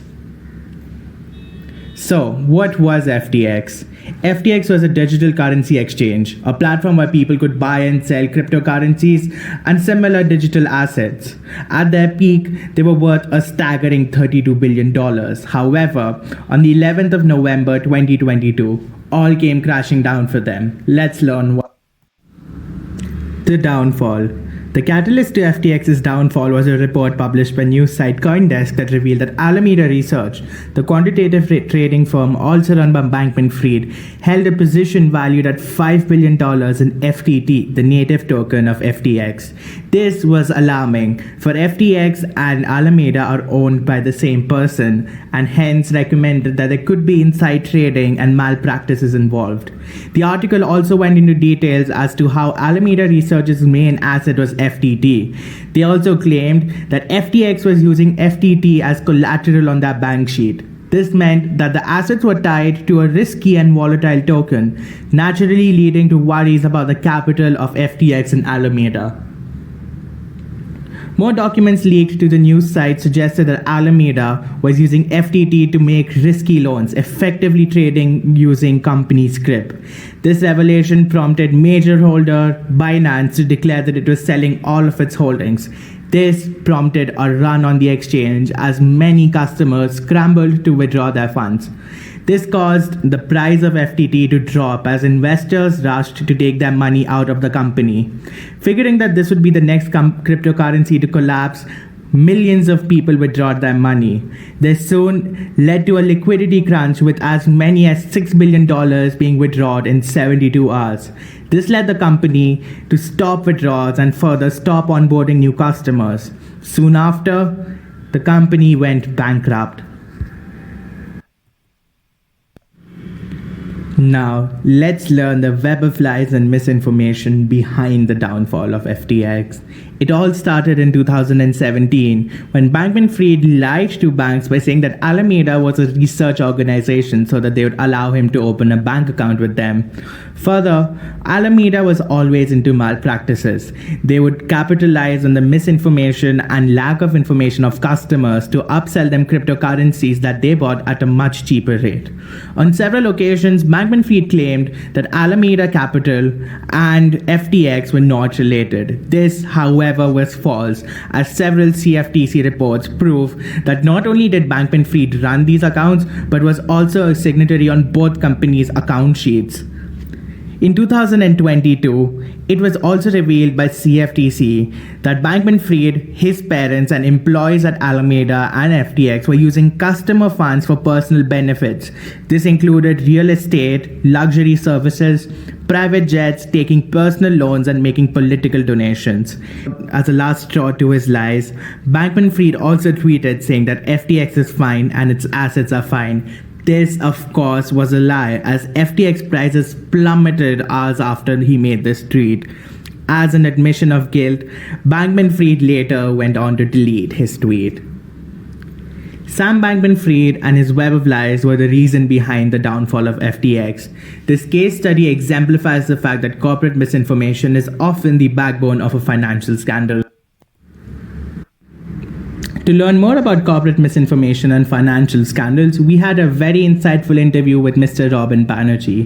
So, what was FTX? FTX was a digital currency exchange, a platform where people could buy and sell cryptocurrencies and similar digital assets. At their peak, they were worth a staggering $32 billion. However, on the 11th of November 2022, all came crashing down for them. Let's learn what. The downfall. The catalyst to FTX's downfall was a report published by news site CoinDesk that revealed that Alameda Research, the quantitative trading firm also run by Bankman-Fried, held a position valued at $5 billion in FTT, the native token of FTX. This was alarming, for FTX and Alameda are owned by the same person, and hence recommended that there could be inside trading and malpractices involved. The article also went into details as to how Alameda Research's main asset was FTT. They also claimed that FTX was using FTT as collateral on their bank sheet. This meant that the assets were tied to a risky and volatile token, naturally leading to worries about the capital of FTX and Alameda. More documents leaked to the news site suggested that Alameda was using FTT to make risky loans, effectively trading using company script. This revelation prompted major holder Binance to declare that it was selling all of its holdings. This prompted a run on the exchange as many customers scrambled to withdraw their funds. This caused the price of FTT to drop as investors rushed to take their money out of the company. Figuring that this would be the next cryptocurrency to collapse, millions of people withdrew their money. This soon led to a liquidity crunch with as many as $6 billion being withdrawn in 72 hours. This led the company to stop withdrawals and further stop onboarding new customers. Soon after, the company went bankrupt. Now, let's learn the web of lies and misinformation behind the downfall of FTX. It all started in 2017 when Bankman-Fried lied to banks by saying that Alameda was a research organization so that they would allow him to open a bank account with them. Further, Alameda was always into malpractices. They would capitalize on the misinformation and lack of information of customers to upsell them cryptocurrencies that they bought at a much cheaper rate. On several occasions, Bankman-Fried claimed that Alameda Capital and FTX were not related. This, however, was false, as several CFTC reports prove that not only did Bankman-Fried run these accounts, but was also a signatory on both companies' account sheets. In 2022, it was also revealed by CFTC that Bankman-Fried, his parents, and employees at Alameda and FTX were using customer funds for personal benefits. This included real estate, luxury services, private jets, taking personal loans, and making political donations. As a last straw to his lies, Bankman-Fried also tweeted saying that FTX is fine and its assets are fine. This, of course, was a lie, as FTX prices plummeted hours after he made this tweet. As an admission of guilt, Bankman-Fried later went on to delete his tweet. Sam Bankman-Fried and his web of lies were the reason behind the downfall of FTX. This case study exemplifies the fact that corporate misinformation is often the backbone of a financial scandal. To learn more about corporate misinformation and financial scandals, we had a very insightful interview with Mr. Robin Banerjee.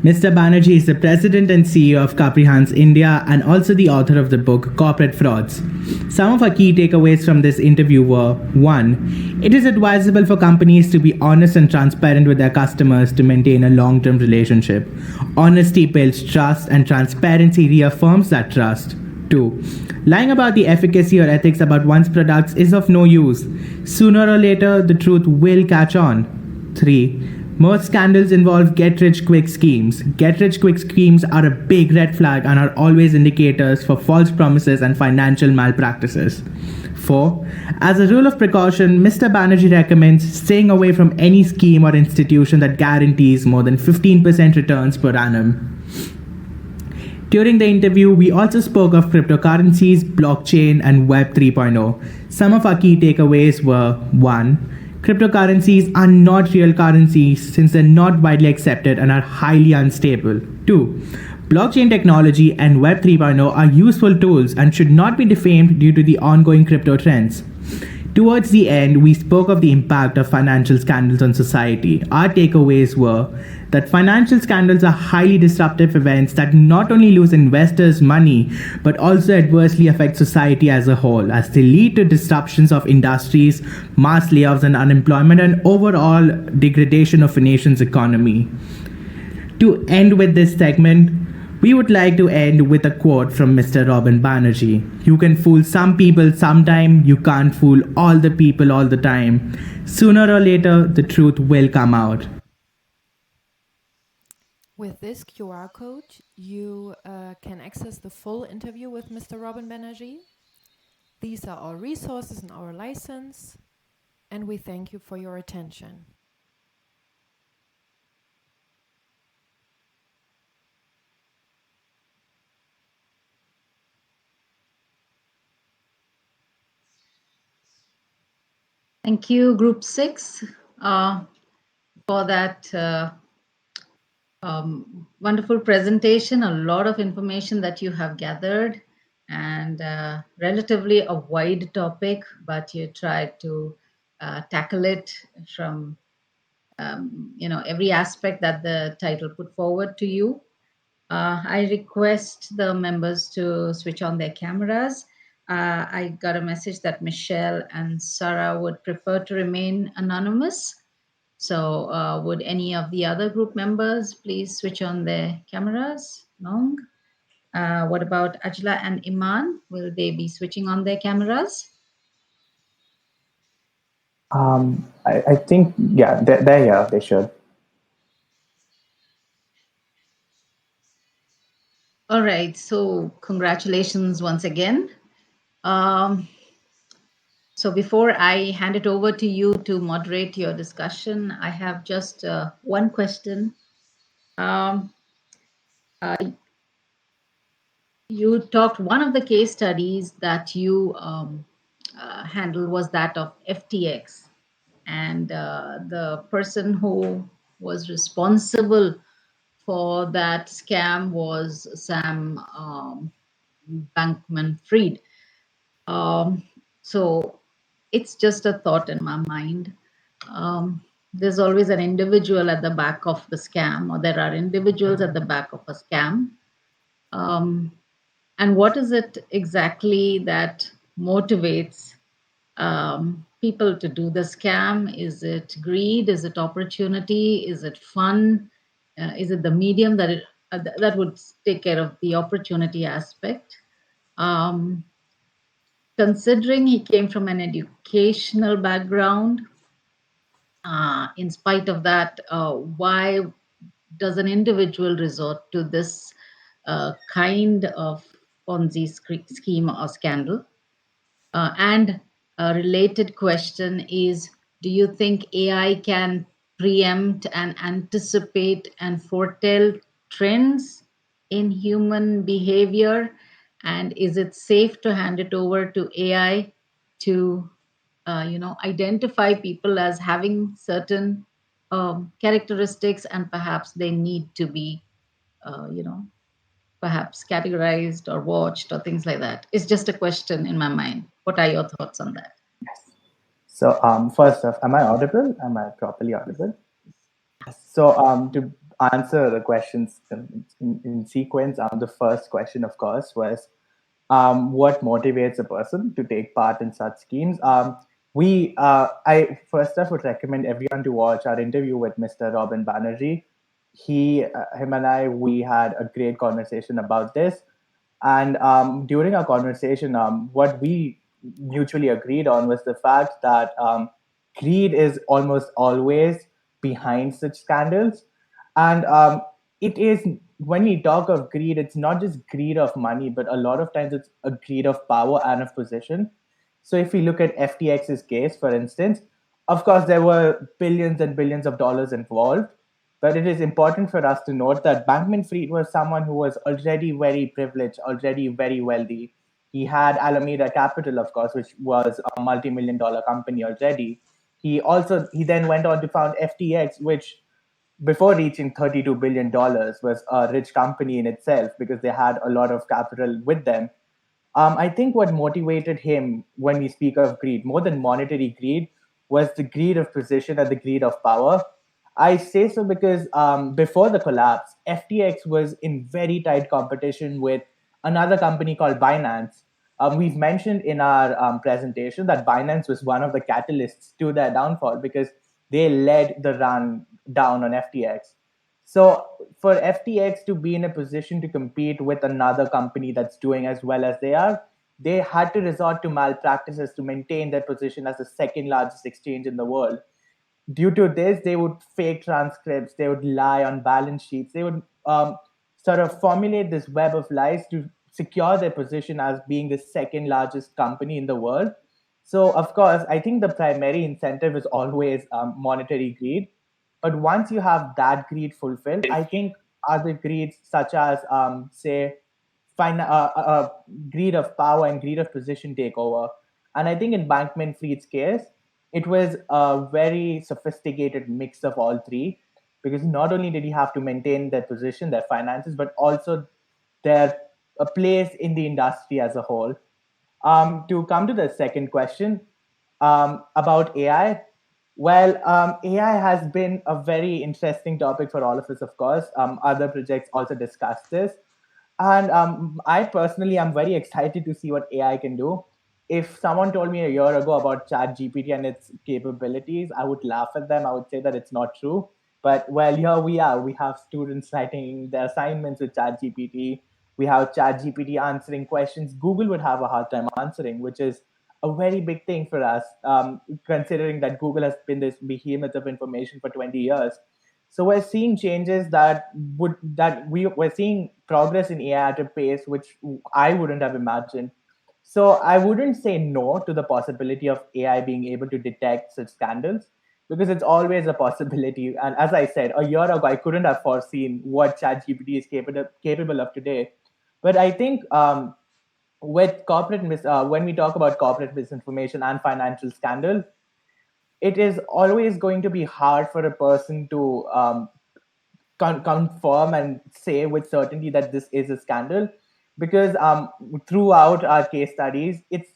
Mr. Banerjee is the president and CEO of Caprihans India and also the author of the book Corporate Frauds. Some of our key takeaways from this interview were: 1. It is advisable for companies to be honest and transparent with their customers to maintain a long-term relationship. Honesty builds trust and transparency reaffirms that trust. 2. Lying about the efficacy or ethics about one's products is of no use. Sooner or later, the truth will catch on. 3. Most scandals involve get-rich-quick schemes. Get-rich-quick schemes are a big red flag and are always indicators for false promises and financial malpractices. 4. As a rule of precaution, Mr. Banerjee recommends staying away from any scheme or institution that guarantees more than 15% returns per annum. During the interview, we also spoke of cryptocurrencies, blockchain, and Web 3.0. Some of our key takeaways were: 1. Cryptocurrencies are not real currencies since they're not widely accepted and are highly unstable. 2. Blockchain technology and Web 3.0 are useful tools and should not be defamed due to the ongoing crypto trends. Towards the end, we spoke of the impact of financial scandals on society. Our takeaways were that financial scandals are highly disruptive events that not only lose investors money, but also adversely affect society as a whole, as they lead to disruptions of industries, mass layoffs and unemployment, and overall degradation of a nation's economy. To end with this segment, we would like to end with a quote from Mr. Robin Banerjee. You can fool some people sometime, you can't fool all the people all the time. Sooner or later, the truth will come out. With this QR code, you can access the full interview with Mr. Robin Banerjee. These are our resources and our license, and we thank you for your attention. Thank you, Group 6, for that wonderful presentation. A lot of information that you have gathered, and relatively a wide topic, but you tried to tackle it from every aspect that the title put forward to you. I request the members to switch on their cameras. I got a message that Michelle and Sarah would prefer to remain anonymous. So would any of the other group members please switch on their cameras? No? What about Ajla and Iman? Will they be switching on their cameras? I think, yeah, they're here. They should. All right. So congratulations once again. So before I hand it over to you to moderate your discussion, I have just one question. You talked, one of the case studies that you handled was that of FTX, and the person who was responsible for that scam was Sam Bankman-Fried. So it's just a thought in my mind. There's always an individual at the back of the scam, or there are individuals at the back of a scam. And what is it exactly that motivates people to do the scam? Is it greed? Is it opportunity? Is it fun? Is it the medium that would take care of the opportunity aspect? Considering he came from an educational background, in spite of that, why does an individual resort to this kind of Ponzi scheme or scandal? And a related question is, do you think AI can preempt and anticipate and foretell trends in human behavior? And is it safe to hand it over to AI to, identify people as having certain characteristics, and perhaps they need to be, perhaps categorized or watched or things like that? It's just a question in my mind. What are your thoughts on that? So first off, am I audible? Am I properly audible? So to answer the questions in sequence, the first question, of course, was what motivates a person to take part in such schemes. I first off would recommend everyone to watch our interview with Mr. Robin Banerjee. Him and I, we had a great conversation about this. And during our conversation, what we mutually agreed on was the fact that greed is almost always behind such scandals. And it is, when we talk of greed, it's not just greed of money, but a lot of times it's a greed of power and of position. So if we look at FTX's case, for instance, of course, there were billions and billions of dollars involved. But it is important for us to note that Bankman-Fried was someone who was already very privileged, already very wealthy. He had Alameda Capital, of course, which was a multi-million dollar company already. He then went on to found FTX, which before reaching $32 billion was a rich company in itself because they had a lot of capital with them. I think what motivated him when we speak of greed, more than monetary greed, was the greed of position and the greed of power. I say so because before the collapse, FTX was in very tight competition with another company called Binance. We've mentioned in our presentation that Binance was one of the catalysts to their downfall because they led the run down on FTX. So for FTX to be in a position to compete with another company that's doing as well as they are, they had to resort to malpractices to maintain their position as the second largest exchange in the world. Due to this, they would fake transcripts, they would lie on balance sheets, they would sort of formulate this web of lies to secure their position as being the second largest company in the world. So, of course, I think the primary incentive is always monetary greed. But once you have that greed fulfilled, I think other greeds, such as, say, greed of power and greed of position, take over. And I think in Bankman-Fried's case, it was a very sophisticated mix of all three, because not only did he have to maintain their position, their finances, but also their a place in the industry as a whole. To come to the second question about AI, well, AI has been a very interesting topic for all of us, of course. Other projects also discuss this. And I personally am very excited to see what AI can do. If someone told me a year ago about ChatGPT and its capabilities, I would laugh at them. I would say that it's not true. But well, here we are. We have students writing their assignments with ChatGPT. We have ChatGPT answering questions Google would have a hard time answering, which is a very big thing for us, considering that Google has been this behemoth of information for 20 years. So we're seeing changes we're seeing progress in AI at a pace which I wouldn't have imagined. So I wouldn't say no to the possibility of AI being able to detect such scandals, because it's always a possibility. And as I said, a year ago, I couldn't have foreseen what ChatGPT is capable of today. But I think with when we talk about corporate misinformation and financial scandals, it is always going to be hard for a person to confirm and say with certainty that this is a scandal, because throughout our case studies, it's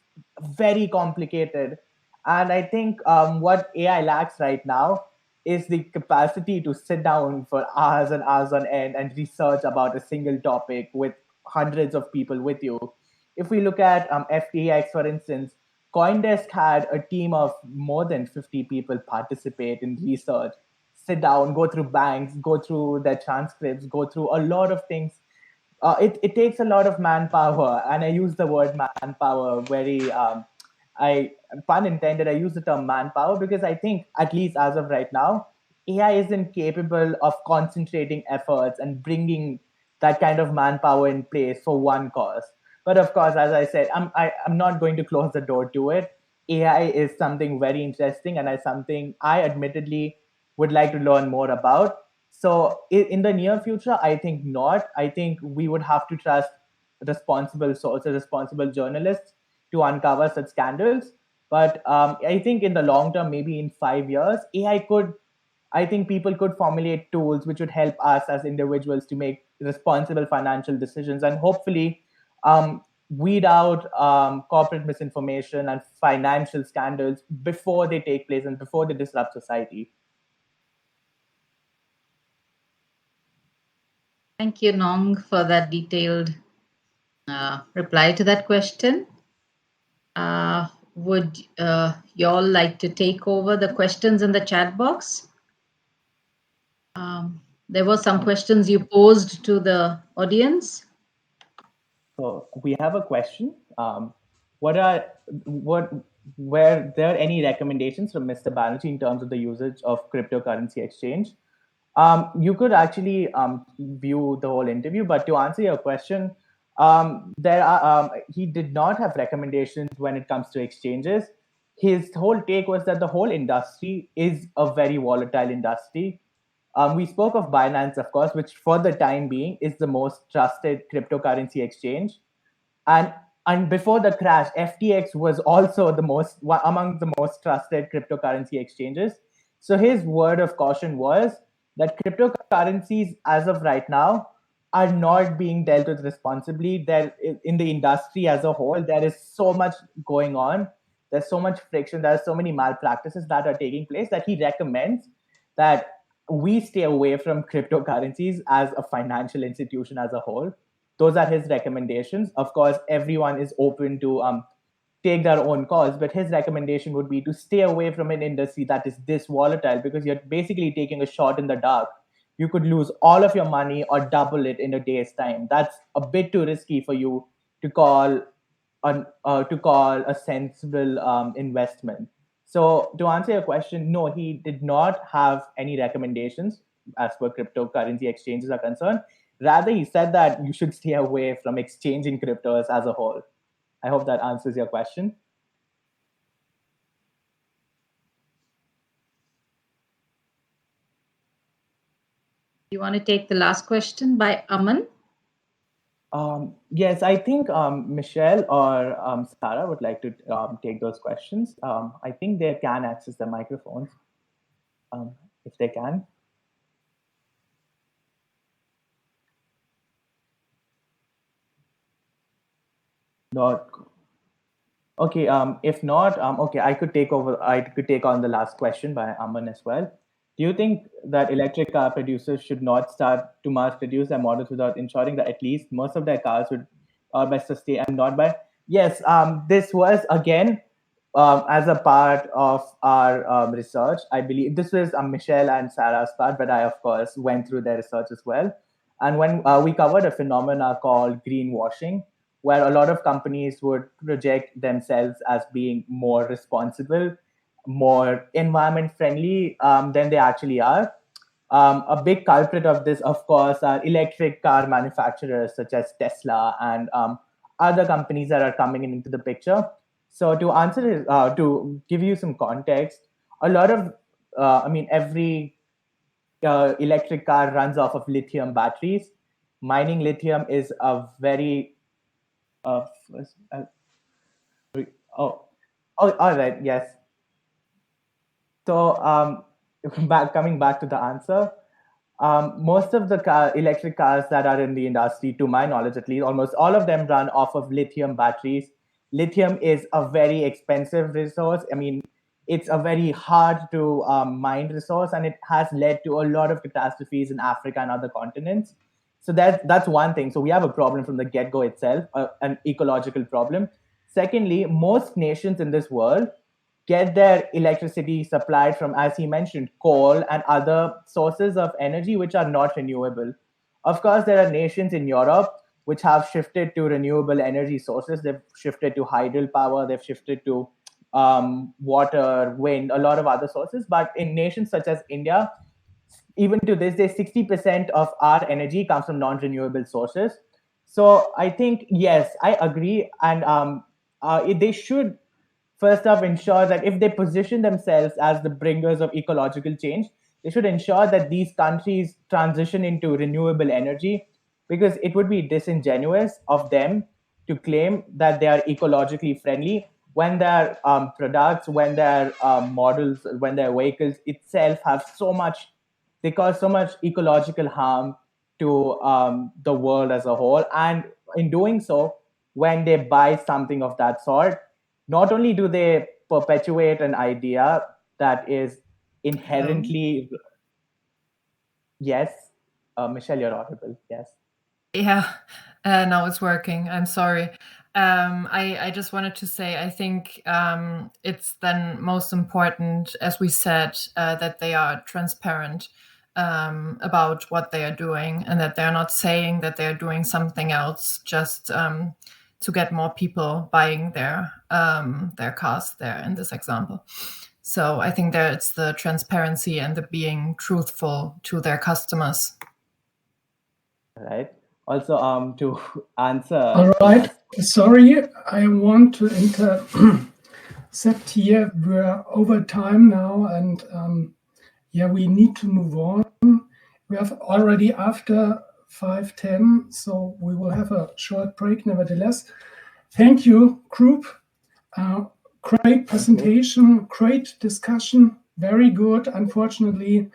very complicated. And I think what AI lacks right now is the capacity to sit down for hours and hours on end and research about a single topic with hundreds of people with you. If we look at FTX, for instance, Coindesk had a team of more than 50 people participate in research, sit down, go through banks, go through their transcripts, go through a lot of things. It takes a lot of manpower, and I use the word manpower very, I pun intended. I use the term manpower because I think, at least as of right now, AI isn't capable of concentrating efforts and bringing that kind of manpower in place for one cause. But of course, as I said, I'm not going to close the door to it. AI is something very interesting, and is something I admittedly would like to learn more about. So in the near future, I think not. I think we would have to trust responsible sources, responsible journalists to uncover such scandals. But I think in the long term, maybe in 5 years, I think people could formulate tools which would help us as individuals to make responsible financial decisions, and hopefully weed out corporate misinformation and financial scandals before they take place and before they disrupt society. Thank you, Nong, for that detailed reply to that question. Would you all like to take over the questions in the chat box? There were some questions you posed to the audience. So we have a question. Were there any recommendations from Mr. Banerjee in terms of the usage of cryptocurrency exchange? You could actually view the whole interview, but to answer your question, he did not have recommendations when it comes to exchanges. His whole take was that the whole industry is a very volatile industry. We spoke of Binance, of course, which for the time being is the most trusted cryptocurrency exchange. And before the crash, FTX was also among the most trusted cryptocurrency exchanges. So his word of caution was that cryptocurrencies, as of right now, are not being dealt with responsibly. There, in the industry as a whole, there is so much going on. There's so much friction. There are so many malpractices that are taking place that he recommends that we stay away from cryptocurrencies as a financial institution as a whole. Those are his recommendations. Of course, everyone is open to take their own calls, but his recommendation would be to stay away from an industry that is this volatile, because you're basically taking a shot in the dark. You could lose all of your money or double it in a day's time. That's a bit too risky for you to call a sensible investment. So to answer your question, no, he did not have any recommendations as per cryptocurrency exchanges are concerned. Rather, he said that you should stay away from exchanging cryptos as a whole. I hope that answers your question. You want to take the last question by Aman? Yes, I think Michelle or Sarah would like to take those questions. I think they can access the microphones if they can. Not okay. If not, okay, I could take over. I could take on the last question by Aman as well. Do you think that electric car producers should not start to mass produce their models without ensuring that at least most of their cars would by sustain and not by? Yes, this was again as a part of our research. I believe this was Michelle and Sarah's part, but I of course went through their research as well. And when we covered a phenomena called greenwashing, where a lot of companies would project themselves as being more responsible, more environment friendly than they actually are. A big culprit of this, of course, are electric car manufacturers such as Tesla and other companies that are coming into the picture. So to answer, to give you some context, a lot of, every electric car runs off of lithium batteries. mining lithium is a very oh, all right, yes. So coming back to the answer, most of the electric cars that are in the industry, to my knowledge at least, almost all of them run off of lithium batteries. Lithium is a very expensive resource. I mean, it's a very hard to mine resource, and it has led to a lot of catastrophes in Africa and other continents. So that's one thing. So we have a problem from the get-go itself, an ecological problem. Secondly, most nations in this world get their electricity supplied from, as he mentioned, coal and other sources of energy which are not renewable. Of course, there are nations in Europe which have shifted to renewable energy sources. They've shifted to hydropower, they've shifted to water, wind, a lot of other sources. But in nations such as India, even to this day, 60% of our energy comes from non-renewable sources. So I think, yes, I agree. And they should first off ensure that if they position themselves as the bringers of ecological change, they should ensure that these countries transition into renewable energy, because it would be disingenuous of them to claim that they are ecologically friendly when their products, when their models, when their vehicles itself have so much, they cause so much ecological harm to the world as a whole. And in doing so, when they buy something of that sort, not only do they perpetuate an idea that is inherently, yes, Michelle, you're audible, yes. Yeah, now it's working. I'm sorry. I just wanted to say, I think it's then most important, as we said, that they are transparent about what they are doing, and that they're not saying that they're doing something else just to get more people buying their cars there in this example. So I think there it's the transparency and the being truthful to their customers. Right. Also, to answer. All right. Sorry, I want to intercept here. We're over time now, and yeah, we need to move on. We have already after 5:10, so we will have a short break. Nevertheless, thank you, group. Great presentation, great discussion, very good. Unfortunately,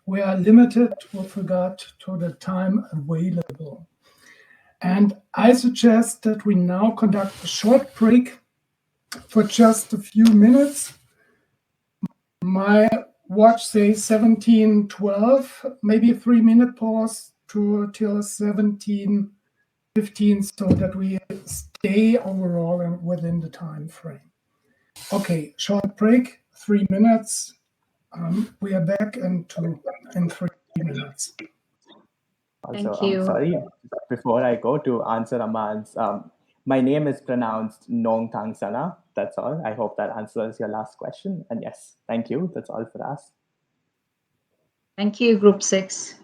we are limited with regard to the time available. And I suggest that we now conduct a short break for just a few minutes. My watch says 17:12, maybe a 3-minute pause till 17:15, so that we stay overall within the time frame. Okay, short break, 3 minutes. We are back in 3 minutes. Also, Thank you. Sorry, before I go to answer Aman's, my name is pronounced Nong Tang Sana. That's all. I hope that answers your last question. And yes, thank you. That's all for us. Thank you, Group 6.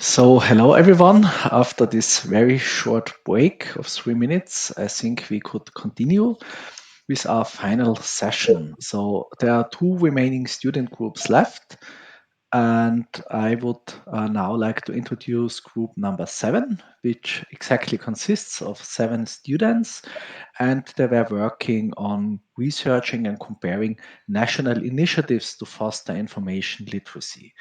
So, hello everyone. After this very short break of 3 minutes, I think we could continue with our final session. So, there are 2 remaining student groups left, and I would now like to introduce group number 7, which exactly consists of 7 students, and they were working on researching and comparing national initiatives to foster information literacy.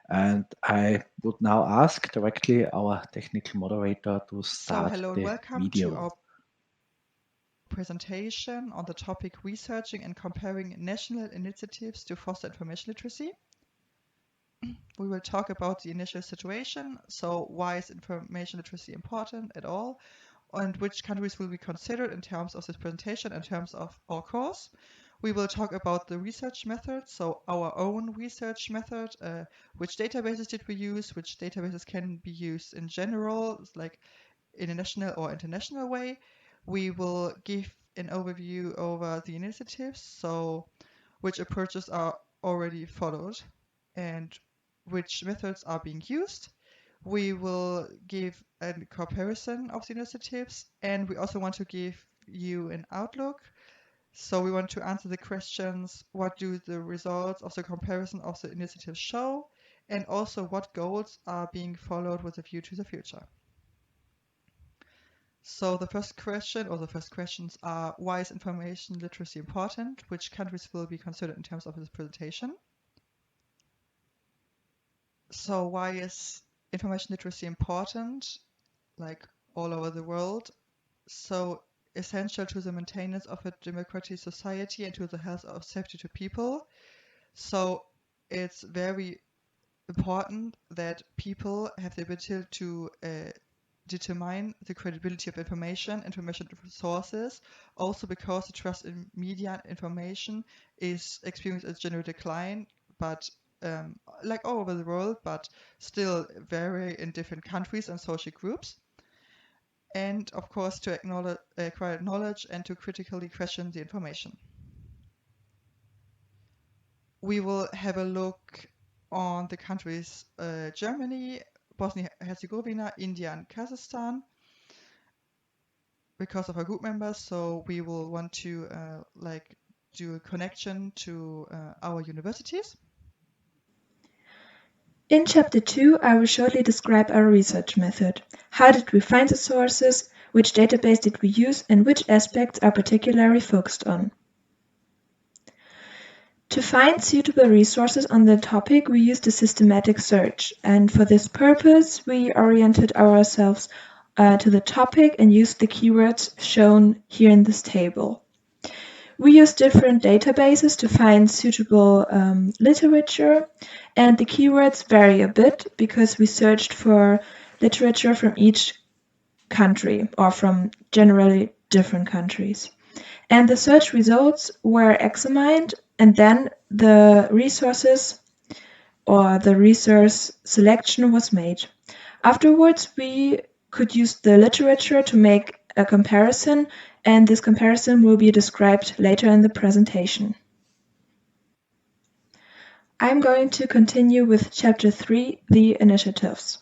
And I would now ask directly our technical moderator to start hello and the welcome video. to our presentation on the topic researching and comparing national initiatives to foster information literacy. We will talk about the initial situation, so why is information literacy important at all, and which countries will be considered in terms of this presentation, in terms of our course. We will talk about the research method, so our own research method, which databases did we use, which databases can be used in general, like in a national or international way. We will give an overview over the initiatives, so which approaches are already followed and which methods are being used. We will give a comparison of the initiatives, and we also want to give you an outlook. So we want to answer the questions, what do the results of the comparison of the initiatives show, and also what goals are being followed with a view to the future. So the first question, or the first questions are, why is information literacy important? Which countries will be considered in terms of this presentation? So why is information literacy important, like all over the world? So essential to the maintenance of a democratic society and to the health of safety to people. So it's very important that people have the ability to determine the credibility of information sources, also because the trust in media and information is experiencing a general decline, but like all over the world, but still vary in different countries and social groups. And of course to acquire knowledge and to critically question the information. We will have a look on the countries Germany, Bosnia-Herzegovina, India and Kazakhstan because of our group members, so we will want to do a connection to our universities. In Chapter 2, I will shortly describe our research method. How did we find the sources, which database did we use, and which aspects are particularly focused on. To find suitable resources on the topic, we used a systematic search, and for this purpose, we oriented ourselves to the topic and used the keywords shown here in this table. We used different databases to find suitable literature, and the keywords vary a bit because we searched for literature from each country or from generally different countries. And the search results were examined, and then the resources or the resource selection was made. Afterwards, we could use the literature to make a comparison, and this comparison will be described later in the presentation. I'm going to continue with Chapter 3, the initiatives.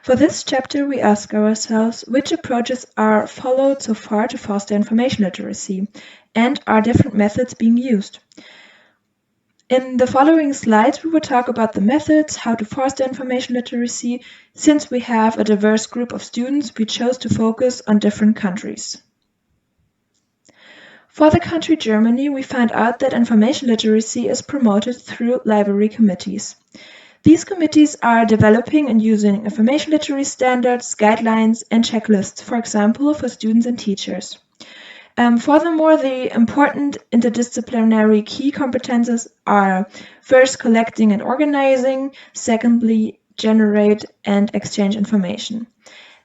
For this chapter, we ask ourselves which approaches are followed so far to foster information literacy, and are different methods being used. In the following slides, we will talk about the methods, how to foster information literacy. Since we have a diverse group of students, we chose to focus on different countries. For the country Germany, we found out that information literacy is promoted through library committees. These committees are developing and using information literacy standards, guidelines, and checklists, for example, for students and teachers. Furthermore, the important interdisciplinary key competences are first collecting and organizing, secondly generate and exchange information.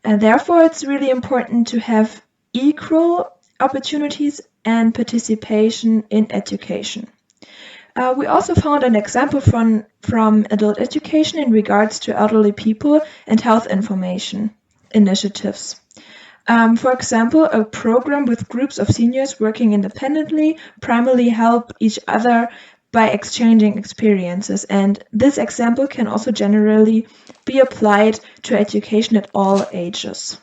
And therefore, it's really important to have equal opportunities and participation in education. We also found an example from adult education in regards to elderly people and health information initiatives. For example, a program with groups of seniors working independently primarily help each other by exchanging experiences. And this example can also generally be applied to education at all ages.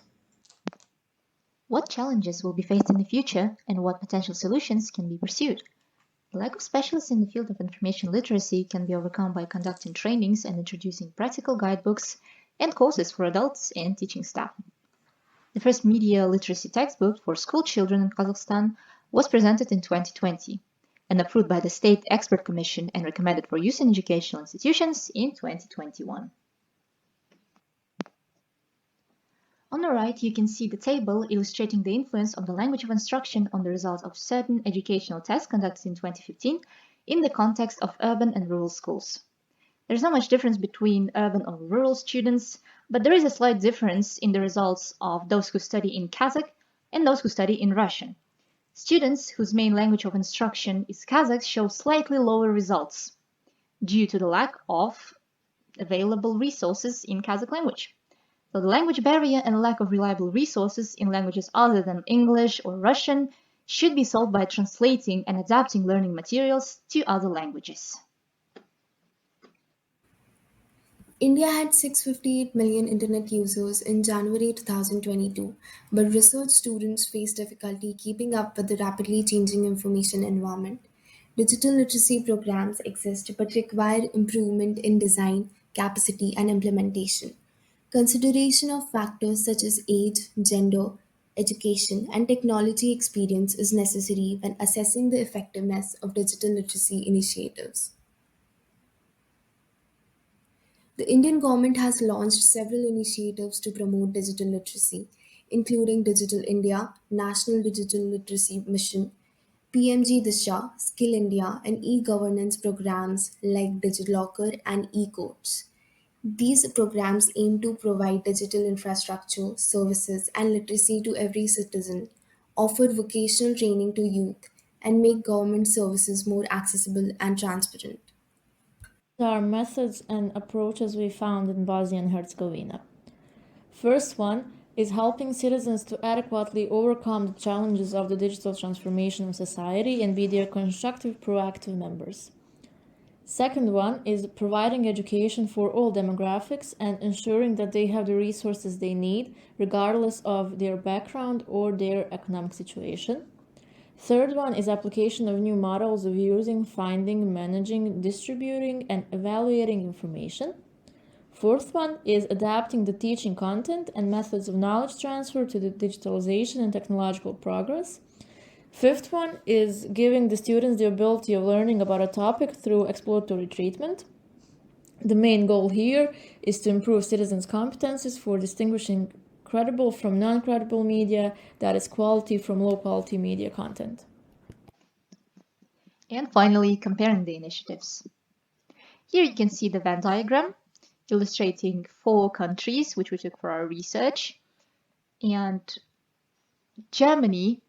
What challenges will be faced in the future and what potential solutions can be pursued? The lack of specialists in the field of information literacy can be overcome by conducting trainings and introducing practical guidebooks and courses for adults and teaching staff. The first media literacy textbook for school children in Kazakhstan was presented in 2020 and approved by the State Expert Commission and recommended for use in educational institutions in 2021. On the right, you can see the table illustrating the influence of the language of instruction on the results of certain educational tests conducted in 2015 in the context of urban and rural schools. There's not much difference between urban or rural students, but there is a slight difference in the results of those who study in Kazakh and those who study in Russian. Students whose main language of instruction is Kazakh show slightly lower results due to the lack of available resources in Kazakh language. So the language barrier and lack of reliable resources in languages other than English or Russian should be solved by translating and adapting learning materials to other languages. India had 658 million internet users in January 2022, but research students face difficulty keeping up with the rapidly changing information environment. Digital literacy programs exist but require improvement in design, capacity, and implementation. Consideration of factors such as age, gender, education, and technology experience is necessary when assessing the effectiveness of digital literacy initiatives. The Indian government has launched several initiatives to promote digital literacy, including Digital India, National Digital Literacy Mission, PMG Disha, Skill India, and e-governance programs like DigiLocker and eCourts. These programs aim to provide digital infrastructure, services, and literacy to every citizen, offer vocational training to youth, and make government services more accessible and transparent. There are methods and approaches we found in Bosnia and Herzegovina. First one is helping citizens to adequately overcome the challenges of the digital transformation of society and be their constructive, proactive members. Second one is providing education for all demographics and ensuring that they have the resources they need, regardless of their background or their economic situation. Third one is application of new models of using, finding, managing, distributing, and evaluating information. Fourth one is adapting the teaching content and methods of knowledge transfer to the digitalization and technological progress. Fifth one is giving the students the ability of learning about a topic through exploratory treatment. The main goal here is to improve citizens' competencies for distinguishing credible from non-credible media, that is quality from low-quality media content. And finally, comparing the initiatives. Here you can see the Venn diagram illustrating 4 countries which we took for our research. And Germany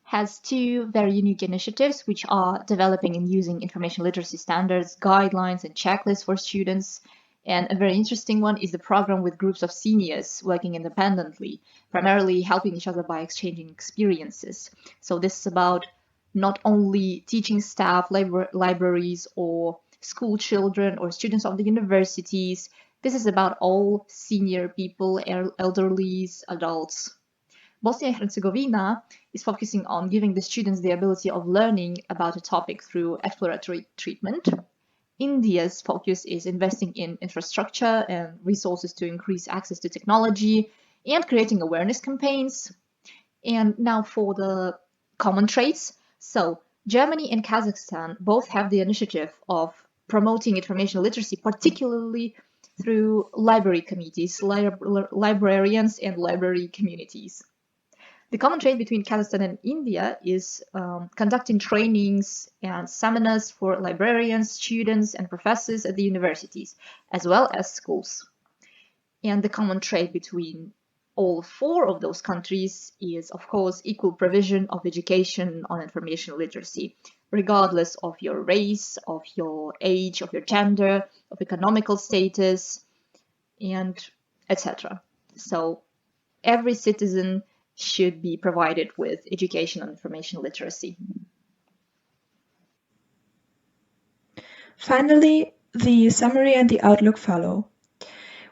has 2 very unique initiatives which are developing and using information literacy standards, guidelines, and checklists for students. And a very interesting one is the program with groups of seniors working independently, primarily helping each other by exchanging experiences. So this is about not only teaching staff, libraries, or school children or students of the universities. This is about all senior people, elderlies, adults. Bosnia and Herzegovina is focusing on giving the students the ability of learning about a topic through exploratory treatment. India's focus is investing in infrastructure and resources to increase access to technology and creating awareness campaigns. And now for the common traits. So Germany and Kazakhstan both have the initiative of promoting information literacy, particularly through library committees, librarians, and library communities. The common trait between Kazakhstan and India is conducting trainings and seminars for librarians, students, and professors at the universities, as well as schools. And the common trait between all 4 of those countries is, of course, equal provision of education on information literacy, regardless of your race, of your age, of your gender, of economical status, and etc. So every citizen should be provided with education on information literacy. Finally, the summary and the outlook follow.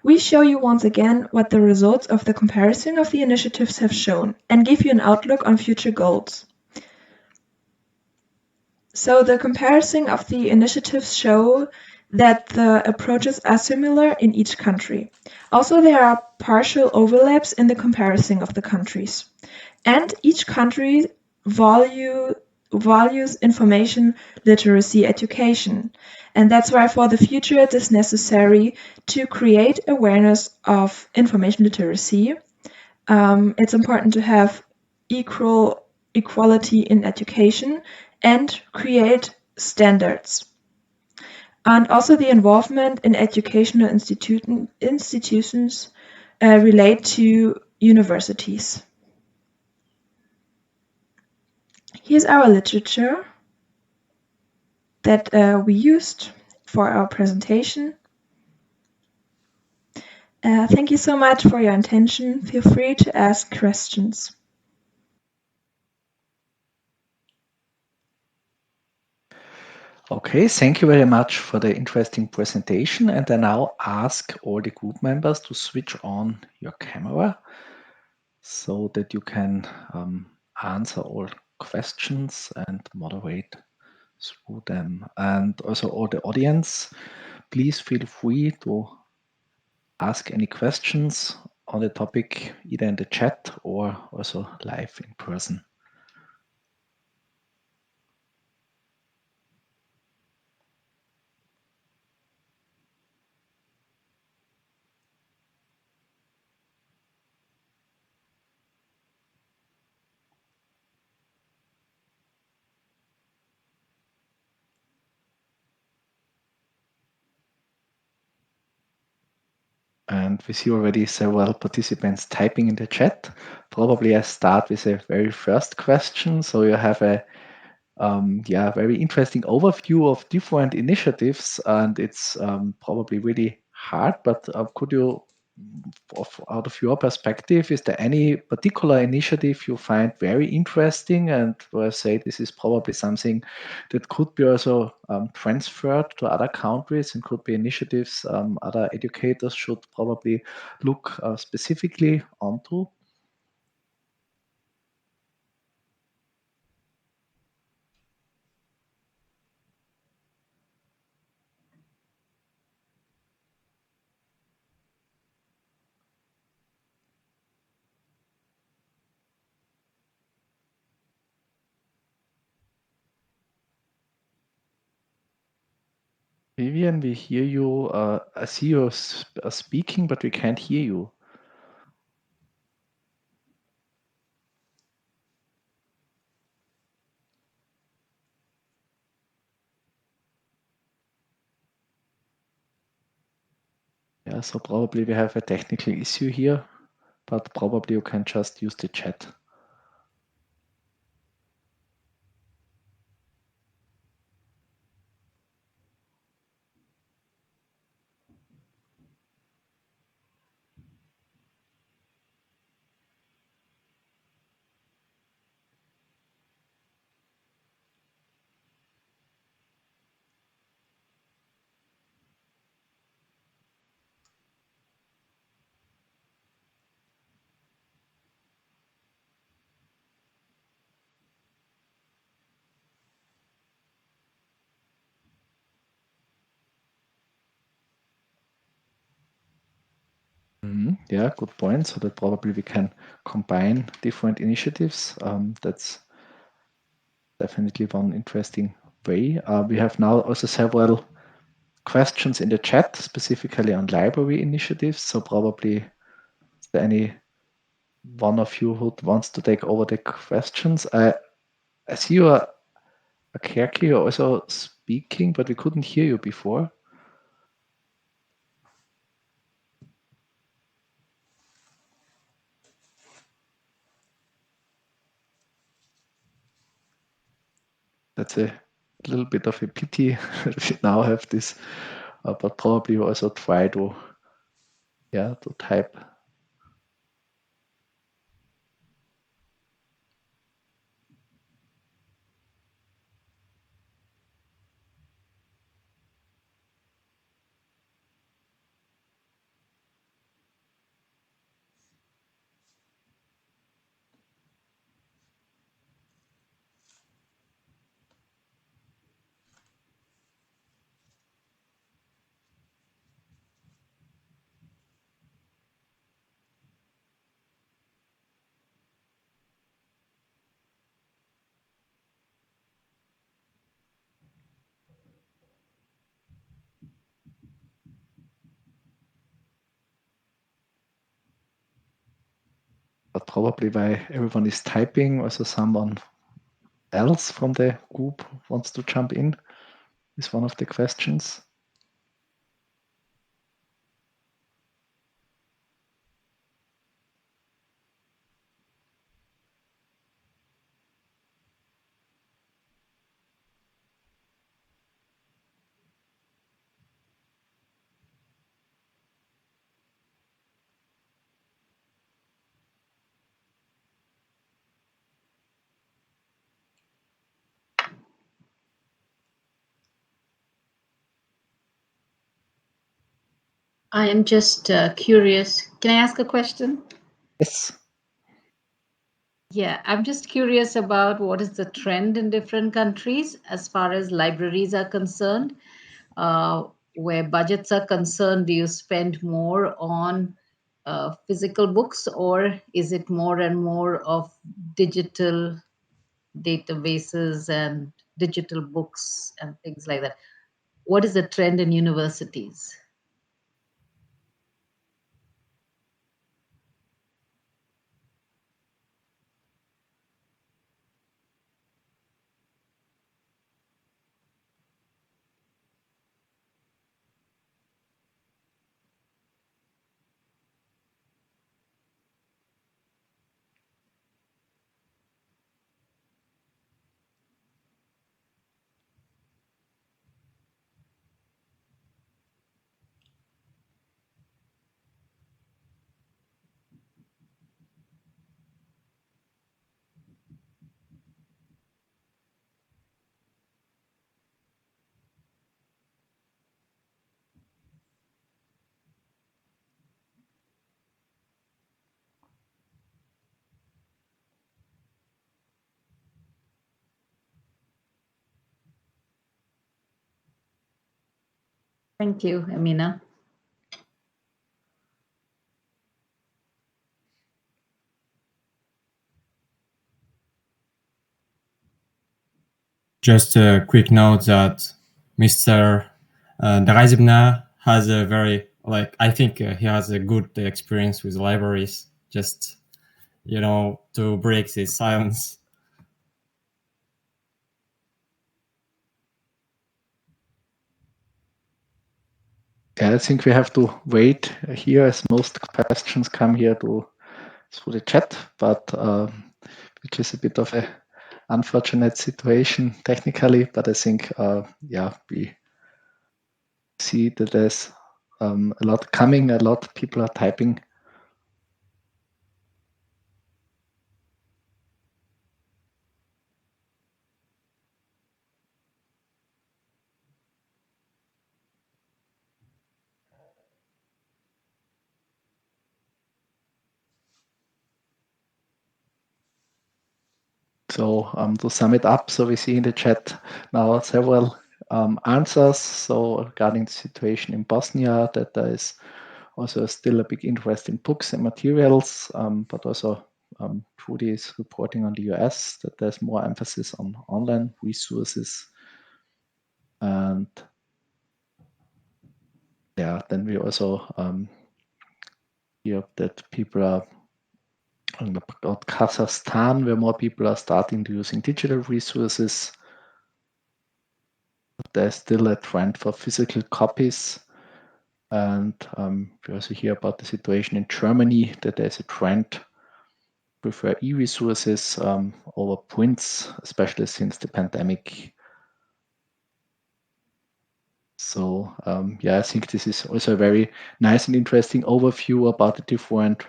We show you once again what the results of the comparison of the initiatives have shown and give you an outlook on future goals. So the comparison of the initiatives show that the approaches are similar in each country. Also, there are partial overlaps in the comparison of the countries. And each country values information literacy education. And that's why for the future it is necessary to create awareness of information literacy. It's important to have equality in education and create standards. And also the involvement in educational institutions relate to universities. Here's our literature that we used for our presentation. Thank you so much for your attention. Feel free to ask questions. Okay, thank you very much for the interesting presentation. And I now ask all the group members to switch on your camera so that you can answer all questions and moderate through them. And also all the audience, please feel free to ask any questions on the topic either in the chat or also live in person. And we see already several participants typing in the chat. Probably I start with a very first question. So you have a very interesting overview of different initiatives, and it's probably really hard. But could you, out of your perspective, is there any particular initiative you find very interesting, and where I say this is probably something that could be also transferred to other countries and could be initiatives other educators should probably look specifically onto? Vivian, we hear you. I see you speaking, but we can't hear you. Yeah, so probably we have a technical issue here, but probably you can just use the chat. Yeah, good point. So that probably we can combine different initiatives. That's definitely one interesting way. We have now also several questions in the chat, specifically on library initiatives. So probably is there any one of you who wants to take over the questions? I see you are Kerki, you're also speaking, but we couldn't hear you before. That's a little bit of a pity that we now have this, but probably you also try to type. probably why everyone is typing. Also, someone else from the group wants to jump in is one of the questions. I am just curious. Can I ask a question? Yes. Yeah, I'm just curious about what is the trend in different countries as far as libraries are concerned. Where budgets are concerned, do you spend more on physical books, or is it more and more of digital databases and digital books and things like that? What is the trend in universities? Thank you, Amina. Just a quick note that Mr. Daraizibna has a very, I think he has a good experience with libraries, just, to break this silence. Yeah, I think we have to wait here as most questions come here through the chat, but which is a bit of a unfortunate situation technically, but I think, we see that there's a lot coming, a lot of people are typing. So to sum it up, so we see in the chat now several answers. So regarding the situation in Bosnia, that there is also still a big interest in books and materials, but also Trudy is reporting on the US that there's more emphasis on online resources. And then we also hear that people are about Kazakhstan, where more people are starting to using digital resources. There's still a trend for physical copies. And we also hear about the situation in Germany, that there's a trend to prefer e-resources over prints, especially since the pandemic. So I think this is also a very nice and interesting overview about the different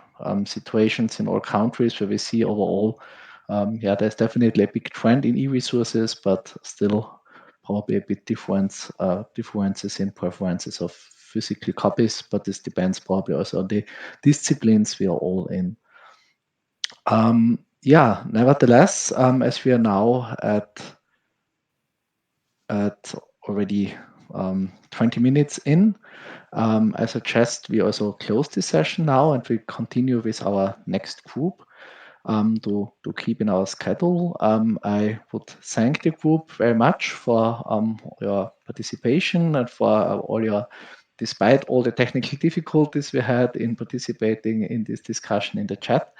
situations in all countries, where we see overall, there's definitely a big trend in e-resources, but still probably a bit differences in preferences of physical copies, but this depends probably also on the disciplines we are all in. Nevertheless, as we are now at already 20 minutes in, I suggest we also close this session now and we continue with our next group to keep in our schedule. I would thank the group very much for your participation and for despite all the technical difficulties we had in participating in this discussion in the chat.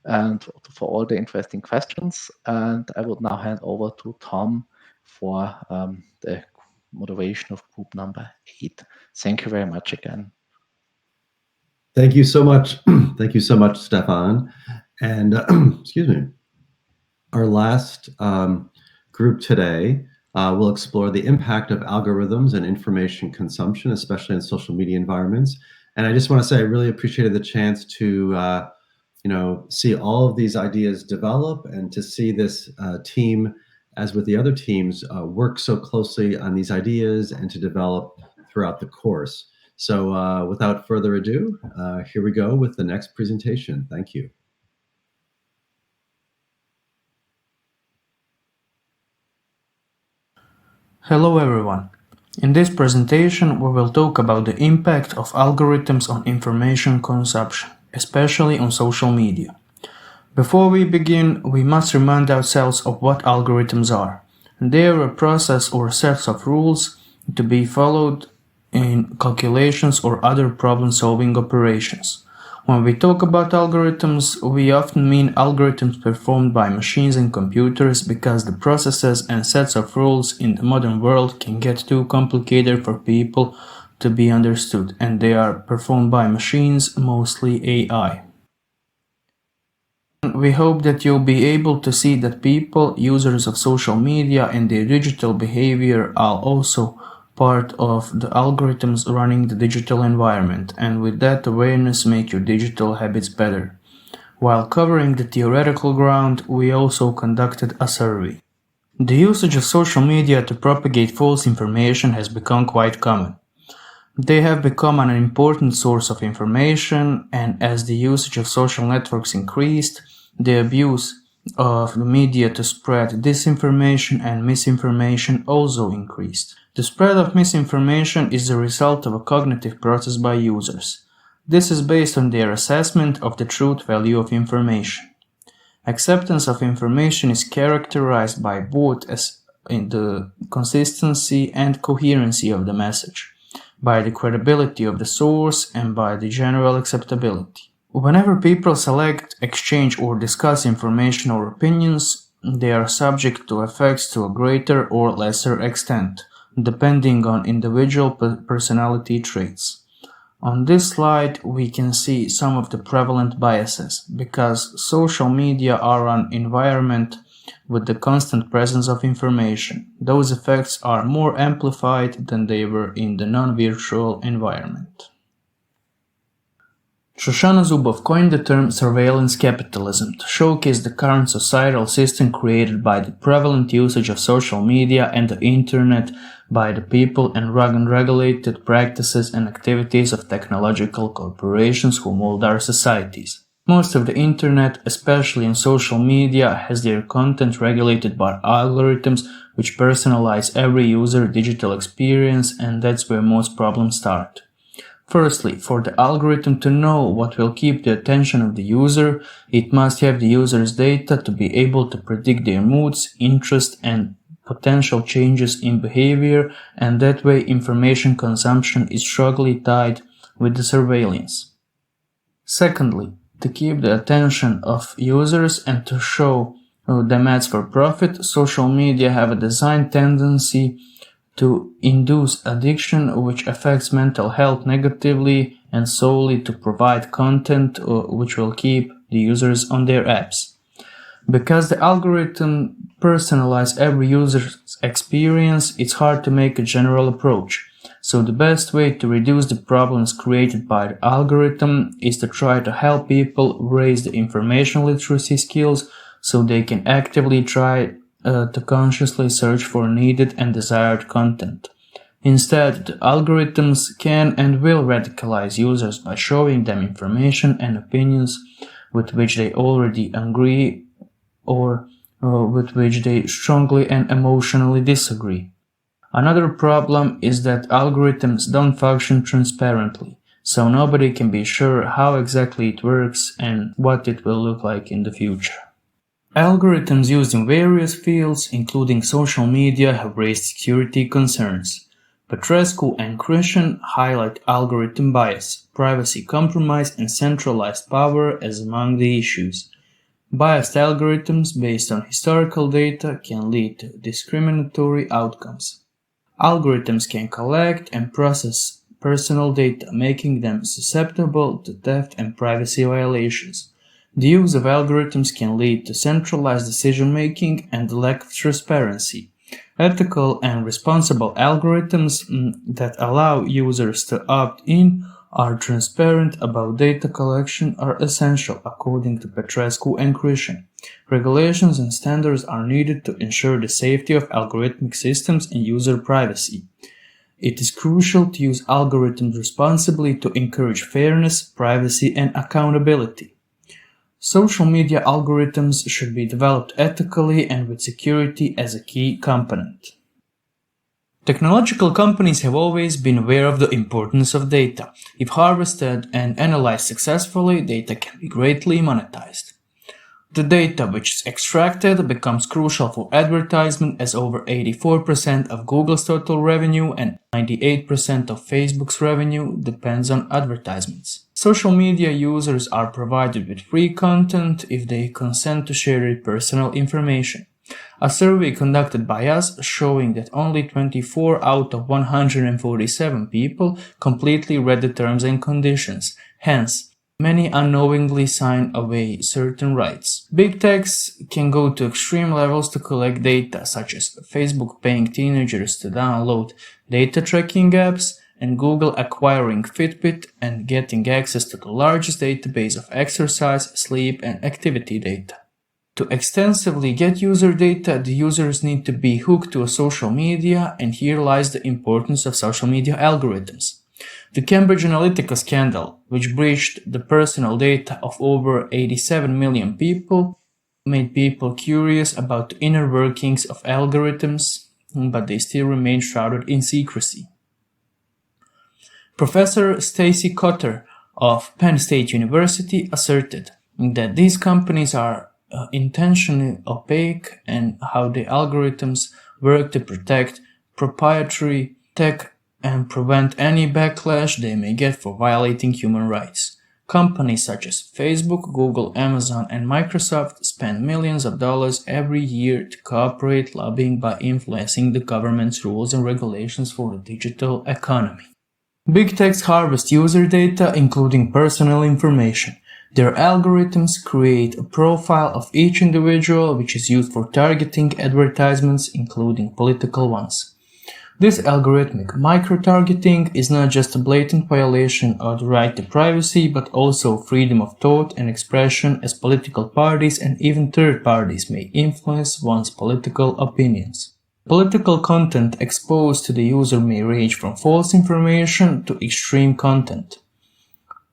and for all the interesting questions. And I would now hand over to Tom for the moderation of group number 8. Thank you very much again. Thank you so much. Thank you so much, Stefan. And excuse me. Our last group today will explore the impact of algorithms and information consumption, especially in social media environments. And I just want to say I really appreciated the chance to see all of these ideas develop and to see this team, as with the other teams, work so closely on these ideas and to develop throughout the course. So without further ado, here we go with the next presentation. Thank you. Hello everyone. In this presentation, we will talk about the impact of algorithms on information consumption, especially on social media. Before we begin, we must remind ourselves of what algorithms are. They are a process or sets of rules to be followed in calculations or other problem-solving operations. When we talk about algorithms, we often mean algorithms performed by machines and computers because the processes and sets of rules in the modern world can get too complicated for people to be understood, and they are performed by machines, mostly AI. We hope that you'll be able to see that people, users of social media, and their digital behavior are also part of the algorithms running the digital environment, and with that awareness make your digital habits better. While covering the theoretical ground, we also conducted a survey. The usage of social media to propagate false information has become quite common. They have become an important source of information, and as the usage of social networks increased, the abuse of the media to spread disinformation and misinformation also increased. The spread of misinformation is the result of a cognitive process by users. This is based on their assessment of the truth value of information. Acceptance of information is characterized by both as in the consistency and coherency of the message, by the credibility of the source, and by the general acceptability. Whenever people select, exchange, or discuss information or opinions, they are subject to effects to a greater or lesser extent, depending on individual personality traits. On this slide, we can see some of the prevalent biases, because social media are an environment with the constant presence of information. Those effects are more amplified than they were in the non-virtual environment. Shoshana Zuboff coined the term surveillance capitalism to showcase the current societal system created by the prevalent usage of social media and the internet by the people and unregulated practices and activities of technological corporations who mold our societies. Most of the internet, especially in social media, has their content regulated by algorithms which personalize every user digital experience, and that's where most problems start. Firstly, for the algorithm to know what will keep the attention of the user, it must have the user's data to be able to predict their moods, interests, and potential changes in behavior, and that way information consumption is strongly tied with the surveillance. Secondly, to keep the attention of users and to show them ads for profit, social media have a design tendency to induce addiction, which affects mental health negatively, and solely to provide content which will keep the users on their apps. Because the algorithm personalizes every user's experience, it's hard to make a general approach. So the best way to reduce the problems created by the algorithm is to try to help people raise the information literacy skills so they can actively try to consciously search for needed and desired content. Instead, the algorithms can and will radicalize users by showing them information and opinions with which they already agree or with which they strongly and emotionally disagree. Another problem is that algorithms don't function transparently, so nobody can be sure how exactly it works and what it will look like in the future. Algorithms used in various fields, including social media, have raised security concerns. Petrescu and Christian highlight algorithm bias, privacy compromise, and centralized power as among the issues. Biased algorithms based on historical data can lead to discriminatory outcomes. Algorithms can collect and process personal data, making them susceptible to theft and privacy violations. The use of algorithms can lead to centralized decision-making and the lack of transparency. Ethical and responsible algorithms that allow users to opt in, are transparent about data collection, are essential, according to Petrescu and Christian. Regulations and standards are needed to ensure the safety of algorithmic systems and user privacy. It is crucial to use algorithms responsibly to encourage fairness, privacy, and accountability. Social media algorithms should be developed ethically and with security as a key component. Technological companies have always been aware of the importance of data. If harvested and analyzed successfully, data can be greatly monetized. The data which is extracted becomes crucial for advertisement, as over 84% of Google's total revenue and 98% of Facebook's revenue depends on advertisements. Social media users are provided with free content if they consent to share their personal information. A survey conducted by us showing that only 24 out of 147 people completely read the terms and conditions. Hence, many unknowingly sign away certain rights. Big techs can go to extreme levels to collect data, such as Facebook paying teenagers to download data tracking apps, and Google acquiring Fitbit and getting access to the largest database of exercise, sleep, and activity data. To extensively get user data, the users need to be hooked to a social media, and here lies the importance of social media algorithms. The Cambridge Analytica scandal, which breached the personal data of over 87 million people, made people curious about the inner workings of algorithms, but they still remain shrouded in secrecy. Professor Stacy Cotter of Penn State University asserted that these companies are intentionally opaque and how the algorithms work to protect proprietary tech and prevent any backlash they may get for violating human rights. Companies such as Facebook, Google, Amazon, and Microsoft spend millions of dollars every year to cooperate lobbying by influencing the government's rules and regulations for the digital economy. Big techs harvest user data, including personal information. Their algorithms create a profile of each individual, which is used for targeting advertisements, including political ones. This algorithmic micro-targeting is not just a blatant violation of the right to privacy, but also freedom of thought and expression, as political parties and even third parties may influence one's political opinions. Political content exposed to the user may range from false information to extreme content.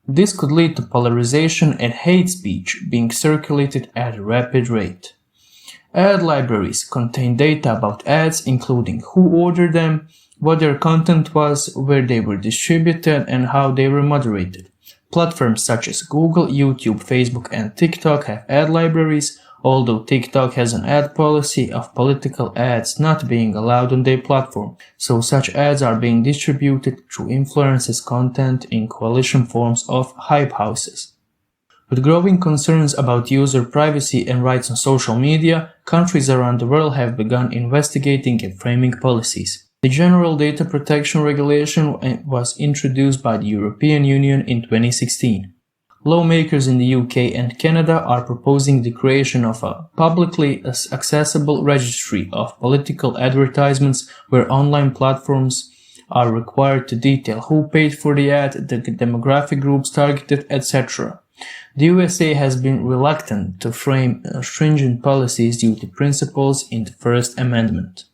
This could lead to polarization and hate speech being circulated at a rapid rate. Ad libraries contain data about ads, including who ordered them, what their content was, where they were distributed, and how they were moderated. Platforms such as Google, YouTube, Facebook, and TikTok have ad libraries, although TikTok has an ad policy of political ads not being allowed on their platform, so such ads are being distributed through influencers' content in coalition forms of hype houses. With growing concerns about user privacy and rights on social media, countries around the world have begun investigating and framing policies. The General Data Protection Regulation was introduced by the European Union in 2016. Lawmakers in the UK and Canada are proposing the creation of a publicly accessible registry of political advertisements where online platforms are required to detail who paid for the ad, the demographic groups targeted, etc. The USA has been reluctant to frame stringent policies due to principles in the First Amendment.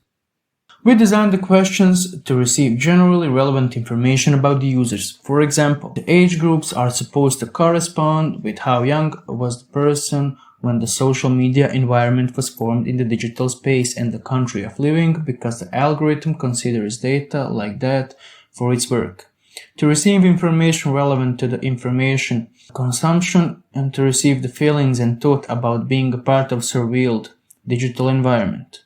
We designed the questions to receive generally relevant information about the users. For example, the age groups are supposed to correspond with how young was the person when the social media environment was formed in the digital space and the country of living, because the algorithm considers data like that for its work. To receive information relevant to the information consumption and to receive the feelings and thought about being a part of surveilled digital environment.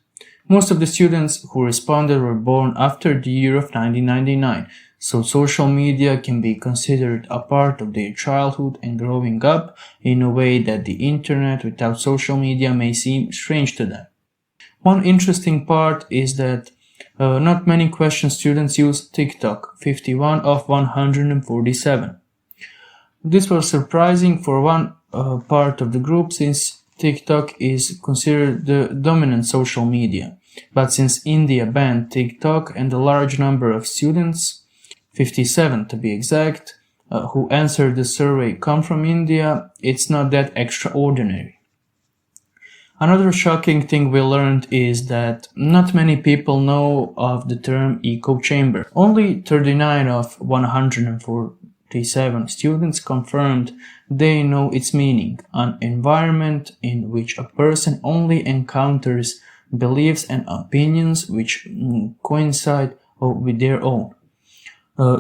Most of the students who responded were born after the year of 1999, so social media can be considered a part of their childhood and growing up in a way that the internet without social media may seem strange to them. One interesting part is that not many question students use TikTok, 51 of 147. This was surprising for one part of the group since TikTok is considered the dominant social media. But since India banned TikTok and a large number of students, 57 to be exact, who answered the survey come from India, it's not that extraordinary. Another shocking thing we learned is that not many people know of the term echo chamber. Only 39 of 147 students confirmed they know its meaning, an environment in which a person only encounters beliefs and opinions which coincide with their own.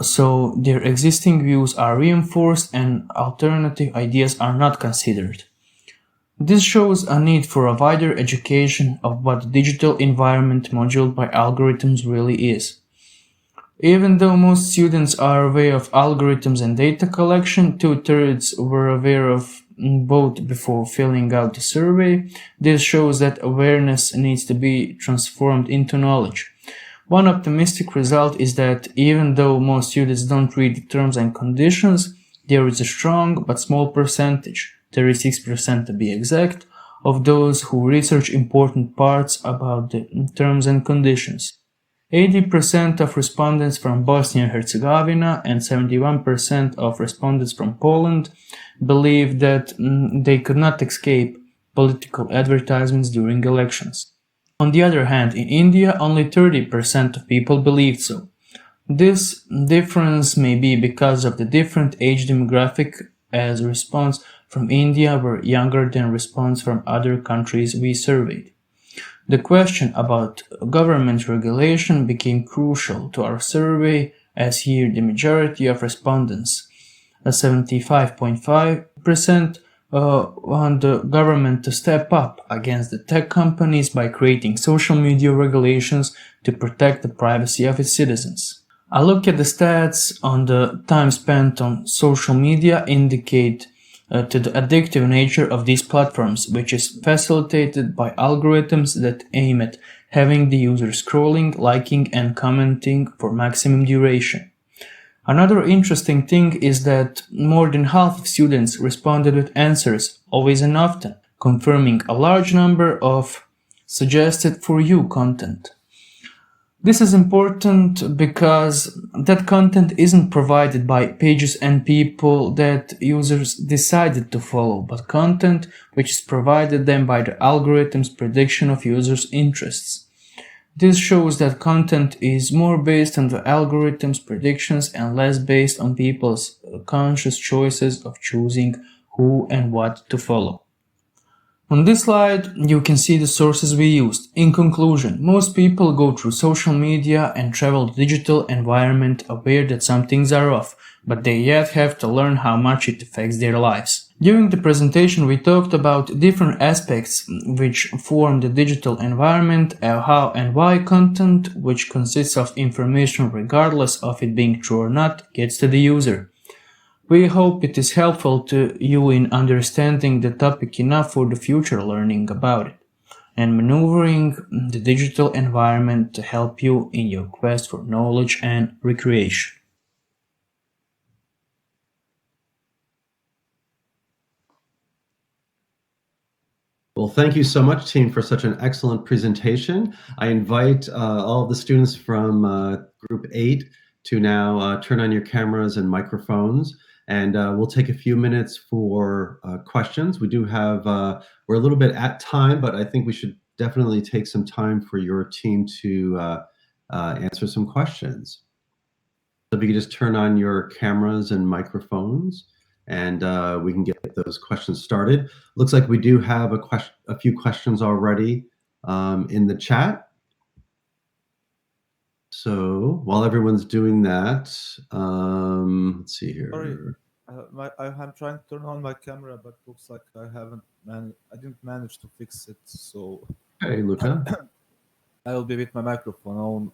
So their existing views are reinforced and alternative ideas are not considered. This shows a need for a wider education of what the digital environment modeled by algorithms really is. Even though most students are aware of algorithms and data collection, 2/3 were aware of both before filling out the survey. This shows that awareness needs to be transformed into knowledge. One optimistic result is that even though most students don't read the terms and conditions, there is a strong but small percentage, 36% to be exact, of those who research important parts about the terms and conditions. 80% of respondents from Bosnia and Herzegovina and 71% of respondents from Poland believe that they could not escape political advertisements during elections. On the other hand, in India, only 30% of people believed so. This difference may be because of the different age demographic, as response from India were younger than response from other countries we surveyed. The question about government regulation became crucial to our survey, as here the majority of respondents, 75.5%, want the government to step up against the tech companies by creating social media regulations to protect the privacy of its citizens. A look at the stats on the time spent on social media indicate to the addictive nature of these platforms, which is facilitated by algorithms that aim at having the user scrolling, liking, and commenting for maximum duration. Another interesting thing is that more than half of students responded with answers always and often, confirming a large number of suggested for you content. This is important because that content isn't provided by pages and people that users decided to follow, but content which is provided them by the algorithm's prediction of users' interests. This shows that content is more based on the algorithm's predictions and less based on people's conscious choices of choosing who and what to follow. On this slide, you can see the sources we used. In conclusion, most people go through social media and travel the digital environment aware that some things are off, but they yet have to learn how much it affects their lives. During the presentation, we talked about different aspects which form the digital environment, how and why content, which consists of information regardless of it being true or not, gets to the user. We hope it is helpful to you in understanding the topic enough for the future learning about it, and maneuvering the digital environment to help you in your quest for knowledge and recreation. Well, thank you so much, team, for such an excellent presentation. I invite all of the students from Group 8 to now turn on your cameras and microphones. And we'll take a few minutes for questions. We do have, we're a little bit at time, but I think we should definitely take some time for your team to answer some questions. So if you could just turn on your cameras and microphones, and we can get those questions started. Looks like we do have a few questions already in the chat. So while everyone's doing that, let's see here. Sorry, I'm trying to turn on my camera, but looks like I didn't manage to fix it. So hey, Luca. I will be with my microphone on.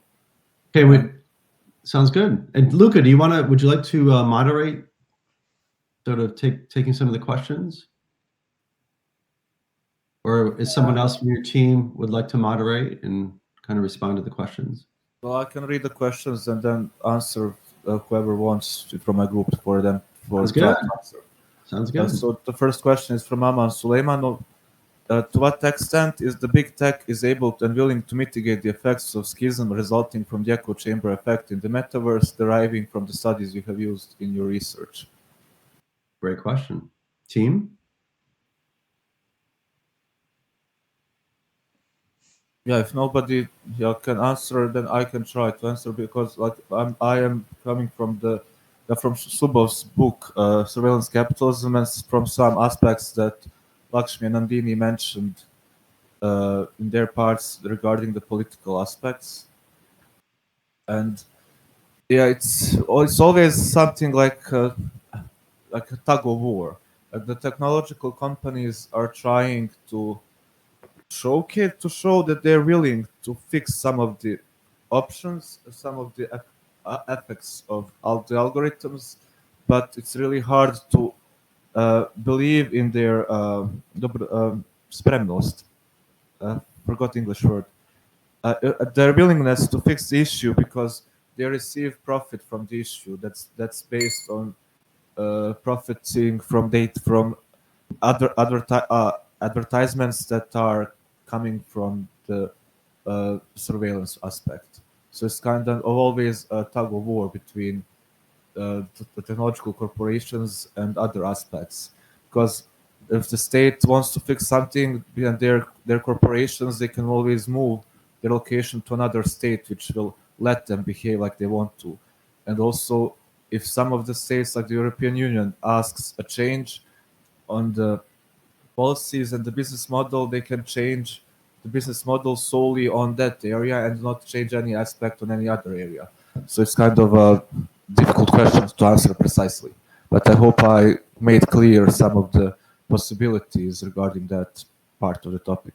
Okay, sounds good. And Luca, would you like to moderate, sort of taking some of the questions? Or is someone else from your team would like to moderate and kind of respond to the questions? Well, I can read the questions and then answer whoever wants from my group for them. Sounds good. Sounds good. So the first question is from Aman Suleiman. To what extent is the big tech is able and willing to mitigate the effects of schism resulting from the echo chamber effect in the metaverse deriving from the studies you have used in your research? Great question. Team? Yeah, if nobody can answer, then I can try to answer, because I am coming from from Subov's book, Surveillance Capitalism, and from some aspects that Lakshmi and Nandini mentioned in their parts regarding the political aspects. And yeah, it's always something like a tug of war. Like the technological companies are trying to show that they're willing to fix some of the options, some of the effects of all the algorithms, but it's really hard to believe in their spremnost. Forgot English word. Their willingness to fix the issue, because they receive profit from the issue. That's based on profiting from other advertisements that are coming from the surveillance aspect. So it's kind of always a tug of war between the technological corporations and other aspects. Because if the state wants to fix something and their corporations, they can always move their location to another state, which will let them behave like they want to. And also, if some of the states, like the European Union, asks a change on the policies and the business model, they can change the business model solely on that area and not change any aspect on any other area. So it's kind of a difficult question to answer precisely. But I hope I made clear some of the possibilities regarding that part of the topic.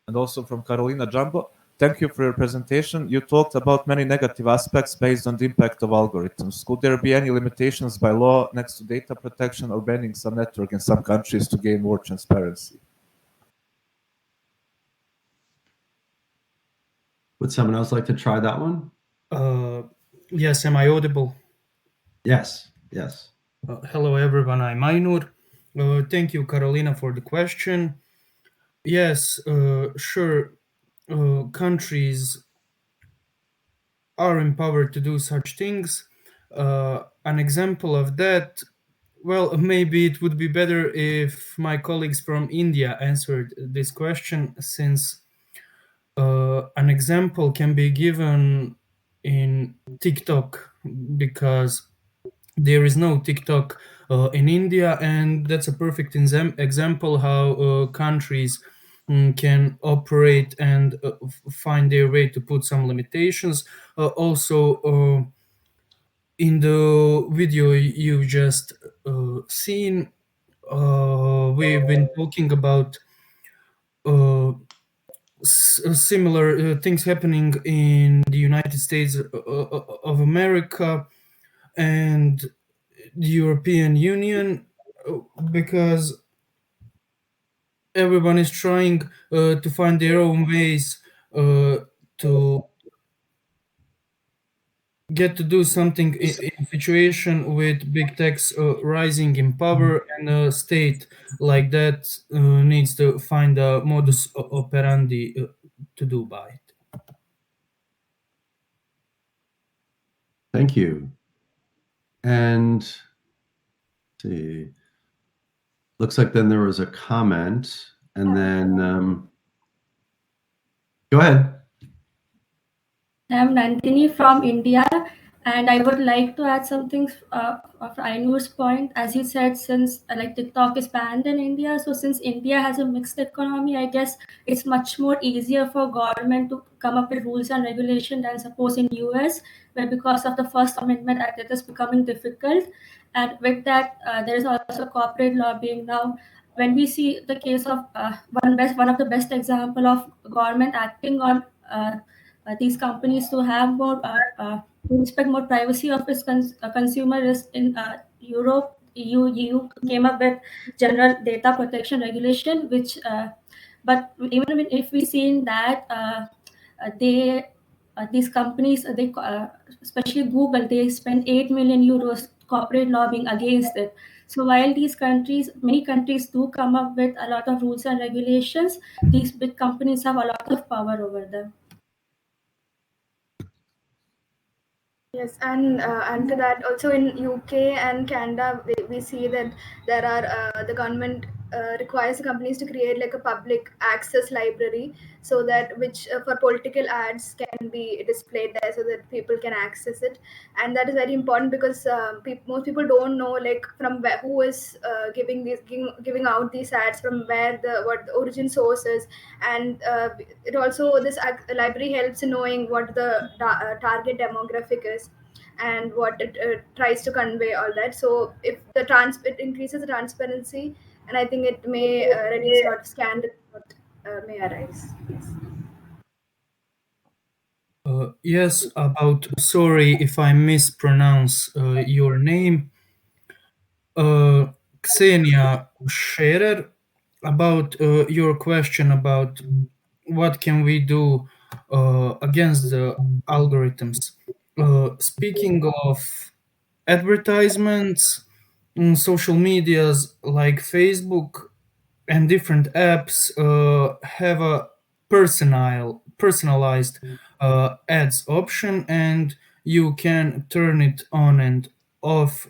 And also from Carolina Jumbo, thank you for your presentation. You talked about many negative aspects based on the impact of algorithms. Could there be any limitations by law next to data protection or banning some network in some countries to gain more transparency? Would someone else like to try that one? Yes, am I audible? Yes, yes. Hello everyone, I'm Ainur. Thank you, Carolina, for the question. Yes, sure, countries are empowered to do such things. An example of that, well, maybe it would be better if my colleagues from India answered this question, since an example can be given in TikTok, because there is no TikTok in India, and that's a perfect example how countries can operate and find their way to put some limitations. Also, in the video you just seen, we've been talking about similar things happening in the United States of America and the European Union, because everyone is trying to find their own ways to get to do something in a situation with big techs rising in power, and a state like that needs to find a modus operandi to do by it. Thank you. And let's see, looks like then there was a comment, and then go ahead. I'm Nandini from India, and I would like to add something of Ainur's point. As he said, since like TikTok is banned in India, so since India has a mixed economy, I guess it's much more easier for government to come up with rules and regulation than suppose in US, where because of the First Amendment Act, it is becoming difficult. And with that, there is also corporate lobbying now. when we see the case of one of the best example of government acting on these companies to have more to respect more privacy of its consumer is in Europe. EU came up with general data protection regulation, which but even if we see that these companies, especially Google, they spend 8 million euros corporate lobbying against it. So while many countries do come up with a lot of rules and regulations, these big companies have a lot of power over them. Yes, and to that also in UK and Canada, we see that there are the government requires the companies to create like a public access library, so that which for political ads can be displayed there, so that people can access it, and that is very important because most people don't know like from where, who is giving out these ads, from where what the origin source is, and it also this library helps in knowing what the target demographic is and what it tries to convey, all that. So if it increases the transparency, and I think it may reduce a lot of scandals that may arise. Yes, sorry if I mispronounce your name. Ksenia Scherer, about your question about what can we do against the algorithms. Speaking of advertisements, social medias like Facebook and different apps have a personalized ads option, and you can turn it on and off.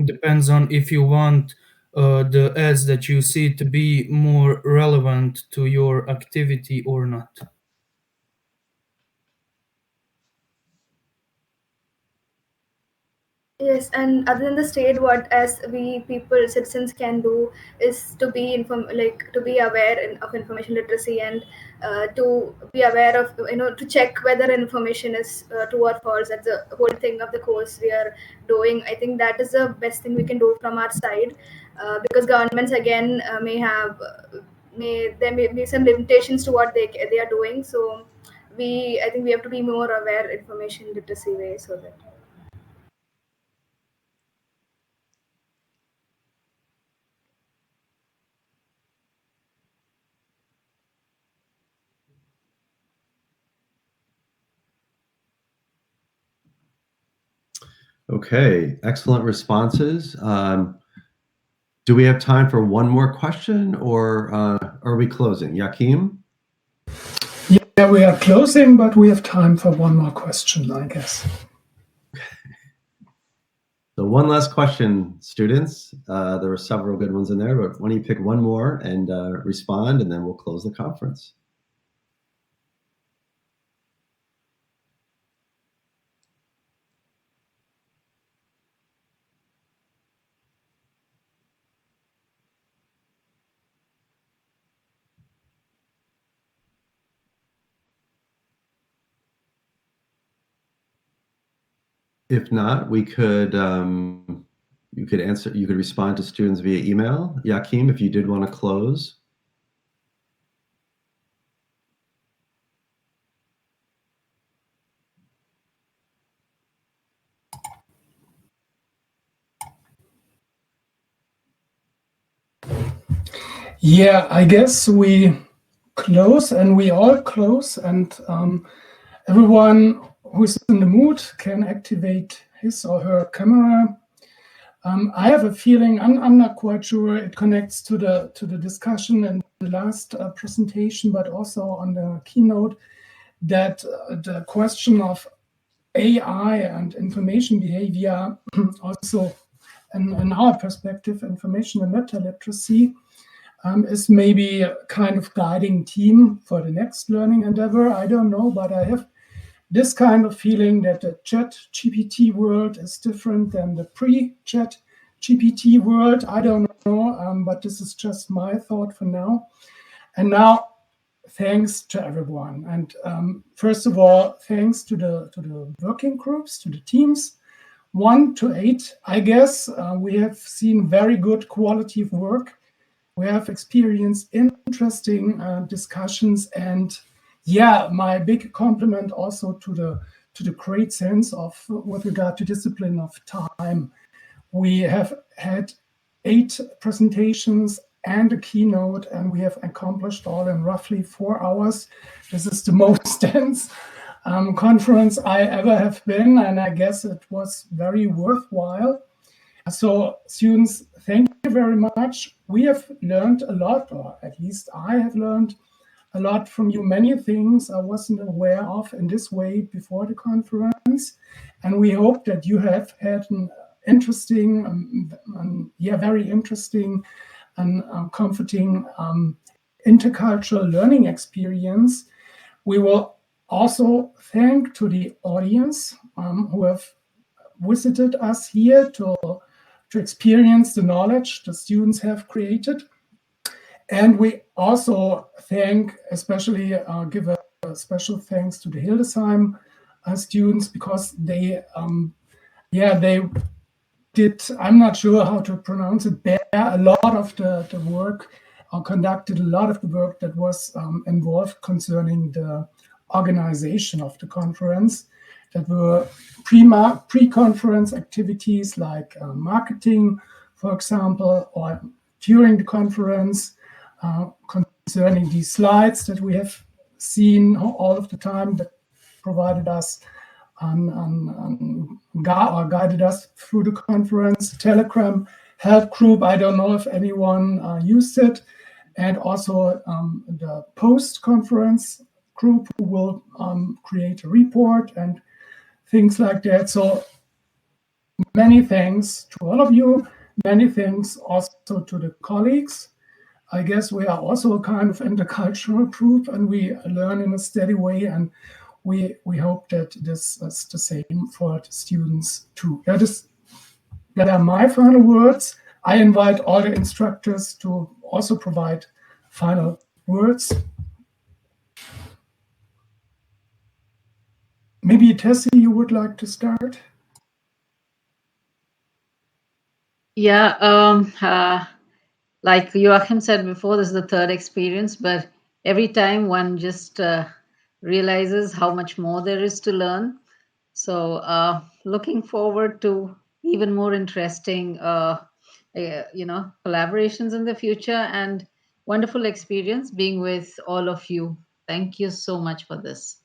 Depends on if you want the ads that you see to be more relevant to your activity or not. Yes, and other than the state, what as we people citizens can do is to be to be aware of information literacy, and to be aware of to check whether information is true or false. That's the whole thing of the course we are doing. I think that is the best thing we can do from our side, because governments again there may be some limitations to what they are doing. So I think we have to be more aware information literacy way, so that. Okay, excellent responses. Do we have time for one more question, or are we closing? Joachim? Yeah, we are closing, but we have time for one more question, I guess. So one last question, students. There were several good ones in there, but why don't you pick one more and respond, and then we'll close the conference. If not, we could you could respond to students via email. Joachim, if you did want to close. Yeah, I guess we close, and we all close, and everyone who's in the mood can activate his or her camera. I have a feeling, I'm not quite sure it connects to the discussion and the last presentation, but also on the keynote, that the question of AI and information behavior, also in our perspective, information and metaliteracy, is maybe a kind of guiding theme for the next learning endeavor. I don't know, but I have this kind of feeling that the chat GPT world is different than the pre-chat GPT world. I don't know, but this is just my thought for now. And now, thanks to everyone. And first of all, thanks to the working groups, to the teams, 1 to 8. I guess we have seen very good quality of work. We have experienced interesting discussions, and yeah, my big compliment also to the great sense of with regard to discipline of time. We have had 8 presentations and a keynote, and we have accomplished all in roughly 4 hours. This is the most dense conference I ever have been, and I guess it was very worthwhile. So students, thank you very much. We have learned a lot, or at least I have learned a lot from you, many things I wasn't aware of in this way before the conference. And we hope that you have had an interesting, very interesting and comforting intercultural learning experience. We will also thank to the audience who have visited us here to experience the knowledge the students have created. And we also thank, especially give a special thanks to the Hildesheim students, because they did, I'm not sure how to pronounce it, bear a lot of the work, or conducted a lot of the work that was involved concerning the organization of the conference. That were pre-conference activities like marketing, for example, or during the conference, concerning these slides that we have seen all of the time that provided us or guided us through the conference. Telegram help group, I don't know if anyone used it, and also the post-conference group who will create a report and things like that. So many thanks to all of you. Many thanks also to the colleagues. I guess we are also a kind of intercultural group, and we learn in a steady way, and we hope that this is the same for the students too. That are my final words. I invite all the instructors to also provide final words. Maybe Tessie, you would like to start? Yeah, like Joachim said before, this is the third experience, but every time one just realizes how much more there is to learn. So looking forward to even more interesting, collaborations in the future, and wonderful experience being with all of you. Thank you so much for this.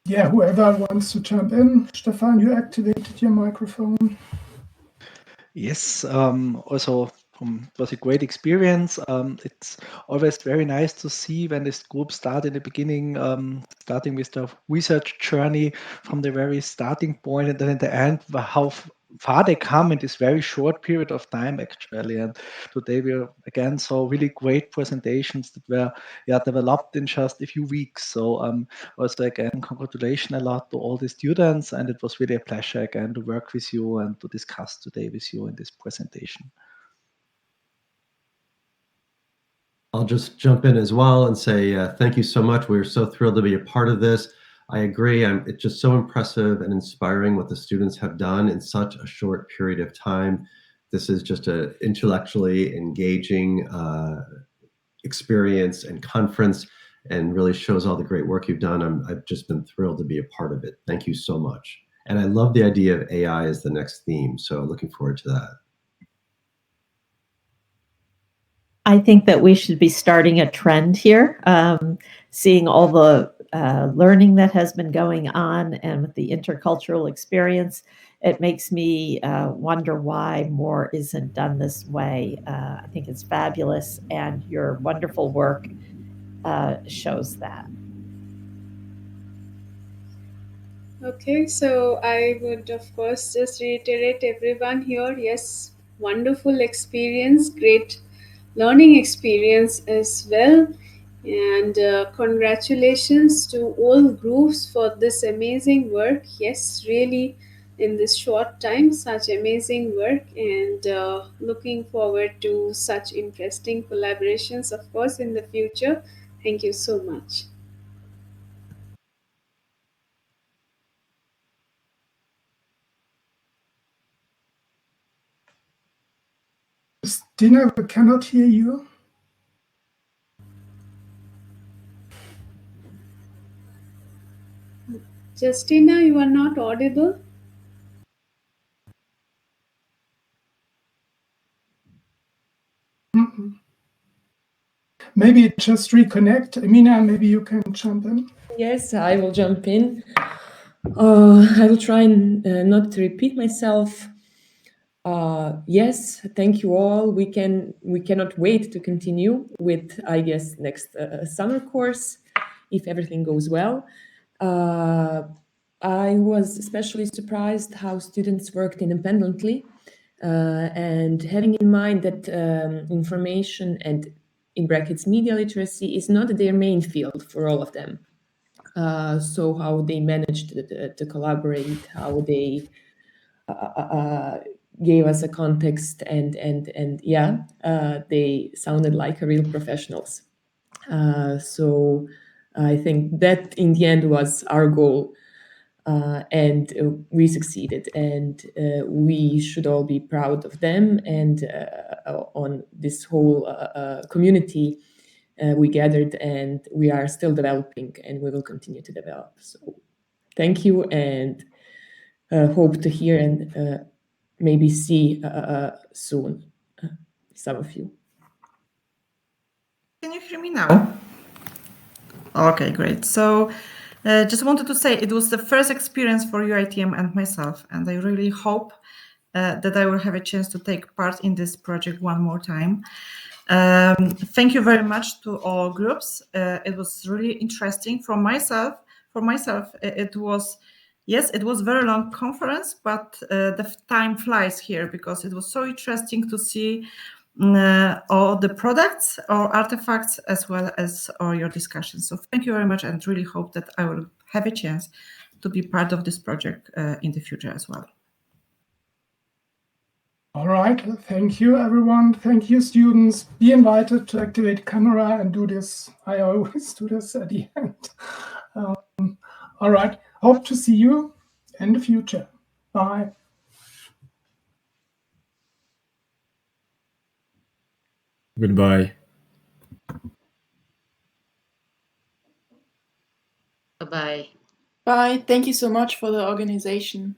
Yeah, whoever wants to jump in. Stefan, you activated your microphone. Yes, also it was a great experience. It's always very nice to see when this group start in the beginning, starting with the research journey from the very starting point, and then at the end, how far they come in this very short period of time, actually. And today we again saw really great presentations that were developed in just a few weeks. So also again, congratulations a lot to all the students, and it was really a pleasure again to work with you and to discuss today with you in this presentation. I'll just jump in as well and say thank you so much. We're so thrilled to be a part of this. I agree. It's just so impressive and inspiring what the students have done in such a short period of time. This is just an intellectually engaging experience and conference, and really shows all the great work you've done. I've just been thrilled to be a part of it. Thank you so much. And I love the idea of AI as the next theme. So looking forward to that. I think that we should be starting a trend here, seeing all the learning that has been going on, and with the intercultural experience, it makes me wonder why more isn't done this way. I think it's fabulous, and your wonderful work shows that. Okay, so I would of course just reiterate everyone here. Yes, wonderful experience, great learning experience as well. And congratulations to all groups for this amazing work. Yes, really, in this short time, such amazing work, and looking forward to such interesting collaborations, of course, in the future. Thank you so much. Dina, we cannot hear you. Justina, you are not audible. Maybe just reconnect. Amina, maybe you can jump in. Yes, I will jump in. I will try and not to repeat myself. Yes, thank you all. We cannot wait to continue with, I guess, next summer course, if everything goes well. I was especially surprised how students worked independently, and having in mind that information and, in brackets, media literacy is not their main field for all of them. So how they managed to collaborate, how they gave us a context, and yeah, they sounded like real professionals. So I think that in the end was our goal, and we succeeded, and we should all be proud of them and on this whole community we gathered, and we are still developing, and we will continue to develop. So thank you, and hope to hear and maybe see soon some of you. Can you hear me now? Okay, great. So just wanted to say it was the first experience for UITM and myself, and I really hope that I will have a chance to take part in this project one more time. Thank you very much to all groups. It was really interesting for myself, it was, yes, it was a very long conference, but the time flies here because it was so interesting to see all the products or artifacts as well as all your discussions. So thank you very much, and really hope that I will have a chance to be part of this project in the future as well. All right, thank you everyone. Thank you students. Be invited to activate camera and do this. I always do this at the end. All right, hope to see you in the future. Bye. Goodbye. Bye-bye. Bye. Thank you so much for the organization.